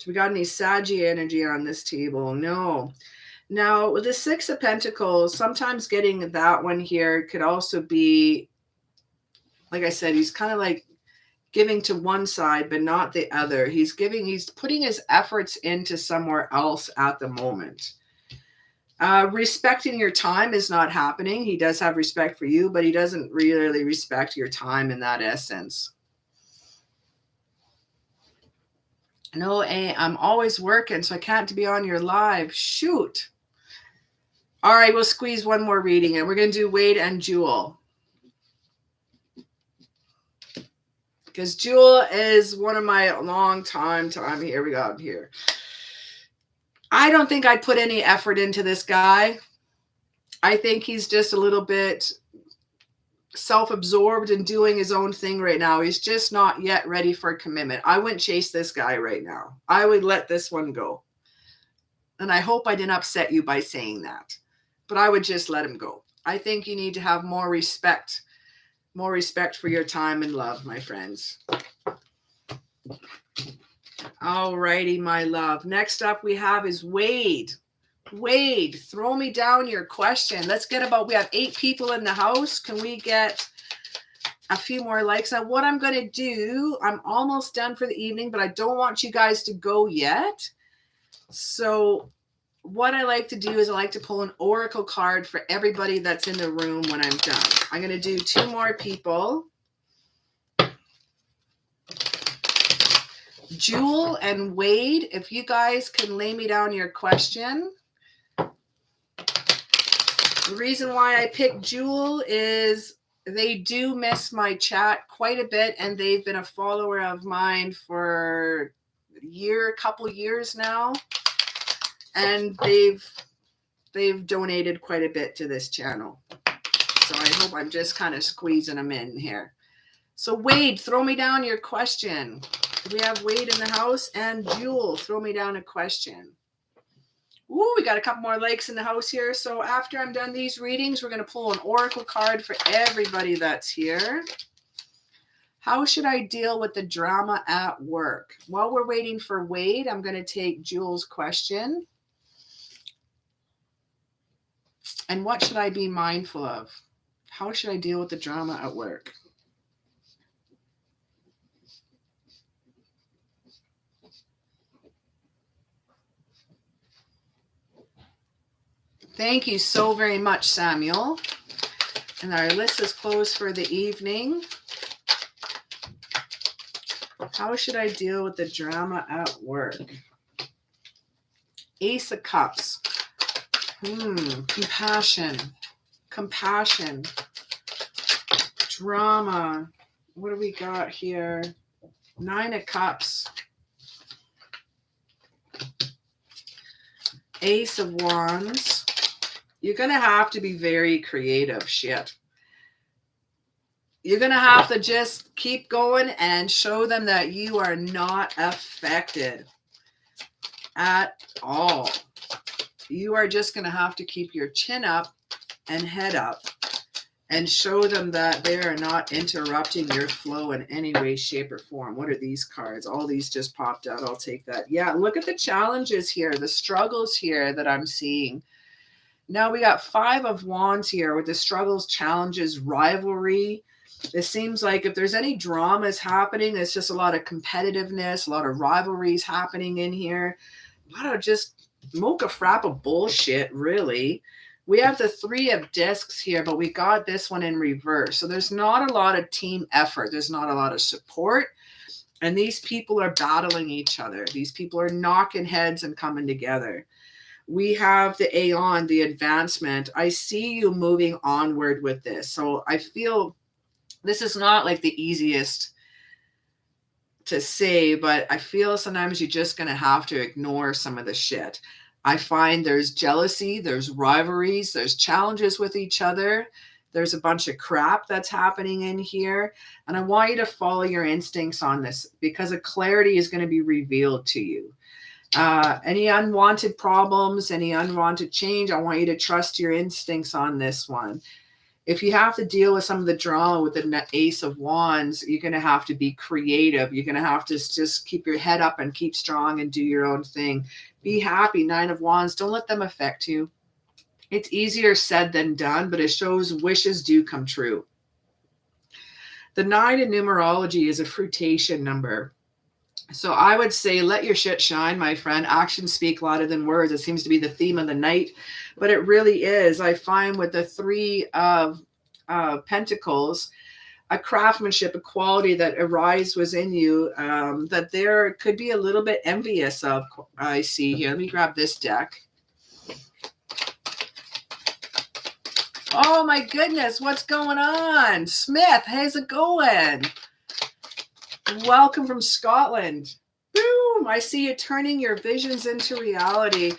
we got any Saggy energy on this table? No. Now, with the 6 of Pentacles, sometimes getting that one here could also be, like I said, he's kind of like giving to one side, but not the other. He's putting his efforts into somewhere else at the moment. Respecting your time is not happening. He does have respect for you, but he doesn't really respect your time in that essence. No, I'm always working, so I can't be on your live. Shoot. All right, we'll squeeze one more reading, and we're going to do Wade and Jewel. Because Jewel is one of my long time. Here we go. Here. I don't think I'd put any effort into this guy. I think he's just a little bit self-absorbed and doing his own thing right now. He's just not yet ready for a commitment. I wouldn't chase this guy right now. I would let this one go. And I hope I didn't upset you by saying that. But I would just let him go. I think you need to have more respect for your time and love, my friends. All righty, my love. Next up we have is Wade. Wade, throw me down your question. We have 8 people in the house. Can we get a few more likes? Now, what I'm going to do, I'm almost done for the evening, but I don't want you guys to go yet. So what I like to do is I like to pull an oracle card for everybody that's in the room when I'm done. I'm going to do 2 more people. Jewel and Wade, if you guys can lay me down your question. The reason why I picked Jewel is they do miss my chat quite a bit, and they've been a follower of mine for a couple years now. And they've donated quite a bit to this channel. So I hope I'm just kind of squeezing them in here. So Wade, throw me down your question. We have Wade in the house, and Jewel, throw me down a question. Ooh, we got a couple more likes in the house here. So after I'm done these readings, we're going to pull an oracle card for everybody that's here. How should I deal with the drama at work? While we're waiting for Wade, I'm going to take Jewel's question. And what should I be mindful of? How should I deal with the drama at work? Thank you so very much, Samuel. And our list is closed for the evening. How should I deal with the drama at work? Ace of Cups. Compassion. Compassion. Drama. What do we got here? 9 of Cups. Ace of Wands. You're going to have to be very creative, shit. You're going to have to just keep going and show them that you are not affected at all. You are just going to have to keep your chin up and head up and show them that they are not interrupting your flow in any way, shape, or form. What are these cards? All these just popped out. I'll take that. Yeah, look at the challenges here, the struggles here that I'm seeing. Now we got 5 of Wands here with the struggles, challenges, rivalry. It seems like if there's any dramas happening, it's just a lot of competitiveness, a lot of rivalries happening in here. A lot of just mocha frappa bullshit, really. We have the 3 of discs here, but we got this one in reverse. So there's not a lot of team effort. There's not a lot of support. And these people are battling each other. These people are knocking heads and coming together. We have the Aeon, the advancement. I see you moving onward with this. So I feel this is not like the easiest to say, but I feel sometimes you're just going to have to ignore some of the shit. I find there's jealousy, there's rivalries, there's challenges with each other. There's a bunch of crap that's happening in here. And I want you to follow your instincts on this because a clarity is going to be revealed to you. Any unwanted problems, any unwanted change, I want you to trust your instincts on this one. If you have to deal with some of the drama with the Ace of Wands, you're going to have to be creative. You're going to have to just keep your head up and keep strong and do your own thing. Be happy, 9 of Wands. Don't let them affect you. It's easier said than done, but it shows wishes do come true. The 9 in numerology is a fruitation number. So I would say let your shit shine, my friend. Actions speak louder than words. It seems to be the theme of the night, but it really is. I find with the 3 of Pentacles, a craftsmanship, a quality that Aries was in you that there could be a little bit envious of. I see here. Let me grab this deck. Oh my goodness, what's going on? Smith, how's it going? Welcome from Scotland. Boom! I see you turning your visions into reality.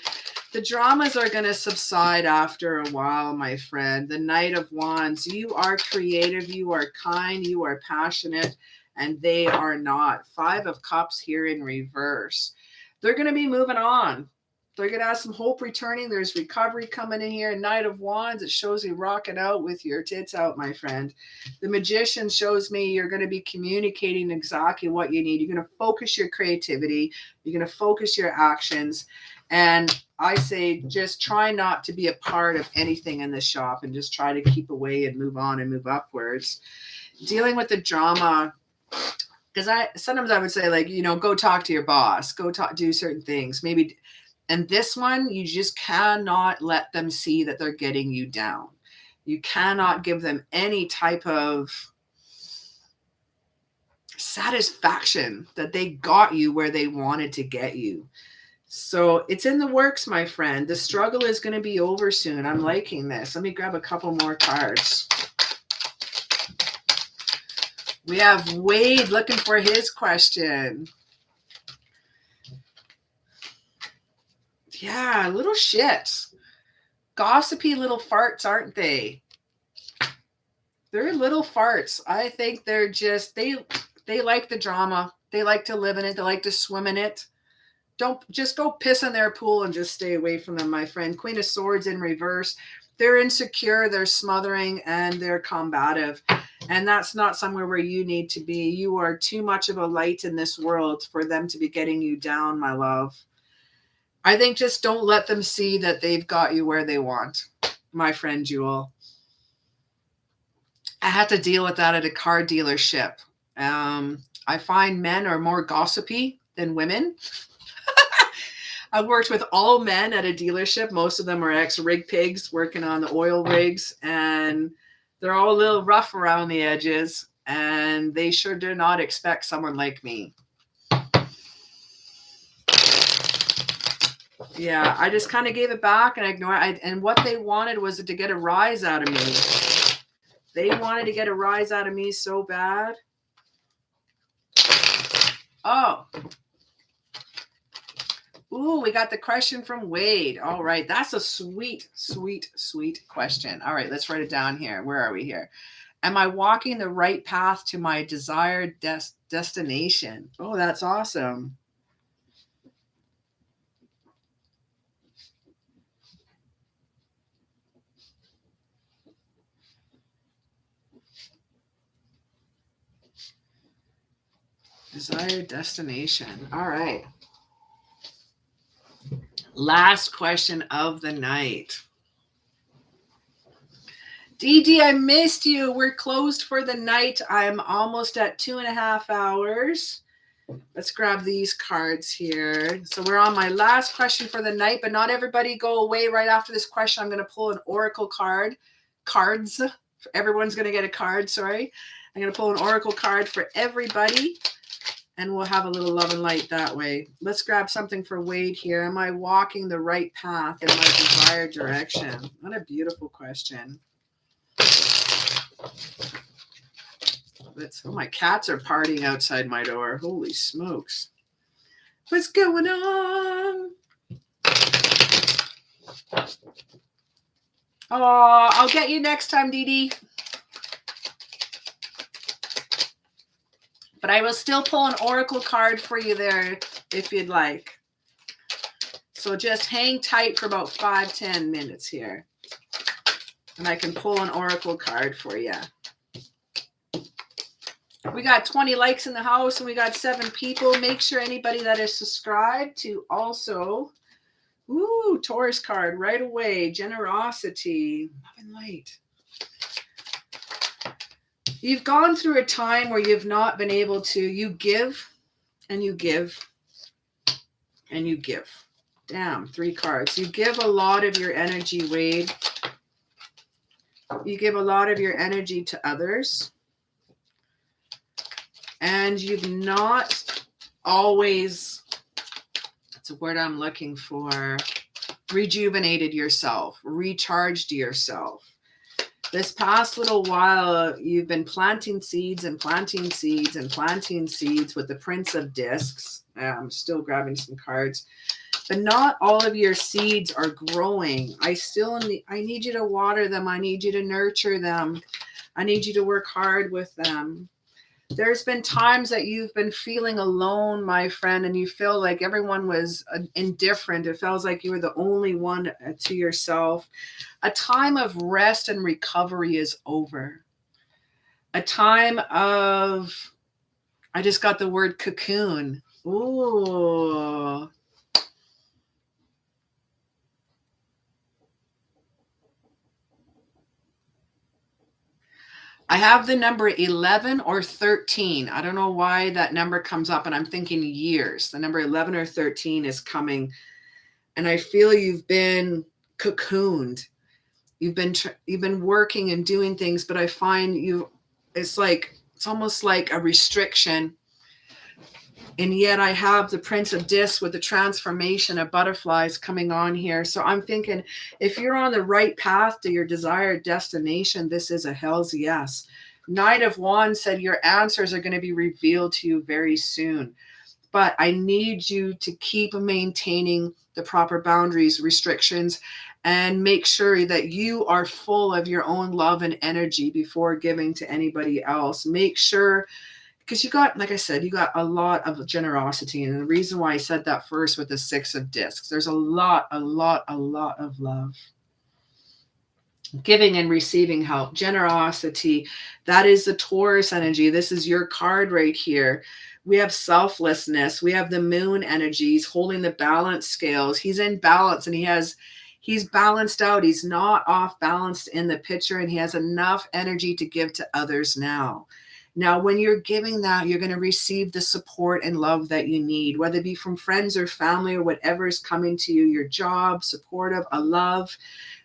The dramas are going to subside after a while, my friend. The Knight of Wands. You are creative. You are kind. You are passionate. And they are not. 5 of Cups here in reverse. They're going to be moving on. They're going to have some hope returning. There's recovery coming in here. Knight of Wands, it shows you rocking out with your tits out, my friend. The Magician shows me you're going to be communicating exactly what you need. You're going to focus your creativity. You're going to focus your actions. And I say just try not to be a part of anything in the shop and just try to keep away and move on and move upwards. Dealing with the drama, because sometimes I would say, like, go talk to your boss. Go do certain things. Maybe. And this one, you just cannot let them see that they're getting you down. You cannot give them any type of satisfaction that they got you where they wanted to get you. So it's in the works, my friend. The struggle is going to be over soon. I'm liking this. Let me grab a couple more cards. We have Wade looking for his question. Yeah, little shits. Gossipy little farts, aren't they? They're little farts. I think they're just, they like the drama. They like to live in it. They like to swim in it. Don't just go piss in their pool and just stay away from them, my friend. Queen of Swords in reverse. They're insecure, they're smothering, and they're combative. And that's not somewhere where you need to be. You are too much of a light in this world for them to be getting you down, my love. I think just don't let them see that they've got you where they want, my friend Jewel. I had to deal with that at a car dealership. I find men are more gossipy than women. I worked with all men at a dealership. Most of them are ex-rig pigs working on the oil rigs, and they're all a little rough around the edges, and they sure do not expect someone like me. Yeah, I just kind of gave it back and ignored it. And what they wanted was to get a rise out of me. They wanted to get a rise out of me so bad. Oh. Ooh, we got the question from Wade. All right. That's a sweet, sweet, sweet question. All right, let's write it down here. Where are we here? Am I walking the right path to my desired destination? Oh, that's awesome. Desired destination. All right. Last question of the night. DD, I missed you. We're closed for the night. I'm almost at 2.5 hours. Let's grab these cards here. So we're on my last question for the night, but not everybody go away right after this question. I'm going to pull an oracle card. Cards. Everyone's going to get a card, sorry. I'm going to pull an oracle card for everybody, and we'll have a little love and light that way. Let's grab something for Wade here. Am I walking the right path in my desired direction? What a beautiful question. Oh, my cats are partying outside my door. Holy smokes. What's going on? Oh, I'll get you next time, Dee Dee. But I will still pull an oracle card for you there if you'd like. So just hang tight for about 5-10 minutes here. And I can pull an oracle card for you. We got 20 likes in the house and we got 7 people. Make sure anybody that is subscribed to also, Taurus card right away. Generosity, love and light. You've gone through a time where you've not been able to, you give and you give and you give. Damn, 3 cards. You give a lot of your energy, Wade. You give a lot of your energy to others. And you've not always, that's a word I'm looking for, rejuvenated yourself, recharged yourself. This past little while, you've been planting seeds and planting seeds and planting seeds with the Prince of Discs. I'm still grabbing some cards. But not all of your seeds are growing. I need you to water them. I need you to nurture them. I need you to work hard with them. There's been times that you've been feeling alone, my friend, and you feel like everyone was indifferent. It feels like you were the only one to yourself. A time of rest and recovery is over. A time of, I just got the word cocoon. Ooh. I have the number 11 or 13. I don't know why that number comes up, and I'm thinking years. The number 11 or 13 is coming, and I feel you've been cocooned. You've been working and doing things, but I find it's almost like a restriction. And yet I have the Prince of Discs with the transformation of butterflies coming on here. So I'm thinking, if you're on the right path to your desired destination, this is a hell's yes. Knight of Wands said your answers are going to be revealed to you very soon. But I need you to keep maintaining the proper boundaries, restrictions, and make sure that you are full of your own love and energy before giving to anybody else. Make sure, because you got, like I said, you got a lot of generosity. And the reason why I said that first with the 6 of Discs, there's a lot of love. Giving and receiving help, generosity. That is the Taurus energy. This is your card right here. We have selflessness. We have the moon energies holding the balance scales. He's in balance and he's balanced out. He's not off balanced in the picture, and he has enough energy to give to others now. Now, when you're giving that, you're going to receive the support and love that you need, whether it be from friends or family or whatever is coming to you, your job, supportive, a love.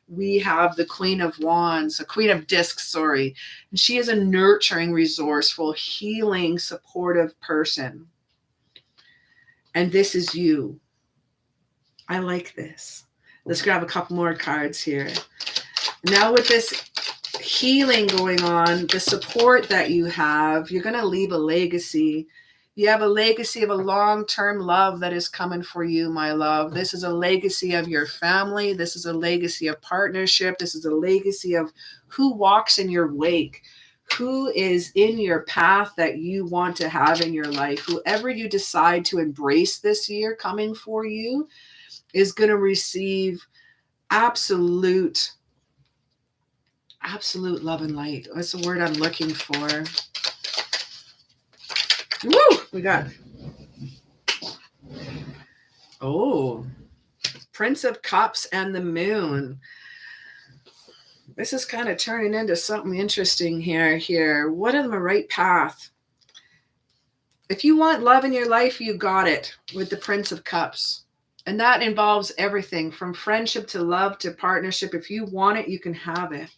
We have the Queen of Wands, a Queen of Discs, sorry. And she is a nurturing, resourceful, healing, supportive person. And this is you. I like this. Let's grab a couple more cards here. Now with this healing going on, the support that you have, you're going to leave a legacy. You have a legacy of a long-term love that is coming for you, my love. This is a legacy of your family. This is a legacy of partnership. This is a legacy of who walks in your wake, who is in your path that you want to have in your life. Whoever you decide to embrace this year coming for you is going to receive absolute love and light. What's the word I'm looking for? Woo! We got, Prince of Cups and the Moon. This is kind of turning into something interesting here. What am the right path? If you want love in your life, you got it with the Prince of Cups. And that involves everything from friendship to love to partnership. If you want it, you can have it.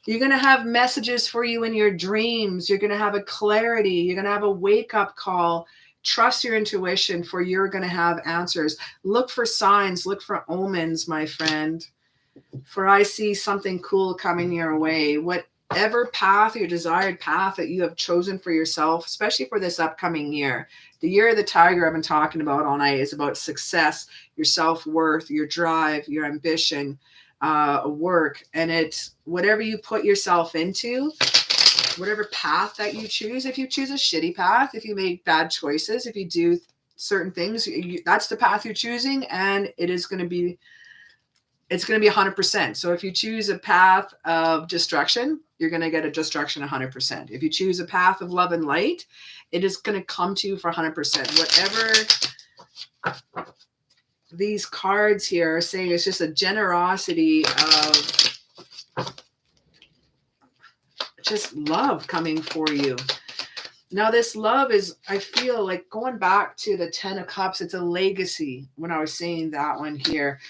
You're going to have messages for you in your dreams. You're going to have a clarity. You're going to have a wake-up call. Trust your intuition, for you're going to have answers. Look for signs. Look for omens, my friend. For I see something cool coming your way. Whatever path, your desired path that you have chosen for yourself, especially for this upcoming year. The year of the tiger I've been talking about all night is about success, your self-worth, your drive, your ambition, work. And it's whatever you put yourself into, whatever path that you choose. If you choose a shitty path, if you make bad choices, if you do certain things, that's the path you're choosing, and it's going to be 100%. So if you choose a path of destruction, you're going to get a destruction 100%. If you choose a path of love and light, it is going to come to you for 100%. Whatever these cards here are saying, it's just a generosity of just love coming for you. Now this love is, I feel like, going back to the 10 of Cups, it's a legacy. When I was saying that one here,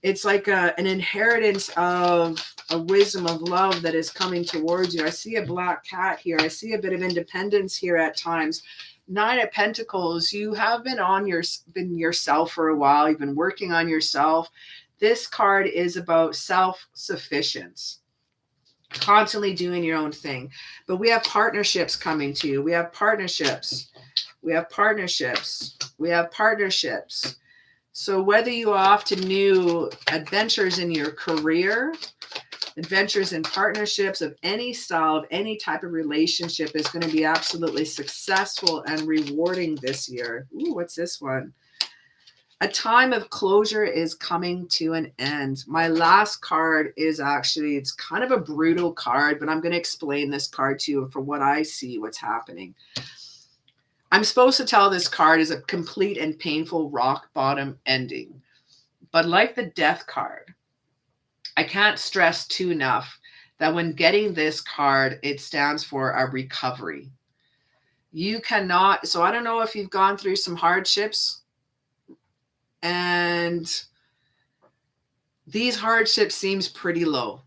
it's like an inheritance of a wisdom of love that is coming towards you. I see a black cat here. I see a bit of independence here at times. 9 of Pentacles, you have been yourself for a while. You've been working on yourself. This card is about self-sufficiency, constantly doing your own thing. But we have partnerships coming to you. We have partnerships. So whether you are off to new adventures in your career, adventures in partnerships of any style, of any type of relationship, is going to be absolutely successful and rewarding this year. Ooh, what's this one? A time of closure is coming to an end. My last card is actually, it's kind of a brutal card, but I'm going to explain this card to you for what I see, what's happening. I'm supposed to tell this card is a complete and painful rock bottom ending. But like the Death card, I can't stress too enough that when getting this card, it stands for a recovery. You cannot, so I don't know if you've gone through some hardships, and these hardships seems pretty low.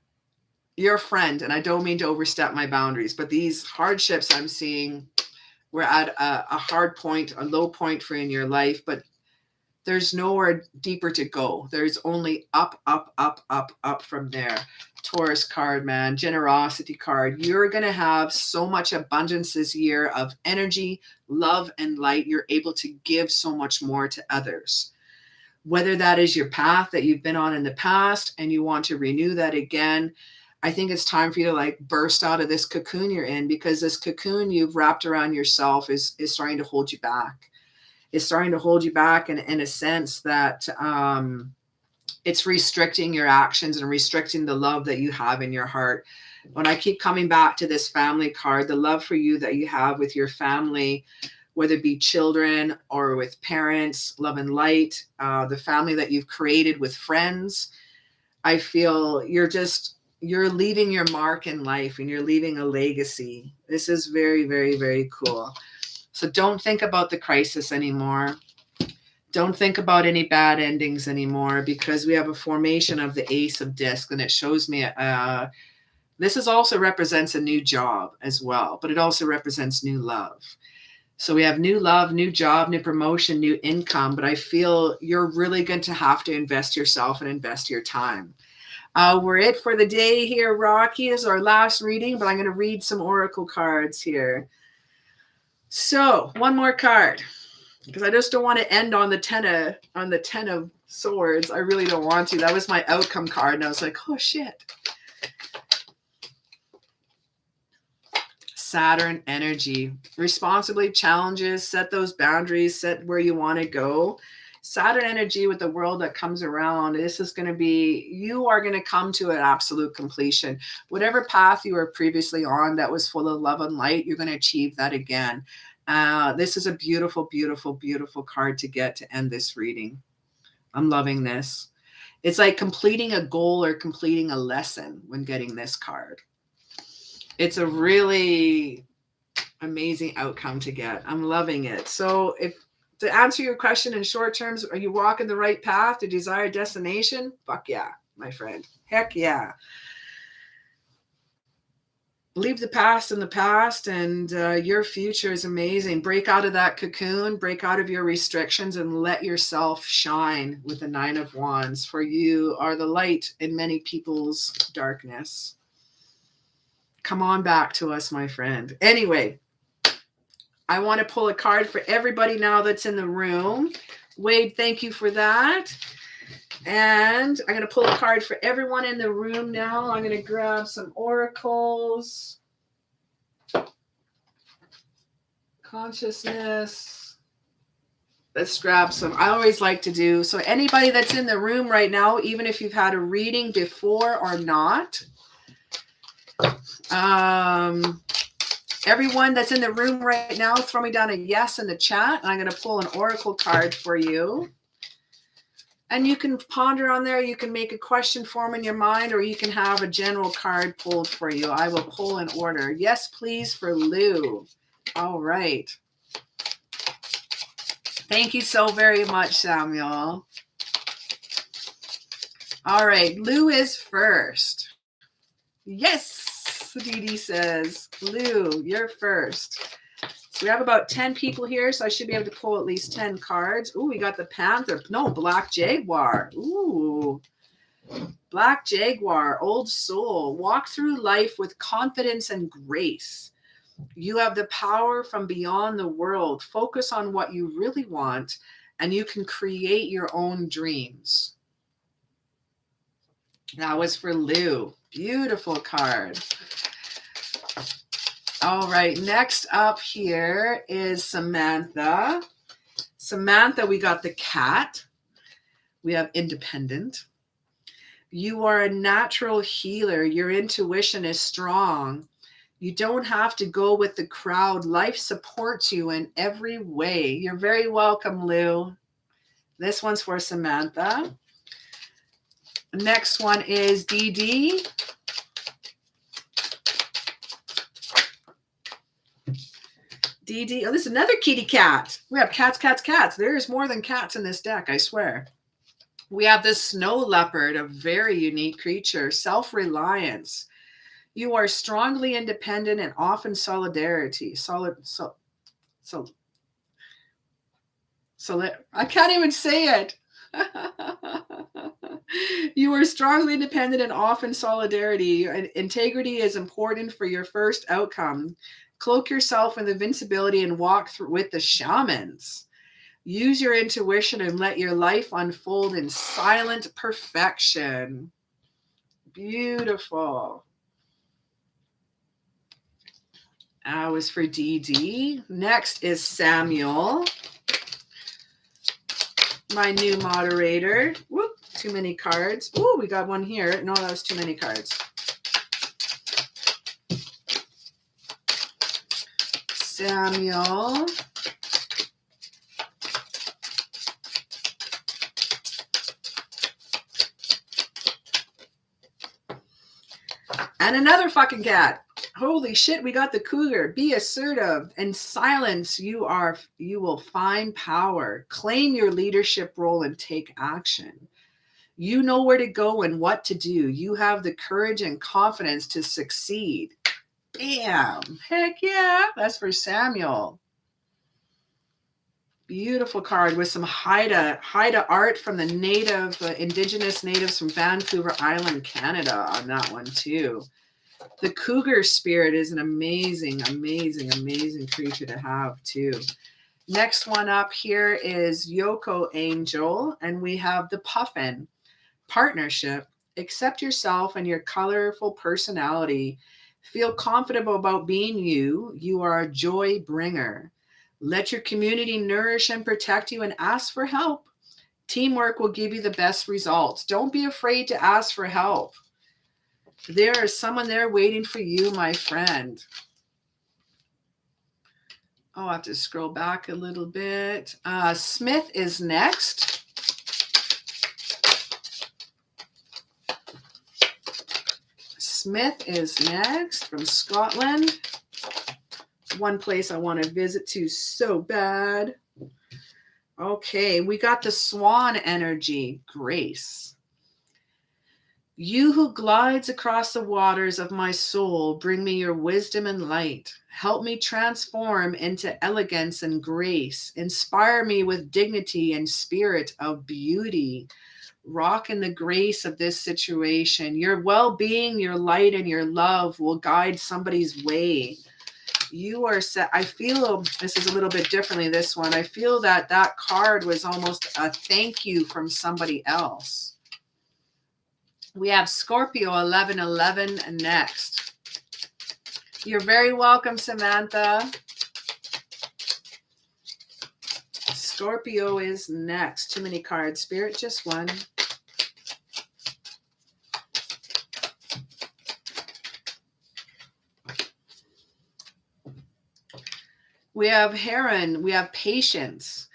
You're a friend, and I don't mean to overstep my boundaries, but these hardships I'm seeing, we're at a hard point, a low point for you in your life, but there's nowhere deeper to go. There's only up, up, up, up, up from there. Taurus card, man, generosity card. You're going to have so much abundance this year of energy, love, and light. You're able to give so much more to others. Whether that is your path that you've been on in the past and you want to renew that again, I think it's time for you to like burst out of this cocoon you're in, because this cocoon you've wrapped around yourself is starting to hold you back. It's starting to hold you back in a sense that it's restricting your actions and restricting the love that you have in your heart. When I keep coming back to this family card, the love for you that you have with your family, whether it be children or with parents, love and light, the family that you've created with friends, I feel you're just you're leaving your mark in life and you're leaving a legacy. This is very, very, very cool. So don't think about the crisis anymore. Don't think about any bad endings anymore, because we have a formation of the Ace of Disc, and it shows me this is also represents a new job as well, but it also represents new love. So we have new love, new job, new promotion, new income, but I feel you're really going to have to invest yourself and invest your time. We're it for the day here, Rocky. Is our last reading, but I'm going to read some oracle cards here. So one more card, because I just don't want to end on the ten of swords. I really don't want to. That was my outcome card, and I was like, oh shit. Saturn energy. Responsibly challenges, set those boundaries, set where you want to go. Saturn energy with the world that comes around, this is going to be, you are going to come to an absolute completion. Whatever path you were previously on that was full of love and light, you're going to achieve that again. This is a beautiful, beautiful, beautiful card to get to end this reading. I'm loving this. It's like completing a goal or completing a lesson when getting this card. It's a really amazing outcome to get. I'm loving it. So to answer your question in short terms, are you walking the right path to desired destination? Fuck yeah, my friend. Heck yeah. Leave the past in the past, and your future is amazing. Break out of that cocoon, break out of your restrictions, and let yourself shine with the Nine of Wands, for you are the light in many people's darkness. Come on back to us, my friend. Anyway, I want to pull a card for everybody now that's in the room. Wade, thank you for that. And I'm going to pull a card for everyone in the room now. I'm going to grab some oracles. Consciousness. Let's grab some. I always like to do. So anybody that's in the room right now, even if you've had a reading before or not, everyone that's in the room right now, throw me down a yes in the chat. And I'm going to pull an oracle card for you. And you can ponder on there. You can make a question form in your mind, or you can have a general card pulled for you. I will pull in order. Yes, please, for Lou. All right. Thank you so very much, Samuel. All right. Lou is first. Yes. Dee Dee says, Lou, you're first. So we have about 10 people here, so I should be able to pull at least 10 cards. Ooh, we got the Panther. No, Black Jaguar. Ooh. Black Jaguar, old soul. Walk through life with confidence and grace. You have the power from beyond the world. Focus on what you really want, and you can create your own dreams. That was for Lou. Beautiful card. All right, next up here is Samantha. Samantha, we got the cat. We have independent. You are a natural healer. Your intuition is strong. You don't have to go with the crowd. Life supports you in every way. You're very welcome, Lou. This one's for Samantha. Next one is Dee Dee. Dee Dee. Oh, this is another kitty cat. We have cats, cats, cats. There's more than cats in this deck, I swear. We have this snow leopard, a very unique creature. Self-reliance. You are strongly independent and often solidarity. I can't even say it. You are strongly independent and often solidarity. Integrity is important for your first outcome. Cloak yourself in invincibility and walk through with the shamans. Use your intuition and let your life unfold in silent perfection. Beautiful. That was for Dee Dee. Next is Samuel, my new moderator. Whoop, too many cards. Oh, we got one here. No, that was too many cards. Samuel. And another fucking cat. Holy shit, we got the cougar. Be assertive. In silence, you will find power. Claim your leadership role and take action. You know where to go and what to do. You have the courage and confidence to succeed. Bam. Heck yeah. That's for Samuel. Beautiful card with some Haida art from the indigenous natives from Vancouver Island, Canada on that one too. The cougar spirit is an amazing, amazing, amazing creature to have too. Next one up here is Yoko Angel, and we have the Puffin. Partnership. Accept yourself and your colorful personality. Feel confident about being you. You are a joy bringer. Let your community nourish and protect you and ask for help. Teamwork will give you the best results. Don't be afraid to ask for help. There is someone there waiting for you, my friend. Oh, I have to scroll back a little bit. Smith is next. Smith is next from Scotland. One place I want to visit to so bad. Okay, we got the swan energy, Grace. You who glides across the waters of my soul, bring me your wisdom and light. Help me transform into elegance and grace. Inspire me with dignity and spirit of beauty. Rock in the grace of this situation. Your well-being, your light, and your love will guide somebody's way. You are set. I feel this is a little bit differently, this one. I feel that card was almost a thank you from somebody else. We have Scorpio 1111 next. You're very welcome, Samantha. Scorpio is next. Too many cards. Spirit, just one. We have Heron. We have patience.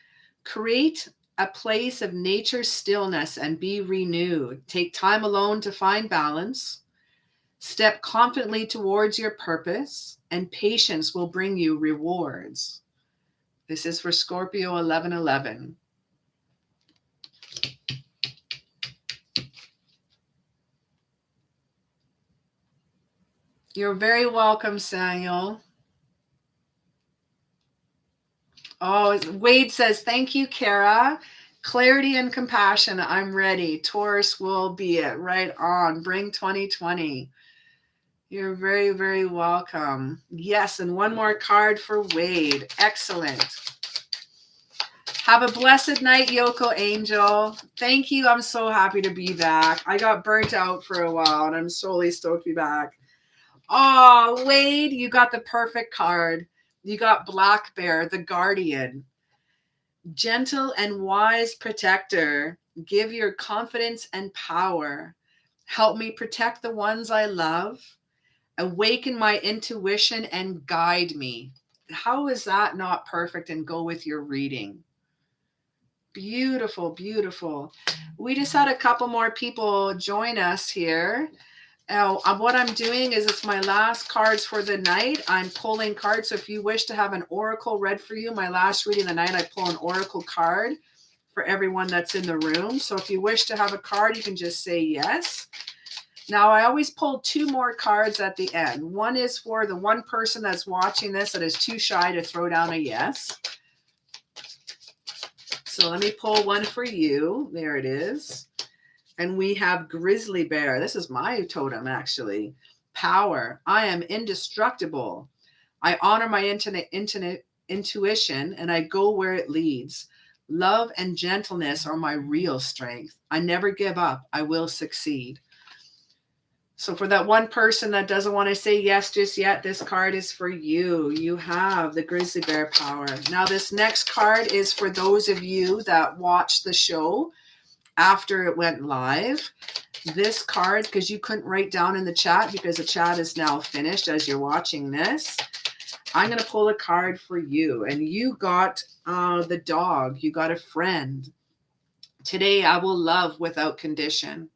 Create a place of nature stillness and be renewed. Take time alone to find balance. Step confidently towards your purpose, and patience will bring you rewards. This is for Scorpio 1111. You're very welcome, Samuel. Oh, Wade says, thank you, Cara. Clarity and compassion. I'm ready. Taurus will be it. Right on. Bring 2020. You're very, very welcome. Yes, and one more card for Wade. Excellent. Have a blessed night, Yoko Angel. Thank you. I'm so happy to be back. I got burnt out for a while, and I'm solely stoked to be back. Oh, Wade, you got the perfect card. You got Black Bear, the Guardian. Gentle and wise protector. Give your confidence and power. Help me protect the ones I love. Awaken my intuition and guide me. How is that not perfect and go with your reading? Beautiful, beautiful. We just had a couple more people join us here. Now, what I'm doing is it's my last cards for the night. I'm pulling cards. So if you wish to have an oracle read for you, my last reading of the night, I pull an oracle card for everyone that's in the room. So if you wish to have a card, you can just say yes. Now, I always pull two more cards at the end. One is for the one person that's watching this that is too shy to throw down a yes. So let me pull one for you. There it is. And we have Grizzly Bear. This is my totem, actually. Power. I am indestructible. I honor my intuition, and I go where it leads. Love and gentleness are my real strength. I never give up. I will succeed. So for that one person that doesn't want to say yes just yet, this card is for you. You have the Grizzly Bear power. Now, this next card is for those of you that watched the show after it went live. This card, because you couldn't write down in the chat because the chat is now finished as you're watching this, I'm going to pull a card for you. And you got the dog. You got a friend. Today, I will love without condition.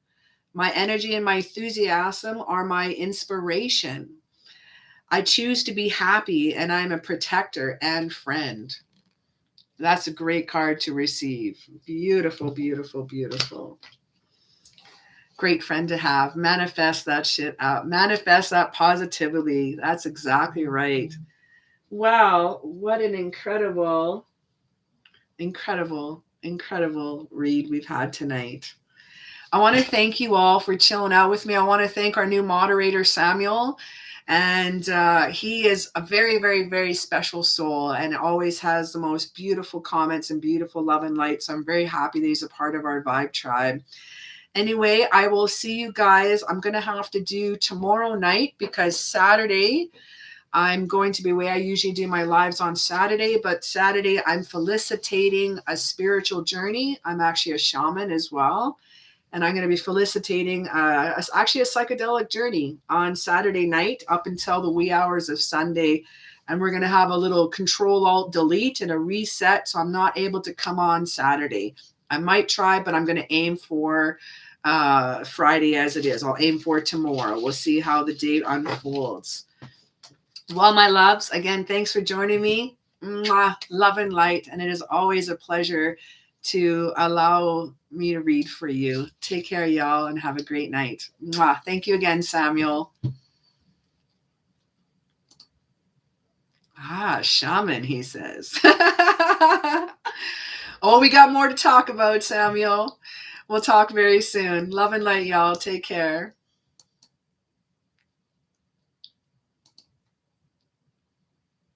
My energy and my enthusiasm are my inspiration. I choose to be happy, and I'm a protector and friend. That's a great card to receive. Beautiful, beautiful, beautiful. Great friend to have. Manifest that shit out. Manifest that positively. That's exactly right. Wow, what an incredible, incredible, incredible read we've had tonight. I want to thank you all for chilling out with me. I want to thank our new moderator, Samuel. And he is a very, very, very special soul and always has the most beautiful comments and beautiful love and light. So I'm very happy that he's a part of our Vibe Tribe. Anyway, I will see you guys. I'm going to have to do tomorrow night because Saturday, I'm going to be away. I usually do my lives on Saturday, but Saturday I'm felicitating a spiritual journey. I'm actually a shaman as well. And I'm going to be felicitating actually a psychedelic journey on Saturday night up until the wee hours of Sunday. And we're going to have a little Control-Alt-Delete and a reset. So I'm not able to come on Saturday. I might try, but I'm going to aim for Friday as it is. I'll aim for tomorrow. We'll see how the day unfolds. Well, my loves, again, thanks for joining me. Mwah, love and light. And it is always a pleasure to allow me to read for you. Take care, y'all, and have a great night. Mwah. Thank you again, Samuel. Shaman, he says. Oh, we got more to talk about, Samuel. We'll talk very soon. Love and light, y'all. Take care.